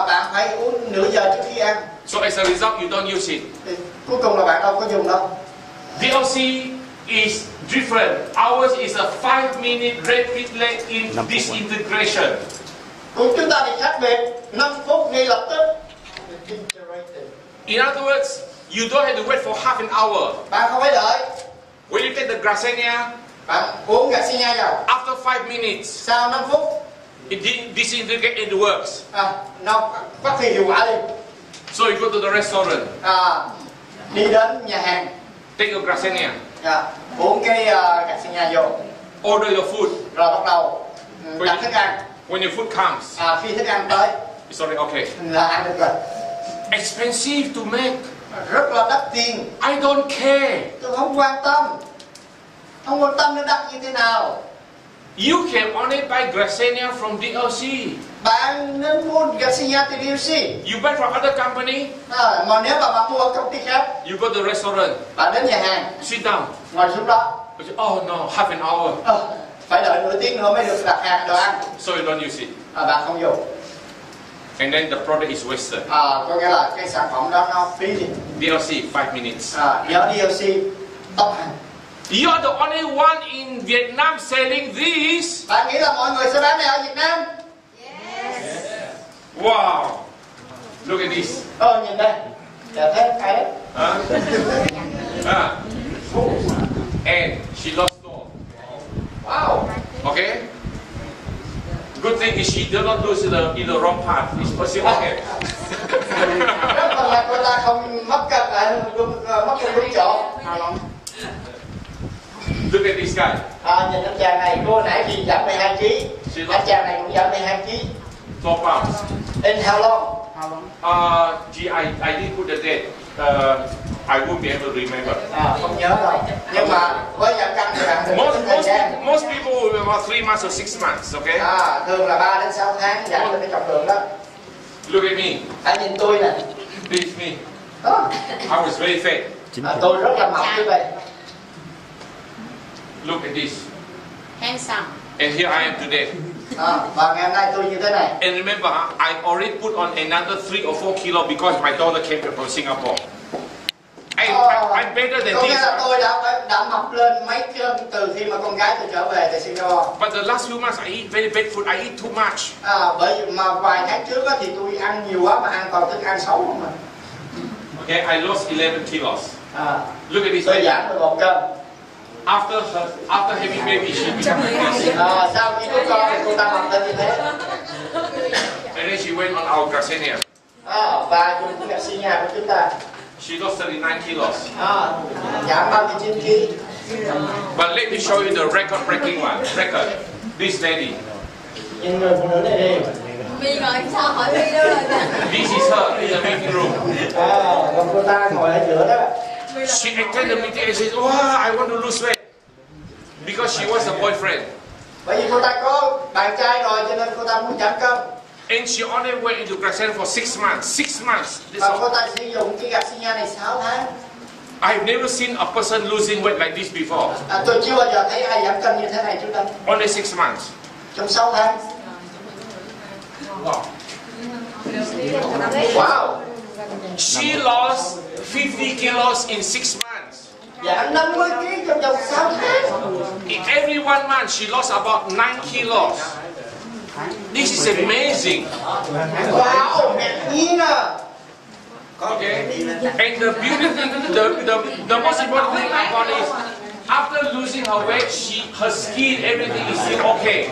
Bạn phải uống nửa giờ trước khi ăn. So as a result, you don't use it. Cuối cùng là bạn đâu có dùng đâu. DLC is different. Ours is a 5-minute rapid disintegration. Của chúng ta thì khác biệt, 5 phút ngay lập tức. In other words, you don't have to wait for half an hour. Bạn không phải đợi. When you take the Garcinia, bạn uống Garcinia vào. After 5 minutes, sau 5 phút, it disintegrates and works. Nó phát huy hiệu quả liền. So you go to the restaurant. Đi đến nhà hàng. Take your Garcinia. Uống cái Garcinia vô. Order your food. Rồi bắt đầu đặt thức ăn. When your food comes, khi thức ăn tới, it's already okay. Là ăn được rồi. Expensive to make. Rất là đắt tiền. I don't care. Tôi không quan tâm. Không quan tâm nó đắt như thế nào. You can only buy Garcinia from DLC. Bạn nên mua Garcinia từ DLC. You buy from other company. Mà nếu mà bạn mua ở công ty khác, you go to the restaurant. Bạn đến nhà hàng. Sit down. Ngồi xuống đó. Oh no, half an hour. Phải đợi nửa tiếng nữa mới được đặt hàng đồ ăn. So you don't use it. Bạn không dùng. And then the product is wasted. Có nghĩa là cái sản phẩm đó nó phí đi. DLC 5 minutes. Nhớ DLC tốc hành. You are the only one in Vietnam selling this. Bạn nghĩ là mọi người sẽ bán này ở Việt Nam? Yes. Wow. Look at this. Nhìn đây. Đẹp thế, hay đấy. And she lost all. Wow. Okay. Good thing is she did not lose in the wrong part. It's still okay. Rất là cô ta không mất cân mất cân đúng chỗ. Look at this guy. Nhìn anh chàng này, cô nãy thì giảm 12 kg. Anh chàng này cũng giảm 12 kg. 4 pounds. In how long? Gee, I didn't put the date. I won't be able to remember. Không nhớ rồi. Nhưng mà với giảm cân thì bạn đừng thời gian. Most people will about 3 months or 6 months, okay? Thường là 3 đến 6 tháng giảm được cái trọng lượng đó. Look at me. Anh nhìn tôi nè. This is me. I was very fat. Tôi rất là mập như vậy. Look at this. Handsome. And here I am today. Và ngày hôm nay tôi như thế này. And remember, I already put on another 3 or 4 kilo because my daughter came from Singapore. I'm better than Có nghĩa this. là tôi đã mập lên mấy cân từ khi mà con gái tôi trở về từ Singapore. But the last few months I eat very bad food. I eat too much. Bởi vì mà vài tháng trước thì tôi ăn nhiều quá mà ăn toàn thức ăn xấu không mà. Okay, I lost 11 kilos. Look at this. Tôi giảm được 1 cân. After having baby, she became sau khi có con thì cô ta mập lên như thế. and then she went on our Garcinia. Và cũng gặp sinh nhà của chúng ta. She lost 39 kilos. Giảm 39 kg. But let me show you the record-breaking one. Record. This lady. Nhìn người phụ nữ này đi. My ngồi sao hỏi My đâu rồi nè. This is her in the meeting room. Còn cô ta ngồi ở giữa đó. She attended the meeting and says, "Oh, I want to lose weight," because she was a boyfriend. Bởi vì cô ta có bạn trai rồi cho nên cô ta muốn giảm cân. And she only went into Garcinia for 6 months. 6 months. Và cô ta sử dụng cái gạt sinh này 6 tháng. I've never seen a person losing weight like this before. Tôi chưa bao giờ thấy ai giảm cân như thế này trước đây. Only 6 months. Trong 6 tháng. Wow. She lost 50 kilos in 6 months. Giảm 50 kg trong vòng 6 tháng. In every 1 month, she lost about 9 kilos. This is amazing. Wow, ngạc nhiên à. Okay. And the beauty thing, the most important thing about it is, after losing her weight, her skin, everything is still okay.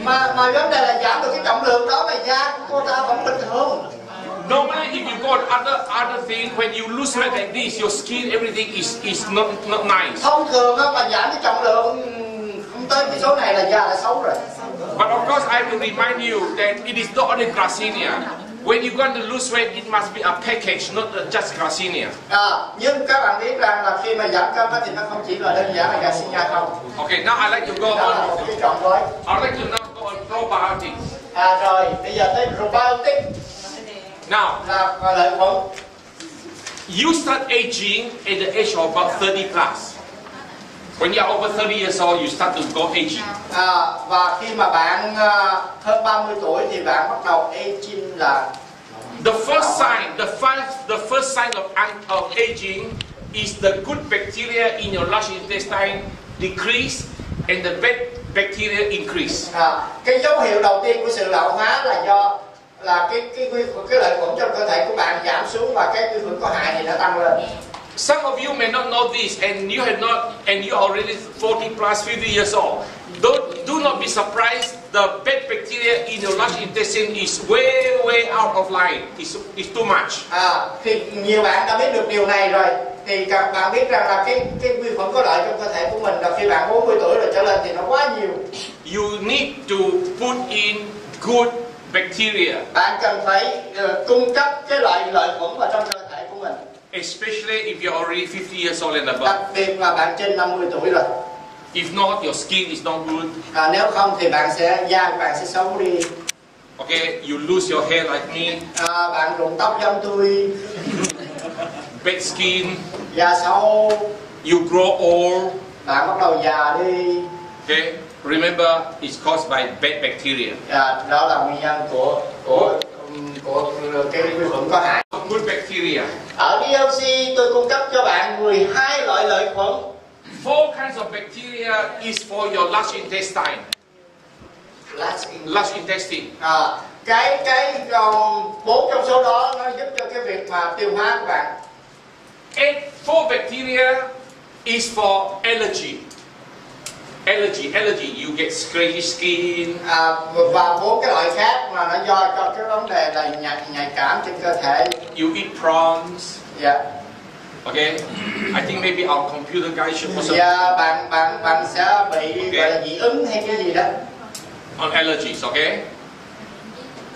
Mà vấn đề là giảm được cái trọng lượng đó mà da của cô ta vẫn bình thường. Normally, if you go on other thing, when you lose weight like this, your skin, everything is not nice. Thông thường mà giảm cái trọng lượng không tới cái số này là da đã xấu rồi. But of course, I have to remind you that it is not only Garcinia. When you're going to lose weight, it must be a package, not just Garcinia. Nhưng các bạn biết rằng là khi mà giảm cân thì nó không chỉ là đơn giản là Garcinia không. Okay, now I like to go Đó là on. một cái trọn gói. I'd like to now go on probiotics. Rồi, bây giờ tới probiotic. Now, Là lợi khuẩn. you start aging at the age of about 30 plus. When you are over 30 years old, you start to go aging. Và khi mà bạn hơn 30 tuổi thì bạn bắt đầu aging là The first sign, the first sign of aging is the good bacteria in your large intestine decrease and the bad bacteria increase. Cái dấu hiệu đầu tiên của sự lão hóa là do là cái lợi khuẩn trong cơ thể của bạn giảm xuống và cái vi khuẩn có hại thì nó tăng lên. Some of you may not know this, and you have not, and you are already 40 plus, 50 years old. Do not be surprised. The bad bacteria in your large intestine is way out of line. It's too much. Thì nhiều bạn đã biết được điều này rồi. Thì các bạn biết rằng là cái vi khuẩn có lợi trong cơ thể của mình là khi bạn 40 tuổi rồi trở lên thì nó quá nhiều. You need to put in good bacteria. Bạn cần phải cung cấp cái loại lợi khuẩn vào trong cơ thể của mình. Especially if you're already 50 years old and above. Đặc biệt là bạn trên 50 tuổi rồi. If not, your skin is not good. Nếu không thì da của bạn sẽ xấu đi. Okay, you lose your hair like me. Bạn rụng tóc giống tôi. Bad skin. Da xấu. You grow old. Bạn bắt đầu già đi. Okay, remember it's caused by bad bacteria. Đó là nguyên nhân của cái vi khuẩn có hại. Good bacteria. Ở PHC tôi cung cấp cho bạn 12 loại lợi khuẩn. 4 kinds of bacteria is for your large intestine. large intestine. Cái 4 trong số đó nó giúp cho cái việc mà tiêu hóa của bạn. 4 bacteria is for allergy. Allergy, you get scratchy skin. Và 4 cái loại khác mà nó do cho cái vấn đề là nhạy cảm trên cơ thể. You eat prawns. Yeah. Okay. I think maybe our computer guy should also. Yeah, bạn sẽ bị gọi là dị ứng hay cái gì đó. On allergies, okay.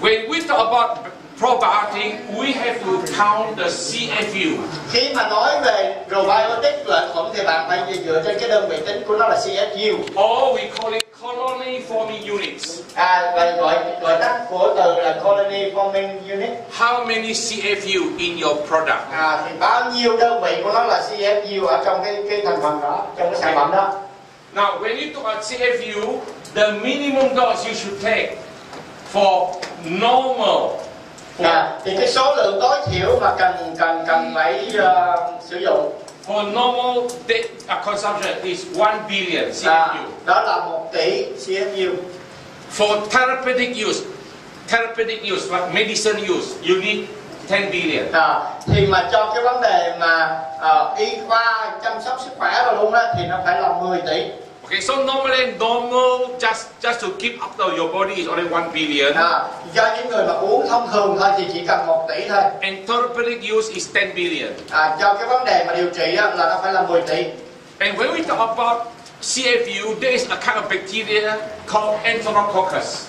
When we talk about probiotic, we have to count the CFU. Khi mà nói về probiotic lợi khuẩn thì bạn phải dựa trên cái đơn vị tính của nó là CFU. Or we call it colony forming units. Và gọi tắt của từ là colony forming unit. How many CFU in your product? Thì bao nhiêu đơn vị của nó là CFU ở trong cái thành phần đó, trong cái sản phẩm đó. Now, when you talk about CFU, the minimum dose you should take for normal. Thì cái số lượng tối thiểu mà cần phải sử dụng for normal consumption is 1 billion CFU. Đó là 1 tỷ CFU. For therapeutic use, like medicine use, you need 10 billion. Thì mà cho cái vấn đề mà y khoa chăm sóc sức khỏe rồi luôn đó thì nó phải là 10 tỷ. Okay, so normally just to keep up your body is only 1 billion. Do những người mà uống thông thường thôi thì chỉ cần 1 tỷ thôi. And therapeutic use is 10 billion. Cho cái vấn đề mà điều trị là nó phải là 10 tỷ. And when we talk about CFU, there is a kind of bacteria called Enterococcus.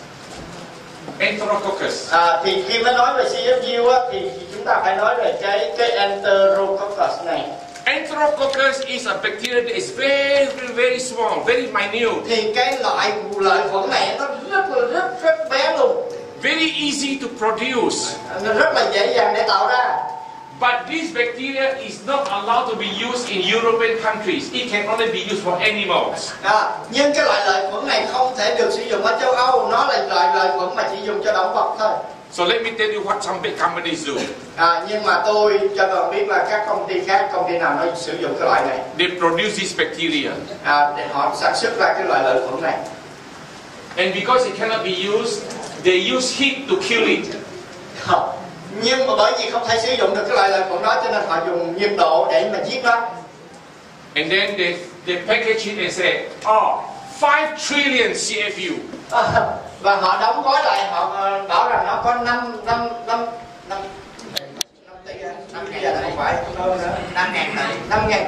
Thì khi mới nói về CFU thì chúng ta phải nói về cái Enterococcus này. Enterococcus is a bacteria that is very, very small, very minute. Thì cái loại lợi khuẩn này nó rất bé luôn. Very easy to produce. Nó rất là dễ dàng để tạo ra. But this bacteria is not allowed to be used in European countries. It can only be used for animals. Nhưng cái loại lợi khuẩn này không thể được sử dụng ở châu Âu. Nó là loại lợi khuẩn mà chỉ dùng cho động vật thôi. So let me tell you what some big companies do. Nhưng mà tôi cho các bạn biết là các công ty khác, công ty nào nó sử dụng cái loại này. They produce this bacteria. Để họ sản xuất ra cái loại lợi khuẩn này. And because it cannot be used, they use heat to kill it. Nhưng mà bởi vì không thể sử dụng được cái loại lợi khuẩn đó cho nên họ dùng nhiệt độ để mà giết nó. And then they package it and say, 5 trillion CFU. Và họ đóng gói lại, họ bảo rằng nó có 5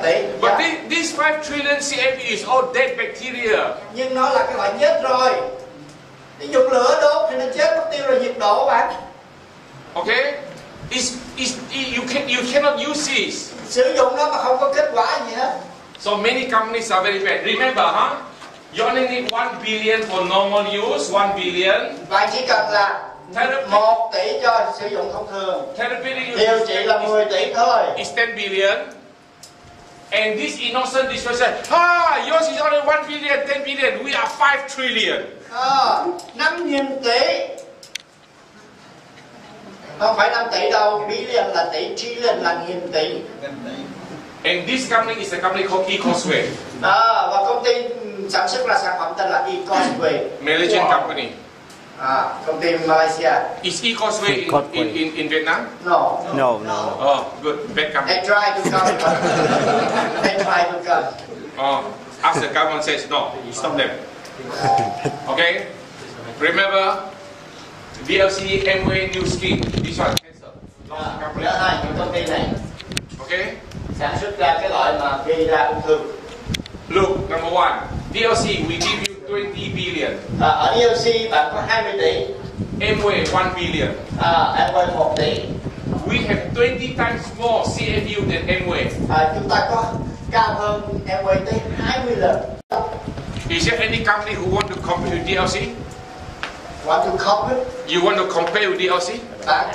tỷ. But this 5 trillion CFU is all dead bacteria. Nhưng nó là cái loại chết rồi. Để dùng lửa đốt thì nó chết mất tiêu rồi, nhiệt độ bạn. Okay? You cannot use this. Sử dụng nó mà không có kết quả gì hết. So many companies are very bad. Remember, you only need 1 billion for normal use, 1 billion. Bạn chỉ cần là 1 tỷ cho sử dụng thông thường. Điều trị là 10 tỷ thôi. It's 10 billion. And this innocent dispersion, yours is only 1 billion, 10 billion. We are 5 trillion. 5.000 tỷ. Không phải 5 tỷ đâu, billion là tỷ, trillion là nghìn tỷ. And this company is a company called Ecosway. Và công ty sản xuất ra sản phẩm tên là Ecosway. Malaysian company. Công ty Malaysia. Is Ecosway in Vietnam? No. Oh, good. Bad company. They try to come. As the government says, no, stop them. Okay? Remember, VLC, MWay, New Skin, this one cancel. Hai công ty này. Okay? Sản xuất ra cái loại mà gây ra ung thư. Look, number 1, VLC, we give you 20 billion. Ở VLC bạn có 20 tỷ. MWay 1 billion. MWay 1 tỷ. We have 20 times more CFU than MWay. Chúng ta có cao hơn MWay tới 20 lần. Is there any company who want to compete with DLC? Want to compete? You want to compare with DLC? Bạn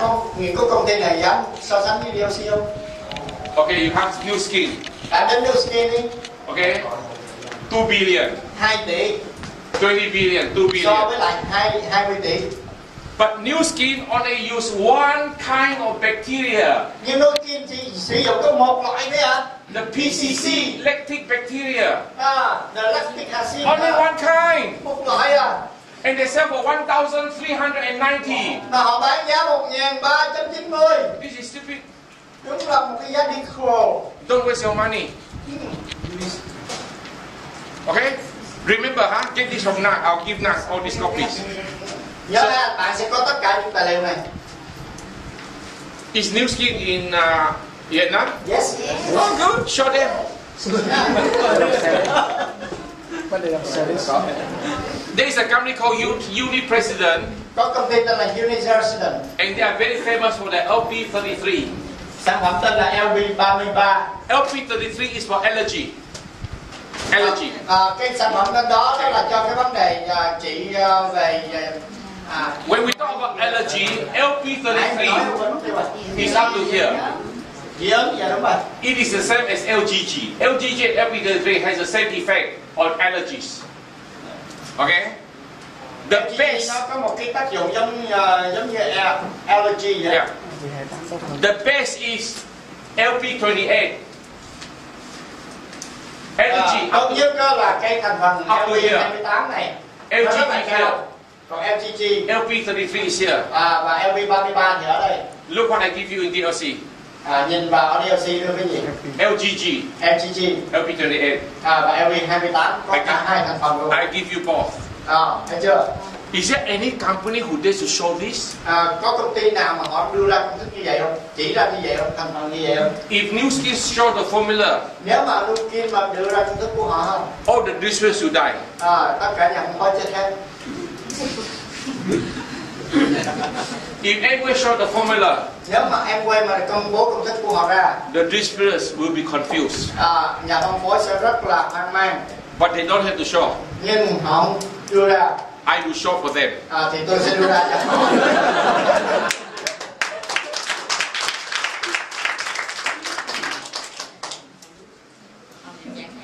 có công ty này dám so sánh với DLC không? Okay, you have New Skin. Bạn đến New Skin đi. Okay, 2 billion. 2 tỷ. 20 billion, 2 billion. So với lại 20 tỷ. But New Skin only use one kind of bacteria. Nhưng New Skin chỉ sử dụng có một loại thôi à? The PCC, lactic bacteria. The lactic acid. Only one kind. Một loại à? And they sell for 1,390. Mà họ bán giá 1.390. This is stupid. Đúng là một cái giá đi khổ. Don't waste your money. Okay? Remember, get this from Nas. I'll give Nas all these copies. Nhớ ha, bạn sẽ có tất cả những tài liệu này. Is New Skin in Vietnam? Yes. Oh, good. Show them. There is a company called Uni President. Có công ty tên là Uni President. And they are very famous for the LP33. Sản phẩm tên là LP33. LP33 is for allergy. Allergy. Cái sản phẩm đó đó là cho cái vấn đề trị về When we talk about allergy, LP33 is up to here. dị ứng, dạ đúng rồi. It is the same as LGG. LGG and LP33 has the same effect on allergies. Okay? The best. Nó có một cái tác dụng giống như allergy vậy. Yeah. The best is LP28. Allergy. Tốt nhất là cái thành phần LP28 này. LGG here. Còn LGG. LP33 is here. Và LP33 thì ở đây. Look what I give you in DLC. Nhìn vào ở DLC đưa cái gì? LGG. LGG. LP28. Và LP28 có cả hai thành phần luôn. I give you both. Thấy chưa? Is there any company who dares to show this? Có công ty nào mà họ đưa ra công thức như vậy không? Chỉ ra như vậy không? Thành phần như vậy không? If New Skin show the formula, Nếu mà New Skin mà đưa ra công thức của họ không? all the distributors will die. Tất cả nhà phân phối chết hết. If Amway show the formula, Nếu mà Amway mà công bố công thức của họ ra, the distributors will be confused. Nhà phân phối sẽ rất là hoang mang. But they don't have to show. Nhưng họ không đưa ra. I will show for them. Thì tôi sẽ đưa ra cho họ.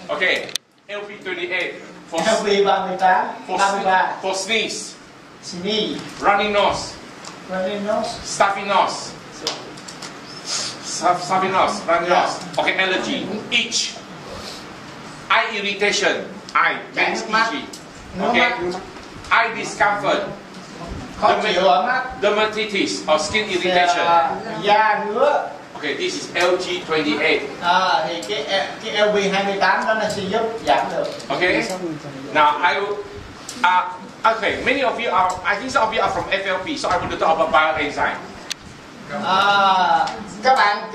Okay, LP28 for LP38, 33, for sneeze, sneeze, running nose, stuffy nose, stuffy nose, running nose. Okay, allergy, itch, eye irritation, eye means itchy. Okay, eye discomfort, khó chịu ở mắt, dermatitis or skin irritation. Da ngứa. Okay, this is LG28. Thì cái LP28 đó nó sẽ giúp giảm được. Okay. Now I will. Okay, many of you are. I think some of you are from FLP, so I want to talk about bioenzyme. Các bạn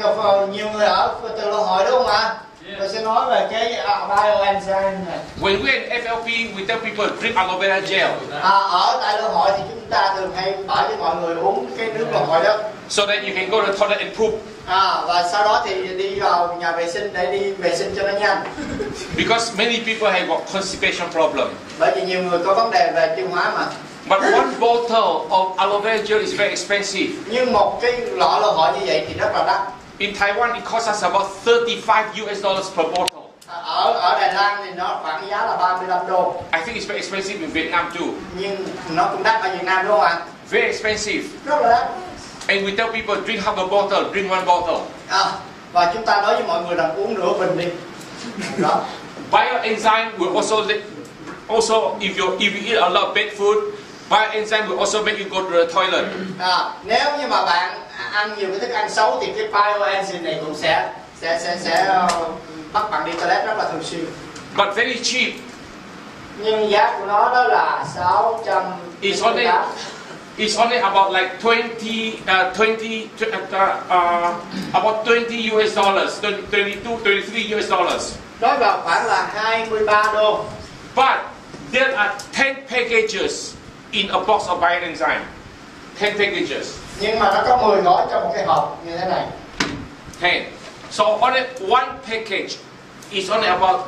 nhiều người ở từ lô hội đúng không ạ? Tôi sẽ nói về cái bioenzyme này. When we're in FLP, we tell people drink aloe vera gel. Ở tại lô hội thì chúng ta thường hay bảo cho mọi người uống cái nước lô hội đó. So that you can go to the toilet and poop. Và sau đó thì đi vào nhà vệ sinh để đi vệ sinh cho nó nhanh. Because many people have got constipation problem. Bởi vì nhiều người có vấn đề về tiêu hóa mà. But one bottle of aloe vera gel is very expensive. Nhưng một cái lọ lô hội như vậy thì rất là đắt. In Taiwan, it costs us about $35 per bottle. Ở Đài Loan thì nó khoảng giá là 35 đô. I think it's very expensive in Vietnam too. Nhưng nó cũng đắt ở Việt Nam đúng không ạ? Very expensive. Rất là đắt. And we tell people drink half a bottle, drink one bottle. Và chúng ta nói với mọi người rằng uống nửa bình đi. Đó. Bioenzyme will also if you eat a lot of bad food, bioenzyme will also make you go to the toilet. Nếu như mà bạn ăn nhiều cái thức ăn xấu thì cái bioenzyme này cũng sẽ bắt bạn đi toilet rất là thường xuyên. But very cheap. Nhưng giá của nó đó là 600. It's only about like about $20 US, 23 US dollars. Nói vào khoảng là 23 đô. But there are 10 packages in a box of bioenzyme. 10 packages. Nhưng mà nó có 10 gói trong một cái hộp như thế này. 10. So only one package is only about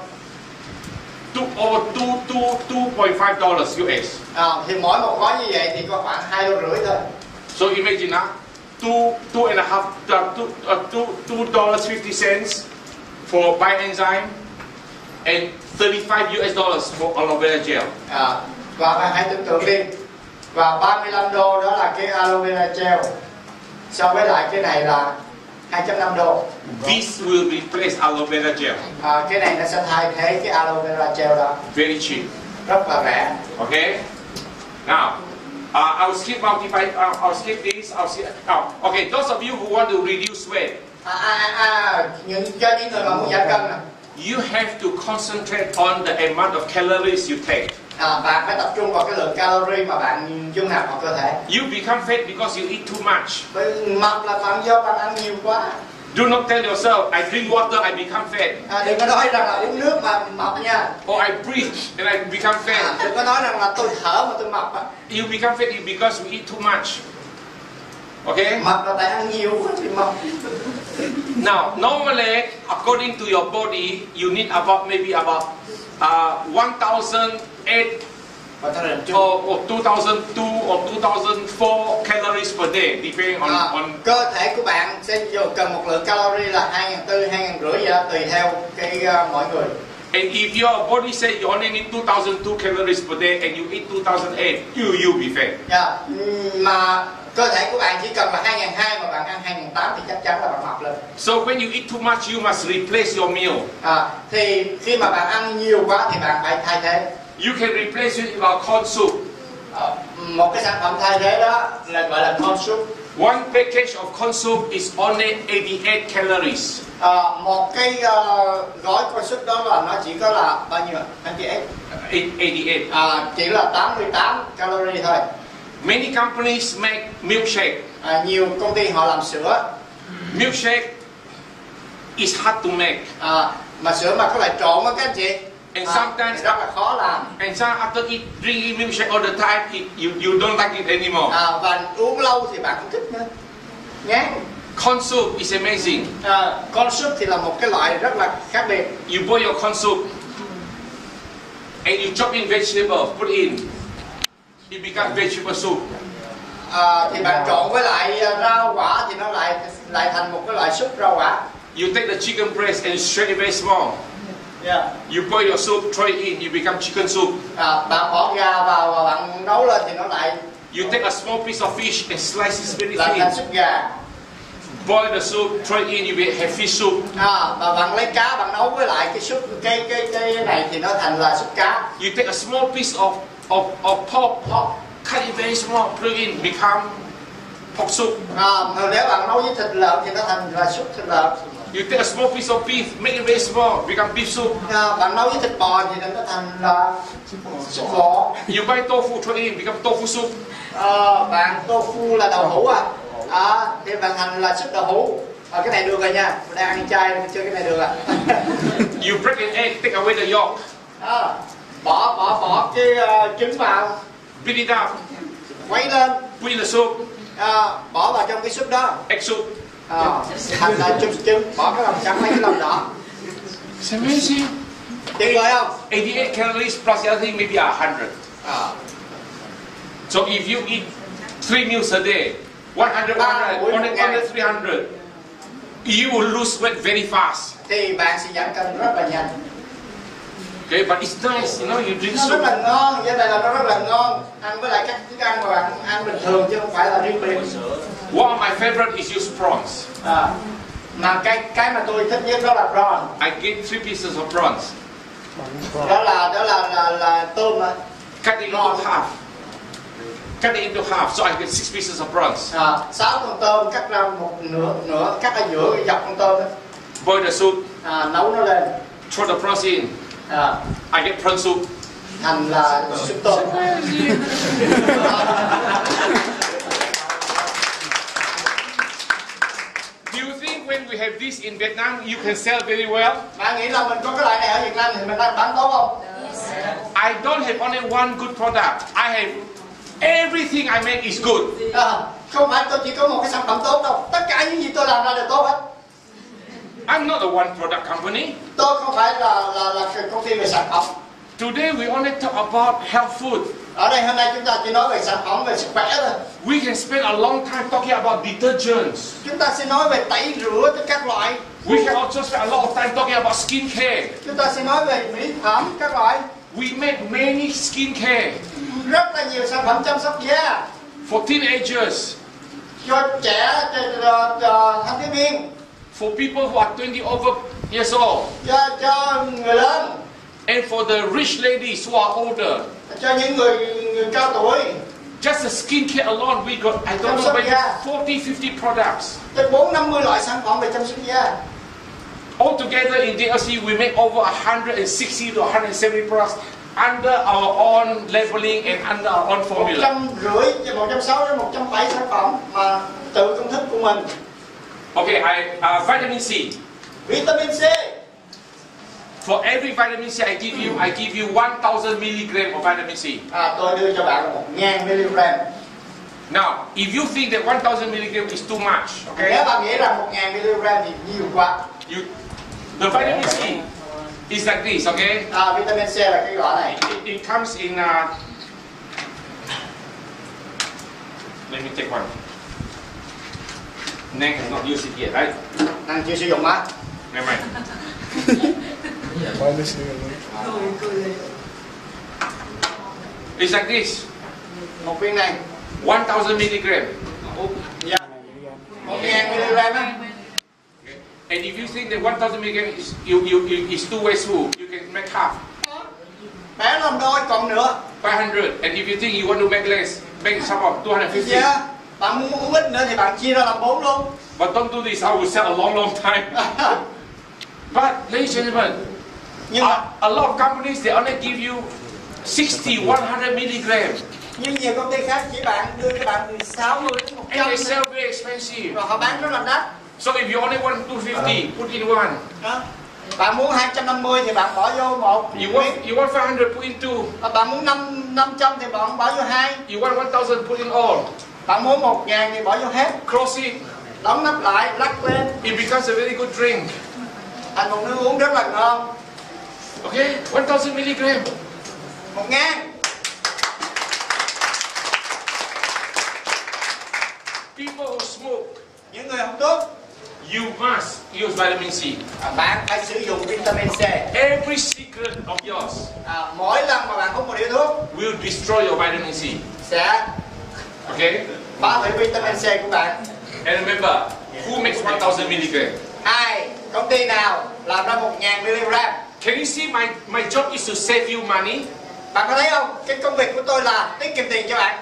$2.5 US. Thì mỗi một gói như vậy thì có khoảng 2,5 đô thôi. So imagine $2.50 for bioenzyme and $35 US for aloe vera gel. Và bạn hãy tưởng tượng đi. Và 35 đô đó là cái aloe vera gel. So với lại cái này là 2.5 đô. This will replace aloe vera gel. Cái này nó sẽ thay thế cái aloe vera gel đó. Very cheap. Rất là rẻ. Okay. Now, I'll skip I'll skip this. Okay, those of you who want to reduce weight, cho những người mà muốn giảm cân nè, you have to concentrate on the amount of calories you take. Bạn phải tập trung vào cái lượng calorie mà bạn dung nạp vào cơ thể. You become fat because you eat too much. Mập là bạn do bạn ăn nhiều quá. Do not tell yourself, I drink water, I become fat. Đừng có nói rằng là uống nước mà mập nha. Or I breathe and I become fat. Đừng có nói rằng là tôi thở mà tôi mập. You become fat because you eat too much. Okay? Mập là tại ăn nhiều quá thì mập. Now, normally, according to your body, you need about maybe about 1,008 or 2,002 or 2,004 calories per day, depending on cơ thể của bạn sẽ cần một lượng calorie là 2.400, 2.500 vậy đó, tùy theo cái mỗi người. And if your body says you only need 2,002 calories per day and you eat 2,008, you be fat. Mà cơ thể của bạn chỉ cần là 2.200 mà bạn ăn 2.800 thì chắc chắn là bạn mập lên. So when you eat too much, you must replace your meal. Thì khi mà bạn ăn nhiều quá thì bạn phải thay thế. You can replace it with corn soup. Một cái sản phẩm thay thế đó là gọi là corn soup. One package of corn soup is only 88 calories. Một cái gói corn soup đó là nó chỉ có là bao nhiêu? 88. Chỉ là 88 calorie thôi. Many companies make milkshake. Nhiều công ty họ làm sữa. Milkshake is hard to make. Mà sữa mà có loại trộn á các anh chị. And sometimes rất là khó làm. And some after drinking milkshake all the time, you don't like it anymore. Và uống lâu thì bạn không thích nữa. Nhé. Corn soup is amazing. Corn soup thì là một cái loại rất là khác biệt. You boil your corn soup and you chop in vegetable, put in. It becomes vegetable soup. Thì bạn trộn với lại rau quả thì nó lại thành một cái loại súp rau quả. You take the chicken breast and shred it very small. You boil your soup, throw it in, you become chicken soup. Bạn bỏ gà vào và bạn nấu lên thì nó lại. You take a small piece of fish and slice it very thin. Thành súp gà. Boil the soup, throw it in, you will have fish soup. Và bạn lấy cá bạn nấu với lại cái súp cái này thì nó thành là súp cá. You take a small piece of pork, cut it very small, put it in, become pork soup. Nếu bạn nấu với thịt lợn thì nó thành là súp thịt lợn. You take a small piece of beef, make it very small, become beef soup. Bạn nấu với thịt bò thì nó thành là súp bò. You buy tofu, throw it in, become tofu soup. Bạn tofu là đậu hũ thì bạn thành là súp đậu hũ. Cái này được rồi nha, mình đang ăn chay chơi cái này được You break an egg, take away the yolk. Bỏ cái trứng vào. Beat it up. Quấy lên. Put in the soup. Bỏ vào trong cái súp đó. Egg soup. Thành là trứng, bỏ cái lòng trắng lấy cái lòng đỏ. It's amazing. Tuyệt vời không? 88 calories plus the other thing maybe 100. So if you eat 3 meals a day, 100, only 300, you will lose weight very fast. Thì bạn sẽ giảm cân rất là nhanh. Okay, but it's nice, you know, you drink nó soup. rất là ngon, cái này là nó rất là ngon. Ăn với lại các thức ăn mà bạn ăn bình thường chứ không phải là riêng biệt. One of my favorite is use prawns. Mà cái mà tôi thích nhất đó là prawn. I get 3 pieces of prawns. Đó là tôm mà. Cut it into half. Cut it into half, so I get 6 pieces of prawns. 6 con tôm cắt ra một nửa, cắt ở giữa dọc con tôm đó. Boil the soup. Nấu nó lên. Throw the prawns in. I get prawn soup. Thành là súp tôm. Do you think when we have this in Vietnam, you can sell very well? Bạn nghĩ là mình có cái loại này ở Việt Nam thì mình đang bán tốt không? I don't have only one good product. I have everything I make is good. Không phải tôi chỉ có một cái sản phẩm tốt đâu. Tất cả những gì tôi làm ra đều tốt hết. I'm not a one product company. Tôi không phải là công ty về sản phẩm. Today we only talk about health food. Ở đây hôm nay chúng ta chỉ nói về sản phẩm về sức khỏe thôi. We can spend a long time talking about detergents. Chúng ta sẽ nói về tẩy rửa các loại. We can also spend a lot of time talking about skin care. Chúng ta sẽ nói về mỹ phẩm các loại. We make many skin care. Rất là nhiều sản phẩm chăm sóc da. For teenagers. Cho trẻ, cho thanh thiếu niên. For people who are 20 over years old. Cho người lớn. And for the rich ladies who are older, cho những người cao tuổi, just the skincare alone, we got, I don't know, maybe 40, 50 products. tới 4-50 loại sản phẩm về chăm sóc da. Altogether in DLC, we make over 160 to 170 products under our own labeling and under our own formula. 150, 160 đến 170 sản phẩm mà tự công thức của mình. Okay, vitamin C. Vitamin C. For every vitamin C I give you 1,000 mg of vitamin C. Tôi đưa cho bạn 1.000 mg. Now, if you think that 1,000 mg is too much, okay? Nếu bạn nghĩ rằng 1.000 mg thì nhiều quá. The vitamin C is like this, okay? Vitamin C là cái loại này. It comes in. Let me take one. Nang has not used it yet, right? Năng chưa sử dụng á. Never mind. It's like this. Một viên này. 1,000 mg. Dạ. 1.000 mg á. And if you think that 1,000 mg is too wasteful, you can make half. Bé làm đôi còn nữa. 500. And if you think you want to make less, make some of 250. Yeah. Bạn muốn uống ít nữa thì bạn chia ra làm 4 luôn. But don't do this. I will sell a long time. But ladies and gentlemen, a lot of companies they only give you 60, 100 mg. Nhưng nhiều công ty khác chỉ đưa cho bạn 60 đến 100. And they sell very expensive. Rồi họ bán rất là đắt. So if you only want 250, put in one. Bạn muốn 250 thì bạn bỏ vô một. You want 500, put in two. Bạn muốn 500 thì bạn bỏ vô 2. You want 1,000, put in all. Bạn muốn 1.000 thì bỏ vô hết. Close it. Đóng nắp lại, lắc lên. It becomes a very good drink. Thành một nước uống rất là ngon. Okay, 1,000 mg. 1.000. People who smoke, Những người không tốt, you must use vitamin C. Bạn phải sử dụng vitamin C. Every secret of yours Mỗi lần mà bạn hút một điếu thuốc will destroy your vitamin C. sẽ Okay? phá hủy vitamin C của bạn. And remember, who makes 1,000 mg? Ai, công ty nào làm ra 1.000 mg? Can you see my job is to save you money? Bạn có thấy không? Cái công việc của tôi là tiết kiệm tiền cho bạn.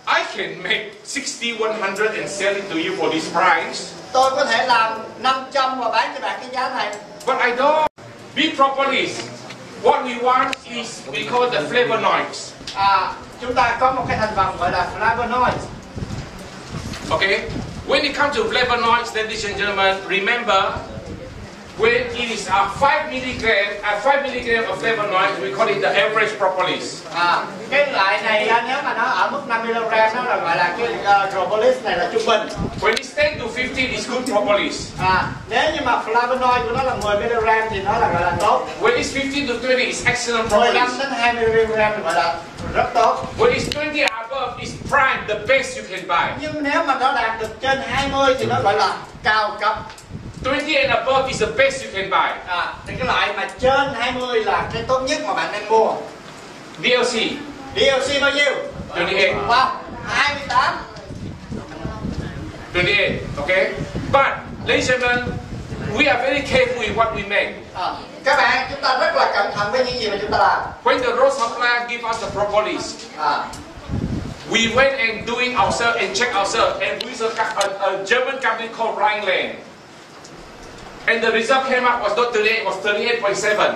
I can make 60, 100 and sell it to you for this price. Tôi có thể làm 500 và bán cho bạn cái giá này. But I don't. Be propolis. What we want is we call the flavonoids. Chúng ta có một cái thành phần gọi là flavonoid. Okay? When it comes to flavonoids, ladies and gentlemen, remember when it is 5 mg of flavonoids, we call it the average propolis. Cái loại này nếu mà nó ở mức 5 mg nó là gọi là cái propolis này là trung bình. When it's 10 to 15, it's good propolis. Nếu như mà flavonoid của nó là 10 mg thì nó là gọi là tốt. When it's 15 to 20, it's excellent 15 propolis. đến 20 mg thì gọi là rất tốt. When it's 20 and above, it's prime, the best you can buy. Nhưng nếu mà nó đạt được trên 20 thì nó gọi là cao cấp. 20 and above is the best you can buy. Thì cái loại mà trên 20 là cái tốt nhất mà bạn nên mua. DLC. DLC bao nhiêu? 28. Wow, 28. 28, okay? But, ladies and gentlemen, we are very careful with what we make. Các bạn, chúng ta rất là cẩn thận với những gì mà chúng ta làm. When the road supplier give us the propolis, we went and doing ourselves and check ourselves, and we use a German company called Rhineland. And the result came up was not 38, was 38.7.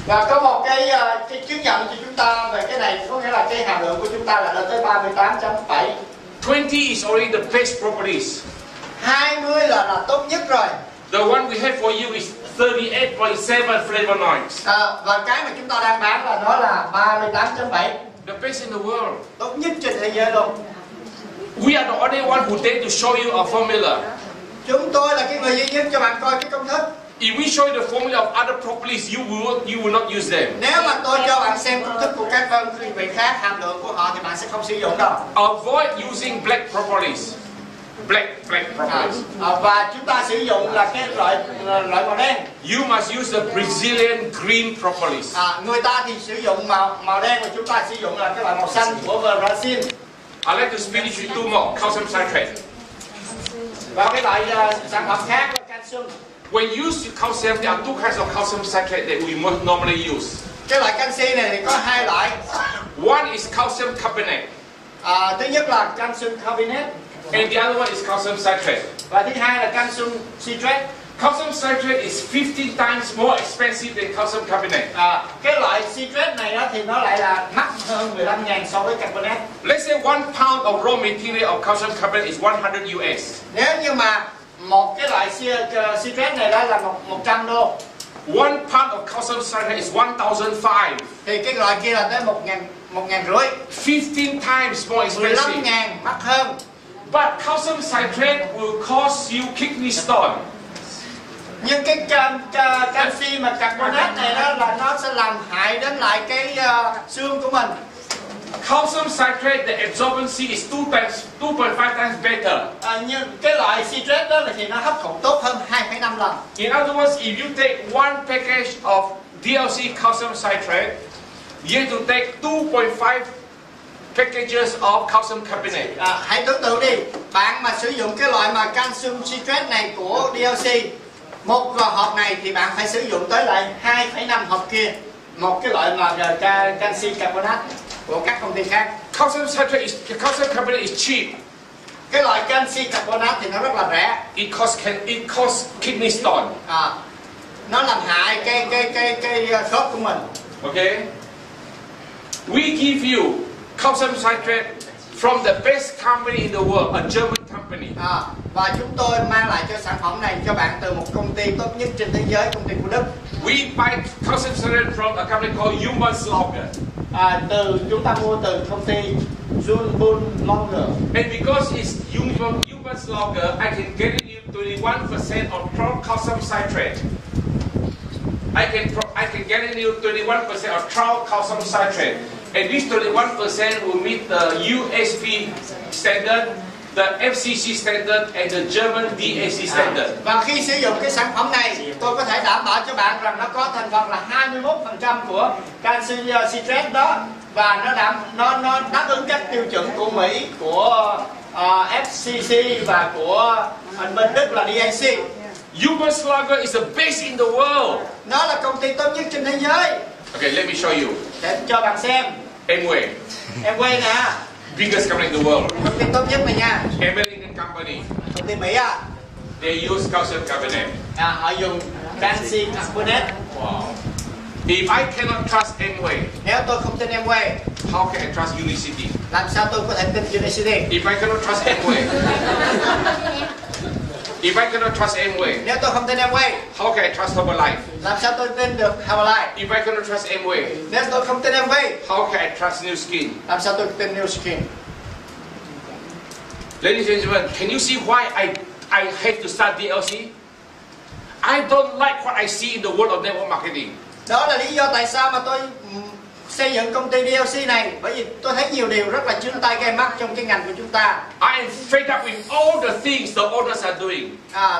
Và có một cái chứng nhận cho chúng ta về cái này, có nghĩa là cái hàm lượng của chúng ta là lên tới 38.7. 20 is already the best propolis. 20 là tốt nhất rồi. The one we have for you is 38.7 flavonoids. Và cái mà chúng ta đang bán là nó là 38.7. The best in the world. Tốt nhất trên thế giới luôn. We are the only one who dare to show you a formula. Chúng tôi là cái người duy nhất cho bạn coi cái công thức. If we show you the formula of other propolis, you will not use them. Nếu mà tôi cho bạn xem công thức của các đơn vị khác, hàm lượng của họ thì bạn sẽ không sử dụng đâu. Avoid using black propolis. Black propolis. Và chúng ta sử dụng là cái loại màu đen. You must use the Brazilian green propolis. Người ta thì sử dụng màu đen và chúng ta sử dụng là cái loại màu xanh của Brazil. I'd like to speak to you two more. Calcium citrate. Và cái loại sản phẩm khác là calcium. when you use calcium, there are two kinds of calcium citrate that we most normally use. Cái loại canxi này thì có hai loại. One is calcium carbonate, Thứ nhất là calcium carbonate and the other one is calcium citrate. và thứ hai là calcium citrate. Calcium citrate is 15 times more expensive than calcium carbonate. Cái loại citrate này đó thì nó lại là mắc hơn 15.000 so với carbonate. Let's say 1 pound of raw material of calcium carbonate is 100 US. Nếu như mà một cái loại citrate này đó là 100 đô, 1 pound of calcium citrate is 1,500. thì cái loại kia là tới 1.500. 15 times more expensive. 15.000 mắc hơn. But calcium citrate will cause you kidney stone. Nhưng cái canxi mà carbonate này đó là nó sẽ làm hại đến lại cái xương của mình. Calcium citrate, the absorbency is 2.5 times better. Nhưng cái loại citrate đó thì nó hấp thụ tốt hơn 2,5 lần. In other words, if you take one package of DLC calcium citrate, you have to take 2.5 packages of calcium carbonate. Hãy tưởng tượng đi, bạn mà sử dụng cái loại mà calcium citrate này của DLC, một hộp này thì bạn phải sử dụng tới lại 2,5 hộp kia, một cái loại mà canxi carbonate của các công ty khác. Calcium carbonate is cheap. Cái loại canxi carbonate thì nó rất là rẻ. It causes kidney stone. Nó làm hại cái khớp của mình. Okay. We give you calcium citrate from the best company in the world, a German company. Và chúng tôi mang lại cho sản phẩm này cho bạn từ một công ty tốt nhất trên thế giới, công ty của Đức. We buy calcium citrate from a company called Chúng ta mua từ công ty Huấn. And because it's Humanslager, I can guarantee you 21% of calcium citrate. I can guarantee you 21% of calcium citrate. And this 21% will meet the USP standard, the FCC standard, and the German DAC standard. Và khi sử dụng cái sản phẩm này, tôi có thể đảm bảo cho bạn rằng nó có thành phần là 21% của canxi citrate đó, và nó đáp ứng các tiêu chuẩn của Mỹ, của FCC và của bên Đức là DAC. Humanslager is the best in the world. Nó là công ty tốt nhất trên thế giới. Okay, let me show you. Để cho bạn xem. Amway. Amway nè. Biggest company in the world. Công ty tốt nhất này nha. American company. Công ty Mỹ à. They use calcium carbonate. Họ dùng canxi carbonate. Wow. If I cannot trust Amway, nếu tôi không tin Amway, how can I trust Unicity? làm sao tôi có thể tin Unicity? If I cannot trust Amway, if I cannot trust Amway, nếu tôi không tin Amway, how can I trust Herbalife? làm sao tôi tin được Herbalife? If I cannot trust Amway, nếu tôi không tin Amway, how can I trust New Skin? làm sao tôi tin New Skin? Ladies and gentlemen, can you see why I hate to start DLC? I don't like what I see in the world of network marketing. Đó là lý do tại sao mà tôi xây dựng công ty DLC này, bởi vì tôi thấy nhiều điều rất là chướng tai gai mắt trong cái ngành của chúng ta. I am fed up with all the things the owners are doing.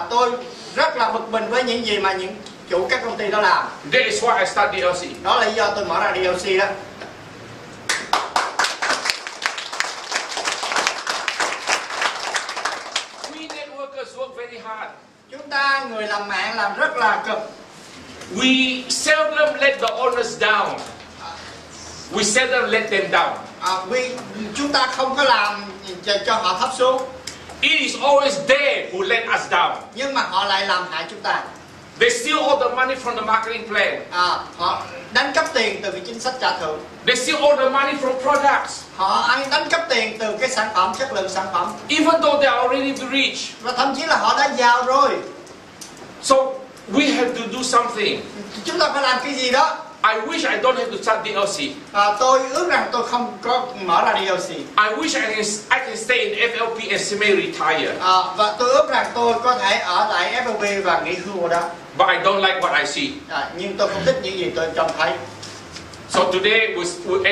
Tôi rất là bực mình với những gì mà những chủ các công ty đó làm. That is why I start DLC. Đó là lý do tôi mở ra DLC đó. We networkers work very hard. Chúng ta người làm mạng làm rất là cực. We seldom let the owners down. We seldom let them down. Chúng ta không có làm cho họ thấp xuống. It is always they who let us down. Nhưng mà họ lại làm hại chúng ta. They steal all the money from the marketing plan. Họ đánh cắp tiền từ cái chính sách trả thưởng. They steal all the money from products. Họ đánh cắp tiền từ cái sản phẩm, chất lượng sản phẩm. Even though they are already rich. Và thậm chí là họ đã giàu rồi. So we have to do something. Chúng ta phải làm cái gì đó. I wish I don't have to start DLC. Tôi ước rằng tôi không có mở ra DLC. I wish I can stay in FLP and semi-retire. Và tôi ước rằng tôi có thể ở lại FLP và nghỉ hưu ở đó. But I don't like what I see. Nhưng tôi không thích những gì tôi trông thấy. So today we'll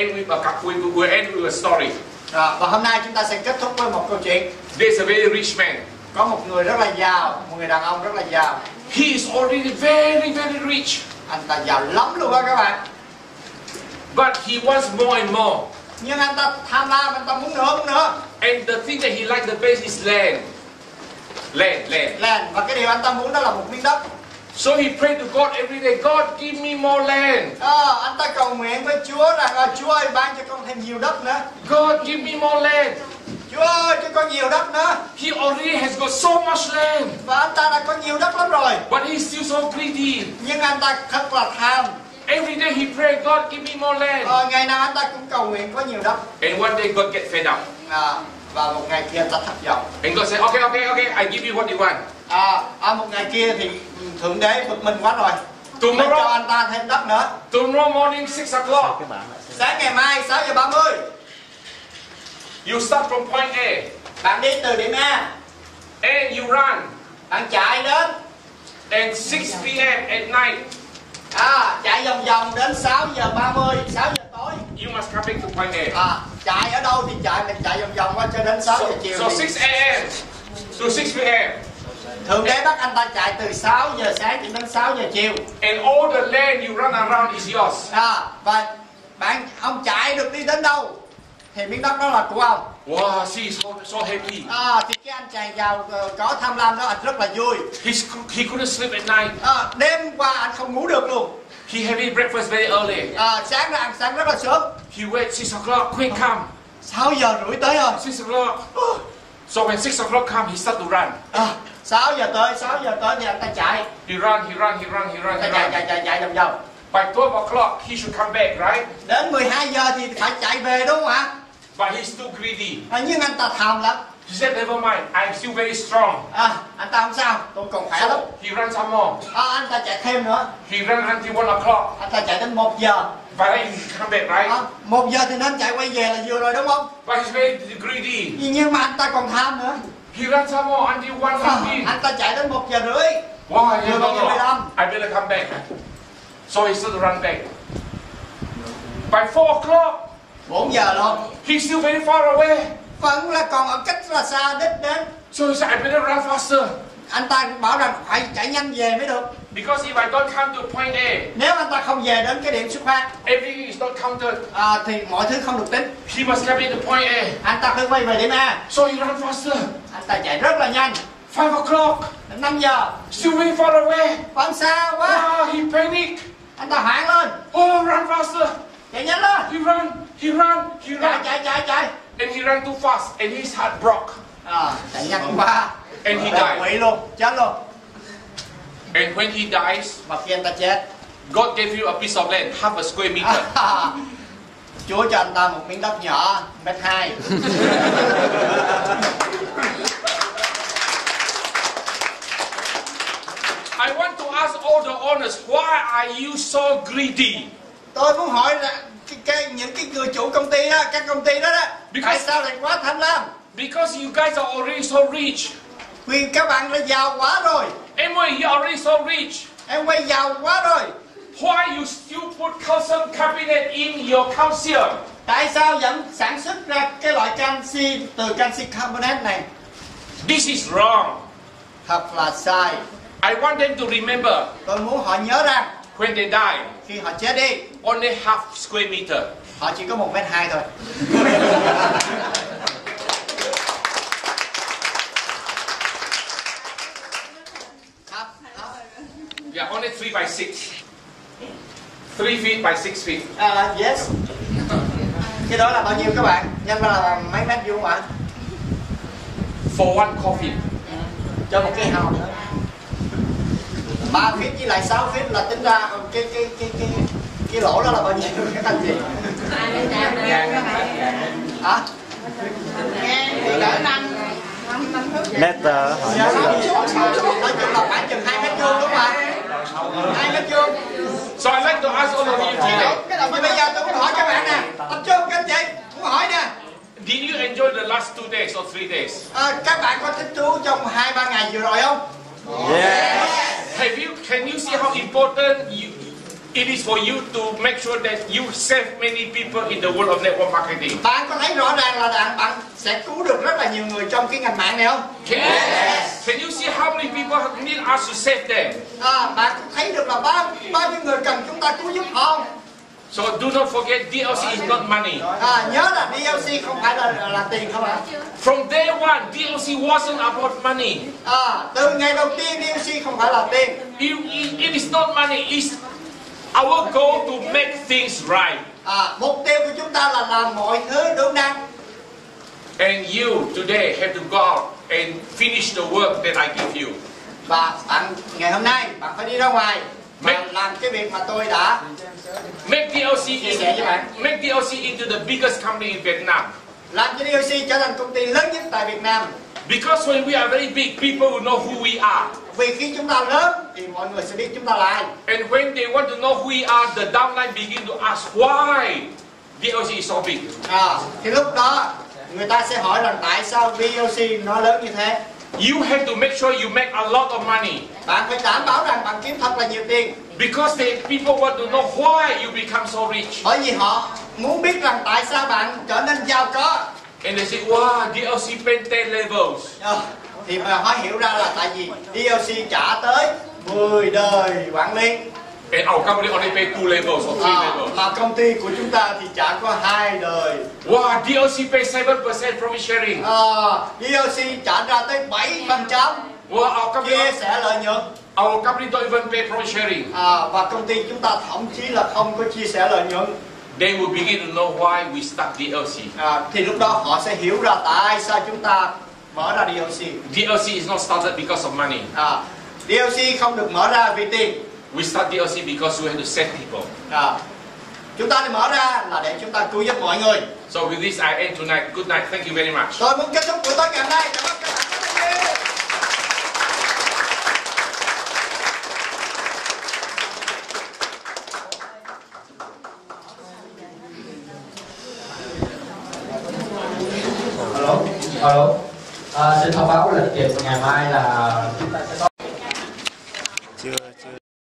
end with a story. Và hôm nay chúng ta sẽ kết thúc với một câu chuyện. There's a very rich man. Có một người rất là giàu, một người đàn ông rất là giàu. He is already very, very rich. Anh ta giàu lắm luôn đó các bạn. But he wants more and more. Nhưng anh ta tham lam, anh ta muốn nữa. And the thing that he likes the best is land. Land. Và cái điều anh ta muốn đó là một miếng đất. So he prayed to God every day, God give me more land. Anh ta cầu nguyện với Chúa rằng Chúa ơi ban cho con thêm nhiều đất nữa. God give me more land. Chúa ơi cho con nhiều đất nữa. He already has got so much land. Và anh ta đã có nhiều đất lắm rồi. But he's still so greedy. Nhưng anh ta thật là tham. Every day he prayed, God give me more land. Ngày nào anh ta cũng cầu nguyện có nhiều đất. And one day God get fed up. Và một ngày kia anh ta thất vọng. And God said, okay, I give you what you want. Một ngày kia thì Thượng Đế bực mình quá rồi. Tomorrow, cho anh ta thêm đất nữa. Tomorrow morning 6 o'clock. Sáng ngày mai 6:30. You start from point A. Bạn đi từ điểm A. And you run. Bạn chạy đến. And 6 p.m. at night. Chạy vòng vòng đến 6:30, 6 giờ tối. You must come back to point A. Chạy ở đâu thì mình chạy vòng vòng qua cho đến 6 giờ chiều. So 6 a.m. to 6 p.m. Thượng Đế bắt anh ta chạy từ 6 giờ sáng cho đến 6 giờ chiều. And all the land you run around is yours. Và ông chạy được đi đến đâu thì miếng đất đó là của ông. Wow, she is so happy. Thì cái anh chàng giàu có tham lam đó anh rất là vui. He couldn't sleep at night. Đêm qua anh không ngủ được luôn. He had breakfast very early. Sáng ra ăn sáng rất là sớm. He wait 6 o'clock, quick come. 6 giờ rưỡi tới rồi. 6 o'clock. So when 6 o'clock come, he start to run. 6 giờ tới thì anh ta chạy. He run. Chạy vòng vòng. By 12 o'clock, he should come back, right? Đến 12 giờ thì phải chạy về đúng không ạ? But he's still greedy. Nhưng anh ta tham lắm. He said, never mind, I'm still very strong. Anh ta không sao, tôi còn khỏe lắm. So he runs some more. Anh ta chạy thêm nữa. He ran until 1 o'clock. Anh ta chạy đến 1 giờ. But then he come back, right? 1 giờ thì nên chạy quay về là vừa rồi đúng không? But he's very greedy. Nhưng mà anh ta còn tham nữa. He runs some more until 1:15. Anh ta chạy đến 1 giờ rưỡi. Wow, no. I better come back. So he still run back. By 4 o'clock, 4 giờ luôn. he's still very far away. Vẫn là còn ở cách là xa đích đến. So he said, I better run faster. Anh ta bảo rằng phải chạy nhanh về mới được. Because if I don't come to point A, nếu anh ta không về đến cái điểm xuất phát, everything is not counted. Thì mọi thứ không được tính. He must come into point A. Anh ta phải quay về điểm A. So he run faster. Anh ta chạy rất là nhanh. 5 o'clock. Đến 5 giờ. Still very far away. Vẫn xa quá. Wow, he panic. Anh ta hoảng lên. Oh, run faster. Chạy nhanh lên. He run. Chạy. And he ran too fast, and his heart broke. Chạy nhanh quá. And he died. Quỵ luôn, chết luôn. And when he dies, và khi anh ta chết, God gave you a piece of land, half a square meter. Chúa cho anh ta một miếng đất nhỏ, 1,2 m. I want to ask all the owners, why are you so greedy? Tôi muốn hỏi là những cái người chủ công ty đó, các công ty đó, tại sao lại quá tham lam? Because you guys are already so rich. Vì các bạn đã giàu quá rồi. Anyway, you are already so rich. Em quay giàu quá rồi. Why you still put calcium carbonate in your calcium? Tại sao vẫn sản xuất ra cái loại canxi từ canxi carbonate này? This is wrong. Thật là sai. I want them to remember. Tôi muốn họ nhớ rằng when they die, khi họ chết đi, only half square meter. Họ chỉ có 1,2 m thôi. Yeah, only 3 by 6. 3 feet by 6 feet. Yes. Cái đó là bao nhiêu các bạn? Nhân ra là mấy mét vuông ạ? For one coffin. Cho một cái hào nữa. 3 feet với lại 6 feet là tính ra cái lỗ đó là bao nhiêu các anh chị? Hả? Thì cỡ 5 mét hỏi nói chung là khoảng chừng 2 mét vuông đúng không ạ? 2 mét vuông. So I like to ask all of you today. Thì bây giờ tôi muốn hỏi các bạn nè, tập trung các anh chị, muốn hỏi nè. Did you enjoy the last 2 days or 3 days? Các bạn có thích thú trong 2-3 ngày vừa rồi không? yes. Can you see how important it is for you to make sure that you save many people in the world of network marketing? Bạn có thấy rõ ràng là bạn sẽ cứu được rất là nhiều người trong cái ngành mạng này không? Can you see how many people need us to save them? Bạn có thấy được là bao nhiêu người cần chúng ta cứu giúp họ không? So do not forget, DLC is not money. Nhớ là DLC không phải là tiền không ạ? From day one, DLC wasn't about money. Từ ngày đầu tiên DLC không phải là tiền. It is not money. It's our goal to make things right. Mục tiêu của chúng ta là làm mọi thứ đúng đắn. And you today have to go out and finish the work that I give you. Và bạn ngày hôm nay bạn phải đi ra ngoài và làm cái việc mà tôi đã Make PHANC into the biggest company in Vietnam. làm cho PHC trở thành công ty lớn nhất tại Việt Nam. Because when we are very big, people will know who we are. Vì khi chúng ta lớn thì mọi người sẽ biết chúng ta là ai. And when they want to know who we are, the downline begin to ask why PHC is so big. Thì lúc đó người ta sẽ hỏi rằng tại sao PHC nó lớn như thế. You have to make sure you make a lot of money. Bạn phải đảm bảo rằng bạn kiếm thật là nhiều tiền. Because people want to know why you become so rich. Bởi vì họ muốn biết rằng tại sao bạn trở nên giàu có. And they say, wow, DLC paid 10 levels. Thì mà họ hiểu ra là tại vì DLC trả tới 10 đời quản lý. And our company only pay 2 levels or 3 levels. Mà công ty của chúng ta thì trả có 2 đời. Wow, DLC pay 7% profit sharing. DLC trả ra tới 7%. Wow, our company chia sẻ lợi nhuận. Our company don't even pay profit sharing. Và công ty chúng ta thậm chí là không có chia sẻ lợi nhuận. They will begin to know why we start DLC. Thì lúc đó họ sẽ hiểu ra tại sao chúng ta mở ra DLC. DLC is not started because of money. DLC không được mở ra vì tiền. We start DLC because we have to save people. Chúng ta đi mở ra là để chúng ta cứu giúp mọi người. So with this I end tonight. Good night. Thank you very much. Tôi muốn kết thúc buổi tối ngày hôm nay. Cảm ơn các bạn rất là nhiều. Alo. Xin thông báo lịch trình ngày mai là chúng ta sẽ có